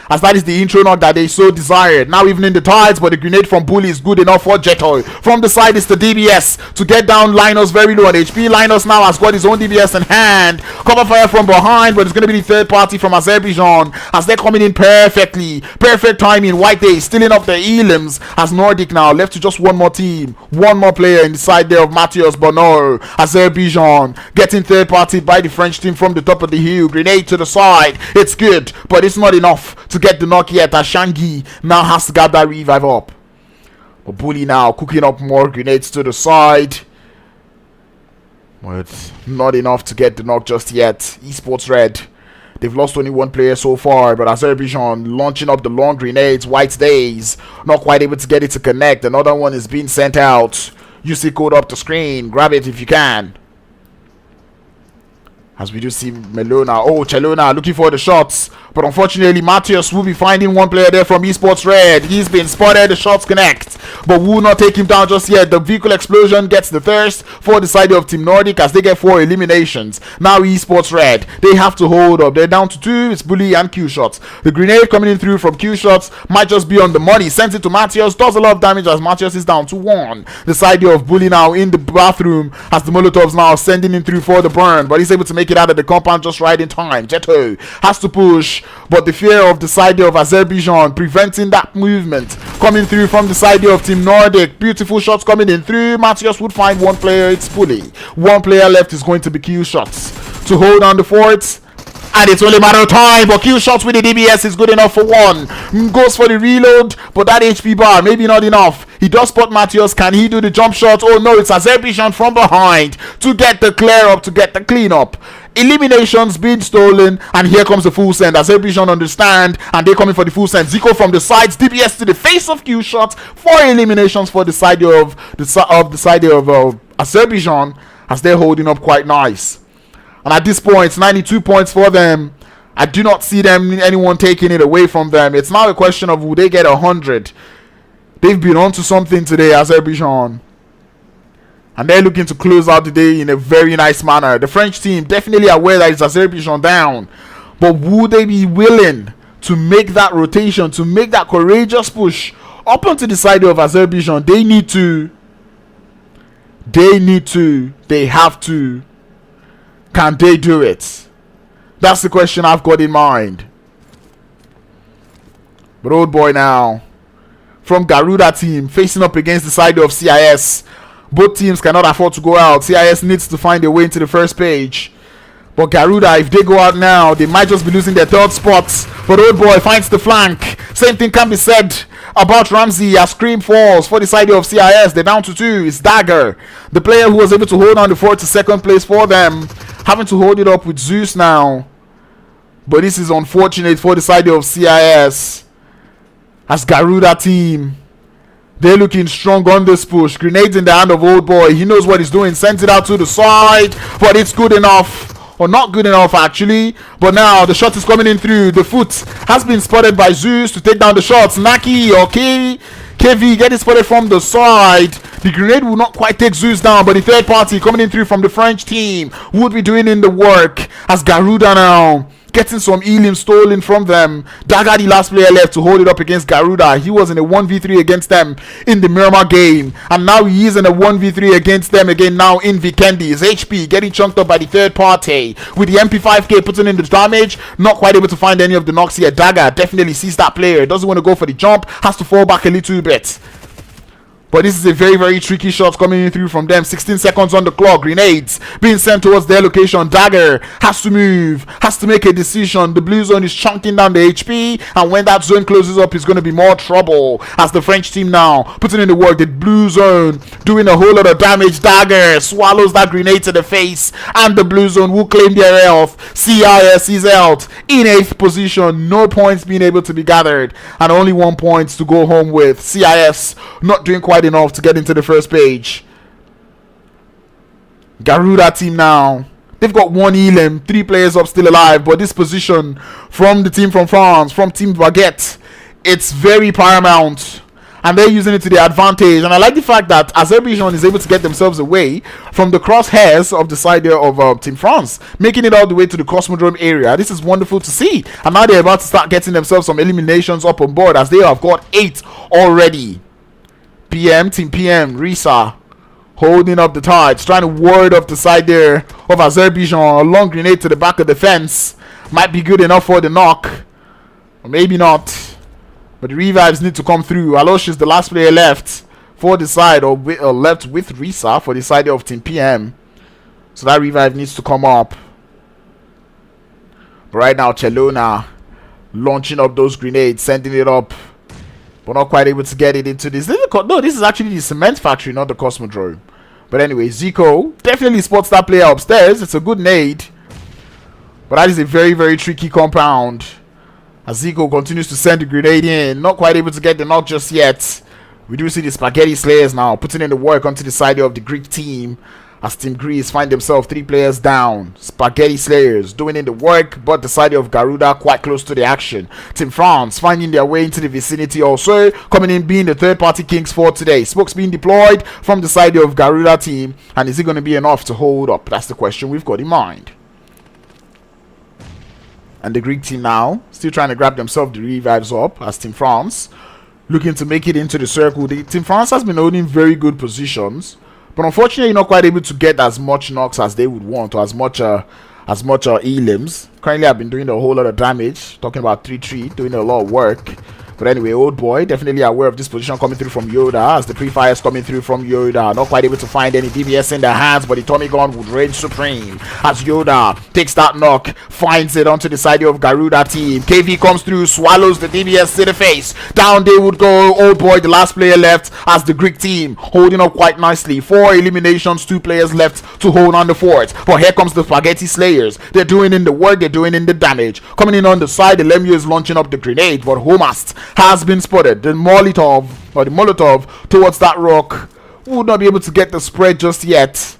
As that is the intro knock that they so desired. Now even in the tides, but the grenade from Bully is good enough for Jetoy. From the side is the DBS to get down Linus very low on HP. Linus now has got his own DBS in hand. Cover fire from behind, but it's going to be the third party from Azerbaijan as they're coming in perfectly. Perfect timing. White Day stealing up the elims as Nordic now left to just one more team. One more player in the side there of Matthias Bonor. Azerbaijan getting third party by the French team from the top of the hill. Grenade to the side. It's good, but it's not enough to get the knock yet as Shangi now has to get that revive up. But Bully now cooking up more grenades to the side. But not enough to get the knock just yet. Esports Red, they've lost only one player so far, but Azerbaijan launching up the long grenades. White Days not quite able to get it to connect. Another one is being sent out. You see code up the screen. Grab it if you can. As we do see Melona. Oh, Chelona looking for the shots. But unfortunately, Matthias will be finding one player there from Esports Red. He's been spotted. The shots connect, but will not take him down just yet. The vehicle explosion gets the thirst for the side of Team Nordic as they get 4 eliminations. Now Esports Red, they have to hold up. They're down to 2. It's Bully and Q shots. The grenade coming in through from Q shots might just be on the money. Sends it to Matthias. Does a lot of damage as Matthias is down to 1. The side of Bully now in the bathroom as the Molotovs now sending in through for the burn, but he's able to make it out of the compound just right in time. Jeto has to push, but the fear of the side of Azerbaijan preventing that movement coming through from the side of Team Nordic. Beautiful shots coming in through. Matthias would find one player. It's Bully. One player left is going to be Q shots to hold on the fort. And it's only a matter of time, but Q shots with the DBS is good enough for 1. Goes for the reload, but that HP bar maybe not enough. He does spot Matthias. Can he do the jump shot? Oh no, it's Azerbaijan from behind to get the clear up, to get the clean up. Eliminations being stolen, and here comes the full send. Azerbaijan understand, and they're coming for the full send. Zico from the sides, DBS to the face of Q shots. 4 eliminations for the side of Azerbaijan as they're holding up quite nice. And at this point, it's 92 points for them. I do not see anyone taking it away from them. It's now a question of will they get 100. They've been on to something today, Azerbaijan. And they're looking to close out the day in a very nice manner. The French team definitely aware that it's Azerbaijan down. But would they be willing to make that rotation, to make that courageous push up onto the side of Azerbaijan? They need to. They have to. Can they do it? That's the question I've got in mind. But old boy now, from Garuda Team, facing up against the side of CIS. Both teams cannot afford to go out. CIS needs to find a way into the first page. But Garuda, if they go out now, they might just be losing their 3rd spots. But old boy finds the flank. Same thing can be said about Ramsey as Scream falls for the side of CIS. They're down to 2. It's Dagger, the player who was able to hold on the fort to 2nd place for them. Having to hold it up with Zeus now. But this is unfortunate for the side of CIS. As Garuda Team, they're looking strong on this push. Grenades in the hand of old boy. He knows what he's doing. Sends it out to the side. But it's good enough. Or not good enough actually. But now the shot is coming in through. The foot has been spotted by Zeus to take down the shots. Naki or KV getting spotted from the side. The grenade will not quite take Zeus down, but the 3rd party coming in through from the French team would be doing in the work as Garuda now getting some Elim stolen from them. Daga, the last player left to hold it up against Garuda. He was in a 1v3 against them in the Miramar game, and now he is in a 1v3 against them again now in Vikendi. His HP getting chunked up by the 3rd party with the MP5K putting in the damage. Not quite able to find any of the knocks here. Daga definitely sees that player, doesn't want to go for the jump, has to fall back a little bit. But this is a very, very tricky shot coming in through from them. 16 seconds on the clock. Grenades being sent towards their location. Dagger has to move, has to make a decision. The blue zone is chunking down the HP, and when that zone closes up, it's going to be more trouble. As the French team now putting in the work. The blue zone doing a whole lot of damage. Dagger swallows that grenade to the face, and the blue zone will claim their health. CIS is out in 8th position. No points being able to be gathered, and only 1 point to go home with. CIS not doing quite enough to get into the first page. Garuda Team now, they've got 1 Elim, 3 players up still alive, but this position from the team from France, from Team Baguette, it's very paramount, and they're using it to their advantage. And I like the fact that Azerbaijan is able to get themselves away from the crosshairs of the side there of Team France, making it all the way to the Cosmodrome area. This is wonderful to see, and now they're about to start getting themselves some eliminations up on board, as they have got 8 already. Team PM, Risa holding up the tides, trying to ward off the side there of Azerbaijan. A long grenade to the back of the fence might be good enough for the knock, or maybe not, but the revives need to come through. Alosh is the last player left for the side, or left with Risa for the side of Team PM, so that revive needs to come up. But right now Chelona launching up those grenades, sending it up, but not quite able to get it into this. No, this is actually the cement factory, not the Cosmodrome. But anyway, Zico definitely spots that player upstairs. It's a good nade, but that is a very, very tricky compound. As Zico continues to send the grenade in, not quite able to get the knock just yet. We do see the Spaghetti Slayers now putting in the work onto the side of the Greek team, as Team Greece find themselves 3 players down. Spaghetti Slayers doing in the work, but the side of Garuda quite close to the action. Team France finding their way into the vicinity also, coming in being the third party kings for today. Smokes being deployed from the side of Garuda Team, and is it going to be enough to hold up? That's the question we've got in mind. And the Greek team now still trying to grab themselves the revives up, as Team France looking to make it into the circle. Team France has been holding very good positions, but unfortunately not quite able to get as much knocks as they would want, or as much elims. Currently I've been doing a whole lot of damage, talking about 3-3, doing a lot of work. But anyway, old boy definitely aware of this position coming through from Yoda, as the pre-fire is coming through from Yoda. Not quite able to find any DBS in their hands, but the Tommy gun would reign supreme as Yoda takes that knock, finds it onto the side of Garuda Team. KV comes through, swallows the DBS to the face. Down they would go. Old boy, the last player left, as the Greek team holding up quite nicely. 4 eliminations, 2 players left to hold on the fort. But here comes the Spaghetti Slayers. They're doing in the work, they're doing in the damage. Coming in on the side, the Lemieux is launching up the grenade, but Homast has been spotted. The Molotov towards that rock would not be able to get the spread just yet.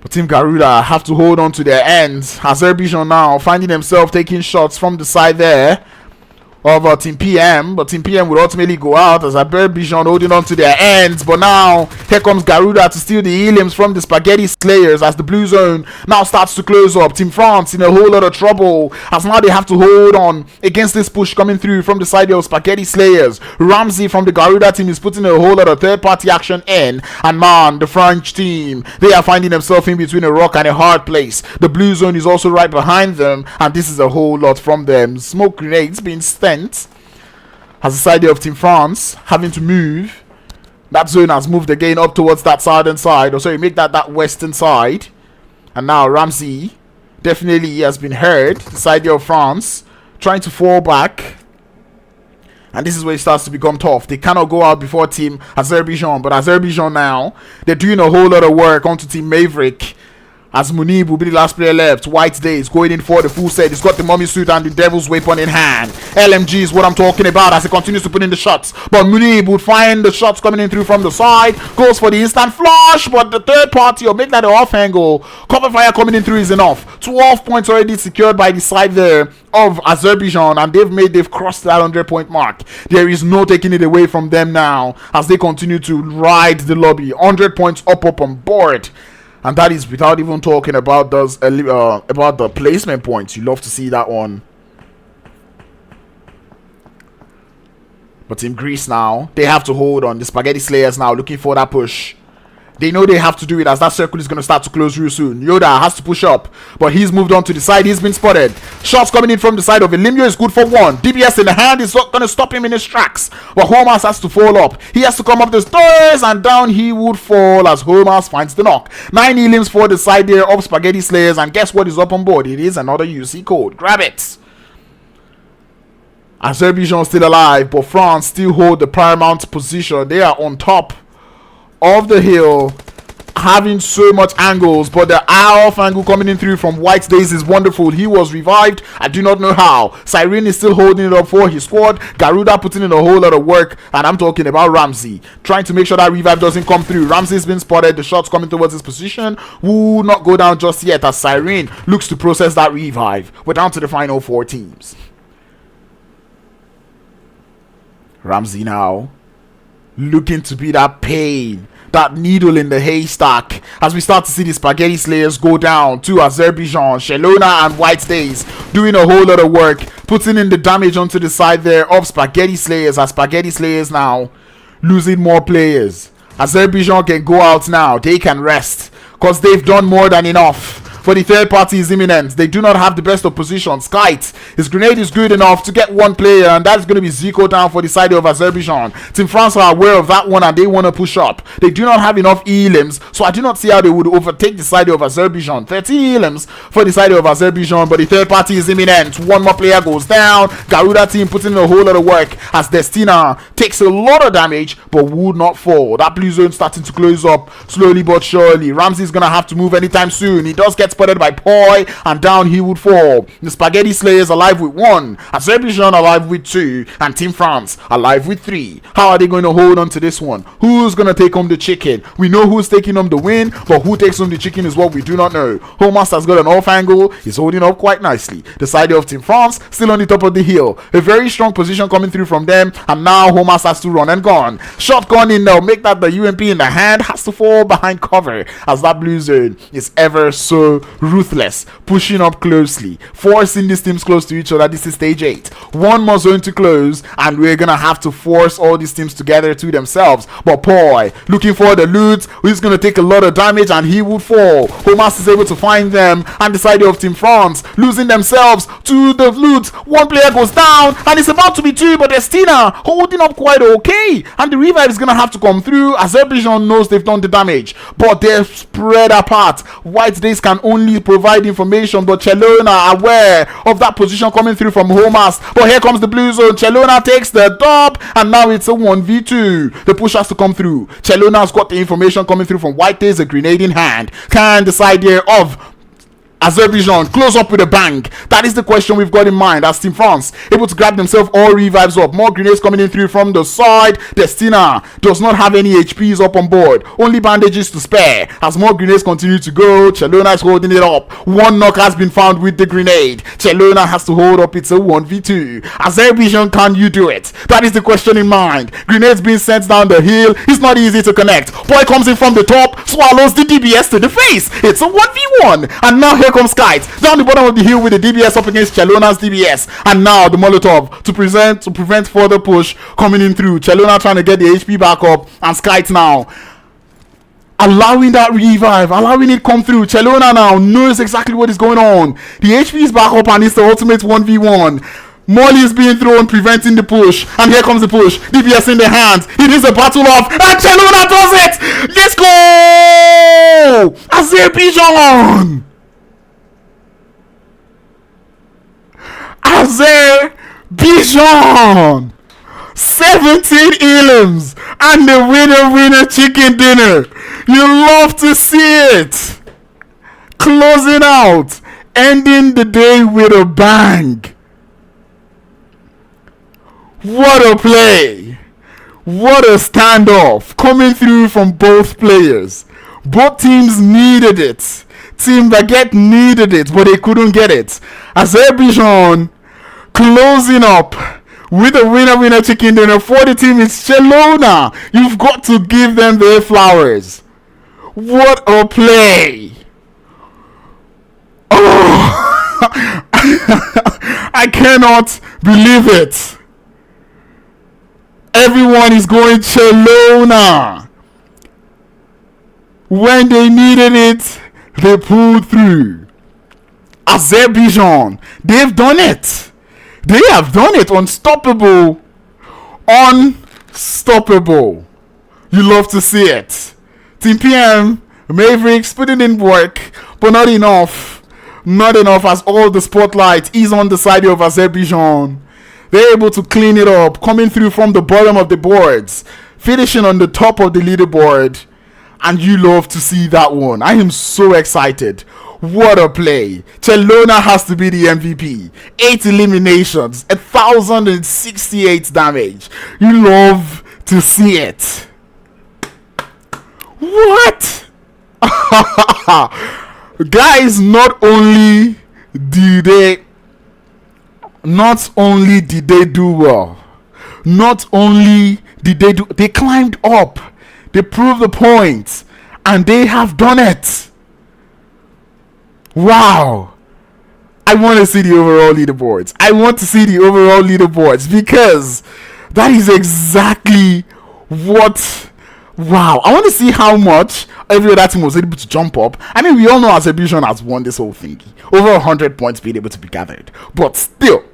But Team Garuda have to hold on to their ends. Azerbaijan now finding themselves taking shots from the side there of Team PM, but Team PM would ultimately go out as Azerbaijan holding on to their ends. But now here comes Garuda to steal the heliums from the Spaghetti Slayers, as the blue zone now starts to close up. Team France in a whole lot of trouble, as now they have to hold on against this push coming through from the side of Spaghetti Slayers. Ramsey from the Garuda team is putting a whole lot of third party action in, and man, the French team, they are finding themselves in between a rock and a hard place. The blue zone is also right behind them, and this is a whole lot from them. Smoke grenades being spent as the side of Team France having to move. That zone has moved again up towards that southern side, or sorry, make that western side. And now Ramsey definitely has been heard. The side of France trying to fall back, and this is where it starts to become tough. They cannot go out before Team Azerbaijan, but Azerbaijan now, they're doing a whole lot of work onto Team Maverick, as Munib will be the last player left. White Days going in for the full set. He's got the mummy suit and the devil's weapon in hand. LMG is what I'm talking about, as he continues to put in the shots. But Munib would find the shots coming in through from the side. Goes for the instant flush, but the third party, or make that the off angle. Cover fire coming in through is enough. 12 points already secured by the side there of Azerbaijan, and they've crossed that 100-point mark. There is no taking it away from them now, as they continue to ride the lobby. 100 points up on board. And that is without even talking about those about the placement points. You love to see that one. But Team Greece now, they have to hold on. The Spaghetti Slayers now looking for that push. They know they have to do it, as that circle is going to start to close real soon. Yoda has to push up, but he's moved on to the side. He's been spotted. Shots coming in from the side of Elimio is good for 1. DBS in the hand is not going to stop him in his tracks. But Holmas has to fall up. He has to come up the stairs, and down he would fall as Holmas finds the knock. 9 elims for the side there of Spaghetti Slayers, and guess what is up on board? It is another UC code. Grab it. Azerbaijan still alive, but France still hold the paramount position. They are on top of the hill, having so much angles, but the off angle coming in through from White Days is wonderful. He was revived. I do not know how. Siren is still holding it up for his squad. Garuda putting in a whole lot of work, and I'm talking about Ramsey trying to make sure that revive doesn't come through. Ramsey's been spotted. The shots coming towards his position will not go down just yet, as Siren looks to process that revive. We're down to the final 4 teams. Ramsey now looking to be that pain, that needle in the haystack, as we start to see the Spaghetti Slayers go down to Azerbaijan. Shelona and White Days doing a whole lot of work, putting in the damage onto the side there of Spaghetti Slayers, as Spaghetti Slayers now losing more players. Azerbaijan can go out now. They can rest, because they've done more than enough. For the third party is imminent. They do not have the best of positions. Kite, his grenade is good enough to get 1 player, and that's going to be Zico down for the side of Azerbaijan. Team France are aware of that one, and they want to push up. They do not have enough elims, so I do not see how they would overtake the side of Azerbaijan. 13 elims for the side of Azerbaijan, but the third party is imminent. 1 more player goes down. Garuda team putting in a whole lot of work, as Destina takes a lot of damage but would not fall. That blue zone starting to close up slowly but surely. Ramsey's going to have to move anytime soon. He does get spotted by Poi, and down he would fall. The Spaghetti Slayers alive with 1, Azerbaijan alive with 2, and Team France alive with 3. How are they going to hold on to this one? Who's going to take home the chicken? We know who's taking home the win, but who takes home the chicken is what we do not know. Homas has got an off angle. He's holding up quite nicely. The side of Team France still on the top of the hill. A very strong position coming through from them, and now Homas has to run and gun. Shotgun in now, make that the UMP in the hand, has to fall behind cover as that blue zone is ever so ruthless, pushing up closely, forcing these teams close to each other. This is stage 8. One more zone to close, and we're gonna have to force all these teams together to themselves. But Poi looking for the loot, who's gonna take a lot of damage, and he would fall. Homas is able to find them, and the side of Team France losing themselves to the loot. One player goes down, and it's about to be 2, but Destina holding up quite okay, and the revive is gonna have to come through. Azerbaijan knows they've done the damage, but they're spread apart. White Days can only provide information, but Chelona are aware of that position coming through from Homas. But here comes the blue zone. Chelona takes the dub, and now it's a 1v2. The push has to come through. Chelona's got the information coming through from White Days, a grenade in hand. Can the side here of Azerbaijan close up with a bang? That is the question we've got in mind as Team France able to grab themselves all revives up. More grenades coming in through from the side. Destina does not have any HPs up on board, only bandages to spare as more grenades continue to go. Chelona is holding it up. One knock has been found with the grenade. Chelona has to hold up. It's a 1v2. Azerbaijan, can you do it? That is the question in mind. Grenades being sent down the hill. It's not easy to connect. Boy comes in from the top, swallows the DBS to the face. It's a 1v1, and now here comes Kites down the bottom of the hill with the DBS up against Chelona's DBS, and now the Molotov to prevent further push coming in through. Chelona trying to get the HP back up, and Kites now allowing that revive, allowing it come through. Chelona now knows exactly what is going on. The HP is back up, and it's the ultimate 1v1. Molly is being thrown, preventing the push, and here comes the push. DBS in the hands. It is a battle of, and Chelona does it. Let's go, Azerbaijan. Azerbaijan, 17 elims and the winner chicken dinner. You love to see it. Closing out, ending the day with a bang. What a play. What a standoff coming through from both players. Both teams needed it. Team Baguette needed it, but they couldn't get it. Azerbaijan closing up with a winner chicken dinner for the team. It's Chelona. You've got to give them their flowers. What a play. Oh, I cannot believe it. Everyone is going Chelona. When they needed it, they pulled through. Azerbaijan, they've done it. They have done it. Unstoppable. Unstoppable. You love to see it. Team PM, Mavericks putting in work, but not enough. Not enough as all the spotlight is on the side of Azerbaijan. They're able to clean it up, coming through from the bottom of the boards, finishing on the top of the leaderboard. And you love to see that one. I am so excited. What a play. Chelona has to be the MVP. 8 eliminations, 1,068 damage. You love to see it. What? Guys, not only did they do well, not only did they climbed up. They proved the point, and they have done it. Wow. I want to see the overall leaderboards. Because that is exactly what. Wow. I want to see how much every other team was able to jump up. I mean, we all know Azerbaijan has won this whole thingy. Over 100 points being able to be gathered. But still,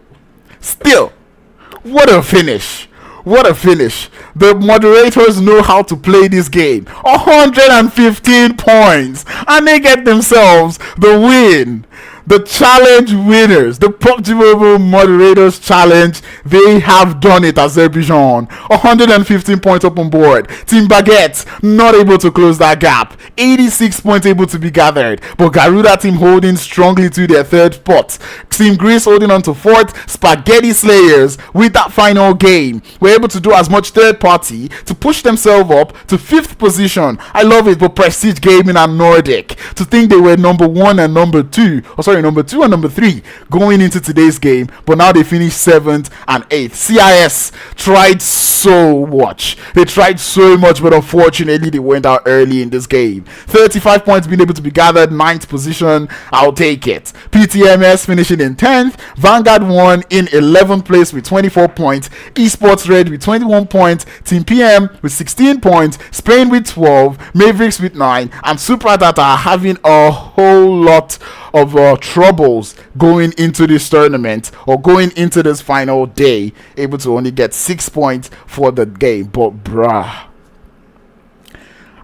what a finish. What a finish. The moderators know how to play this game. 115 points. And they get themselves the win. The challenge winners, the PUBG Mobile Moderators Challenge, they have done it. Azerbaijan, 115 points up on board. Team Baguette, not able to close that gap. 86 points able to be gathered. But Garuda Team holding strongly to their third spot. Team Greece holding on to fourth. Spaghetti Slayers, with that final game, were able to do as much third party to push themselves up to fifth position. I love it. But Prestige Gaming and Nordic, to think they were number 1 and number 2, number 2 and number 3 going into today's game, but now they finished 7th and 8th. CIS tried so much. They tried so much, but unfortunately they went out early in this game. 35 points being able to be gathered, 9th position. I'll take it. PTMS finishing in 10th. Vanguard One in 11th place with 24 points. Esports Red with 21 points. Team PM with 16 points. Spain with 12. Mavericks with 9. And SupRatata having a whole lot of troubles going into this tournament or going into this final day, able to only get 6 points for the game. But bruh,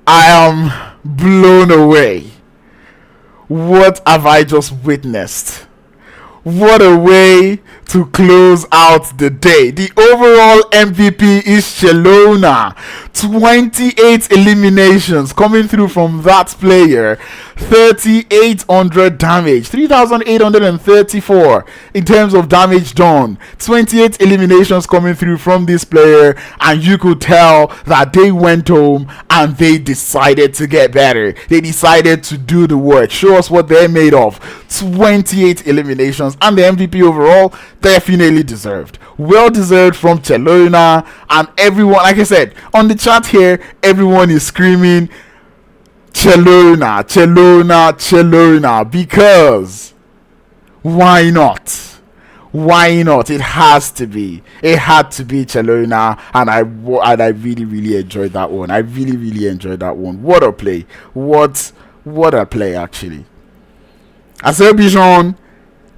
I am blown away. What have I just witnessed? What a way to close out the day. The overall MVP is Shelona. 28 eliminations coming through from that player. 3,800 damage. 3,834 in terms of damage done. 28 eliminations coming through from this player, and you could tell that they went home and they decided to get better. They decided to do the work. Show us what they're made of. 28 eliminations, and the MVP overall, definitely deserved. Well deserved from Chelona, and everyone, like I said, on the chat here, everyone is screaming Chelona, Chelona, Chelona, because why not? Why not? It has to be. It had to be Chelona, and I really enjoyed that one. I really enjoyed that one. What a play. What a play, actually. Azerbaijan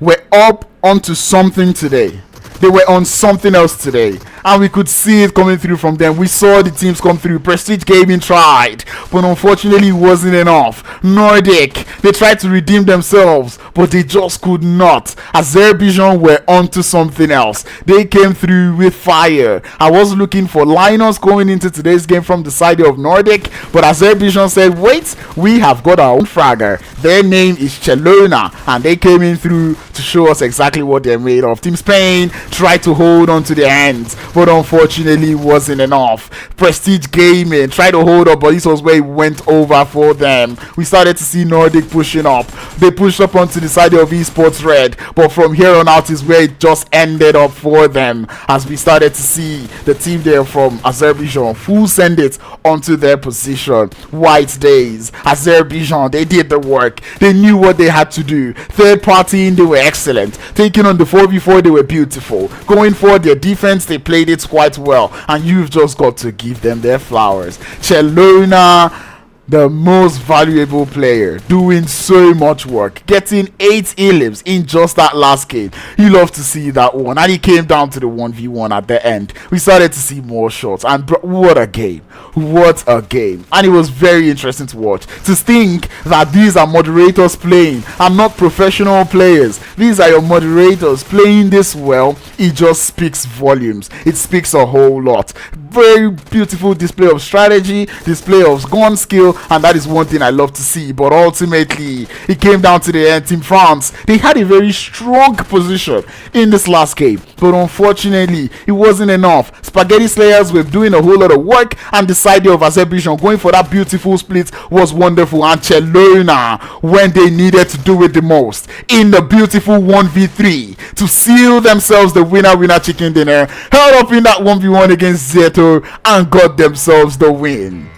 were up onto something today. They were on something else today, and we could see it coming through from them. We saw the teams come through. Prestige Gaming tried, but unfortunately it wasn't enough. Nordic, they tried to redeem themselves, but they just could not. Azerbaijan were onto something else. They came through with fire. I was looking for Linus going into today's game from the side of Nordic, but Azerbaijan said, wait, we have got our own fragger. Their name is Chelona, and they came in through to show us exactly what they're made of. Team Spain tried to hold on to their ends, but unfortunately wasn't enough. Prestige Gaming tried to hold up, but this was where it went over for them. We started to see Nordic pushing up. They pushed up onto the side of Esports Red, but from here on out is where it just ended up for them, as we started to see the team there from Azerbaijan full send it onto their position. White Days, Azerbaijan, they did the work. They knew what they had to do. Third party, they were excellent. Taking on the 4v4, they were beautiful. Going for their defense, they played it quite well, and you've just got to give them their flowers. Chelona, the most valuable player, doing so much work, getting 8 elims in just that last game. You love to see that one, and it came down to the 1v1 at the end. We started to see more shots, and what a game. What a game. And it was very interesting to watch. To think that these are moderators playing and not professional players. These are your moderators playing this well. It just speaks volumes. It speaks a whole lot. Very beautiful display of strategy, display of gun skill, and that is one thing I love to see. But ultimately, it came down to the end. Team France, they had a very strong position in this last game, but unfortunately, it wasn't enough. Spaghetti Slayers were doing a whole lot of work, and the side of Azerbaijan going for that beautiful split was wonderful. And Chelona, when they needed to do it the most, in the beautiful 1v3 to seal themselves the winner chicken dinner, held up in that 1v1 against Zeto and got themselves the win.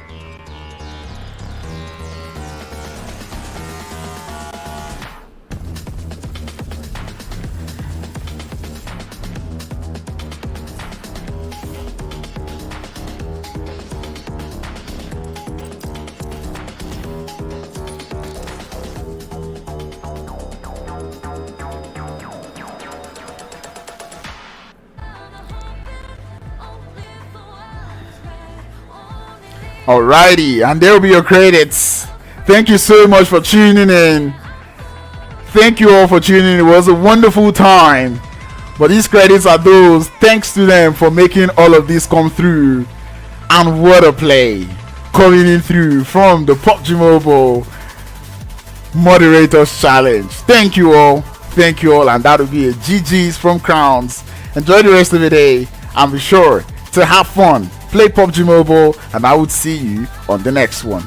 Alrighty, and there will be your credits. Thank you so much for tuning in. Thank you all for tuning in. It was a wonderful time. But these credits are those thanks to them for making all of this come through. And what a play coming in through from the PUBG Mobile Moderators Challenge. Thank you all. Thank you all. And that will be a GG's from Crowns. Enjoy the rest of the day. And be sure to have fun. Play PUBG Mobile. And I would see you on the next one.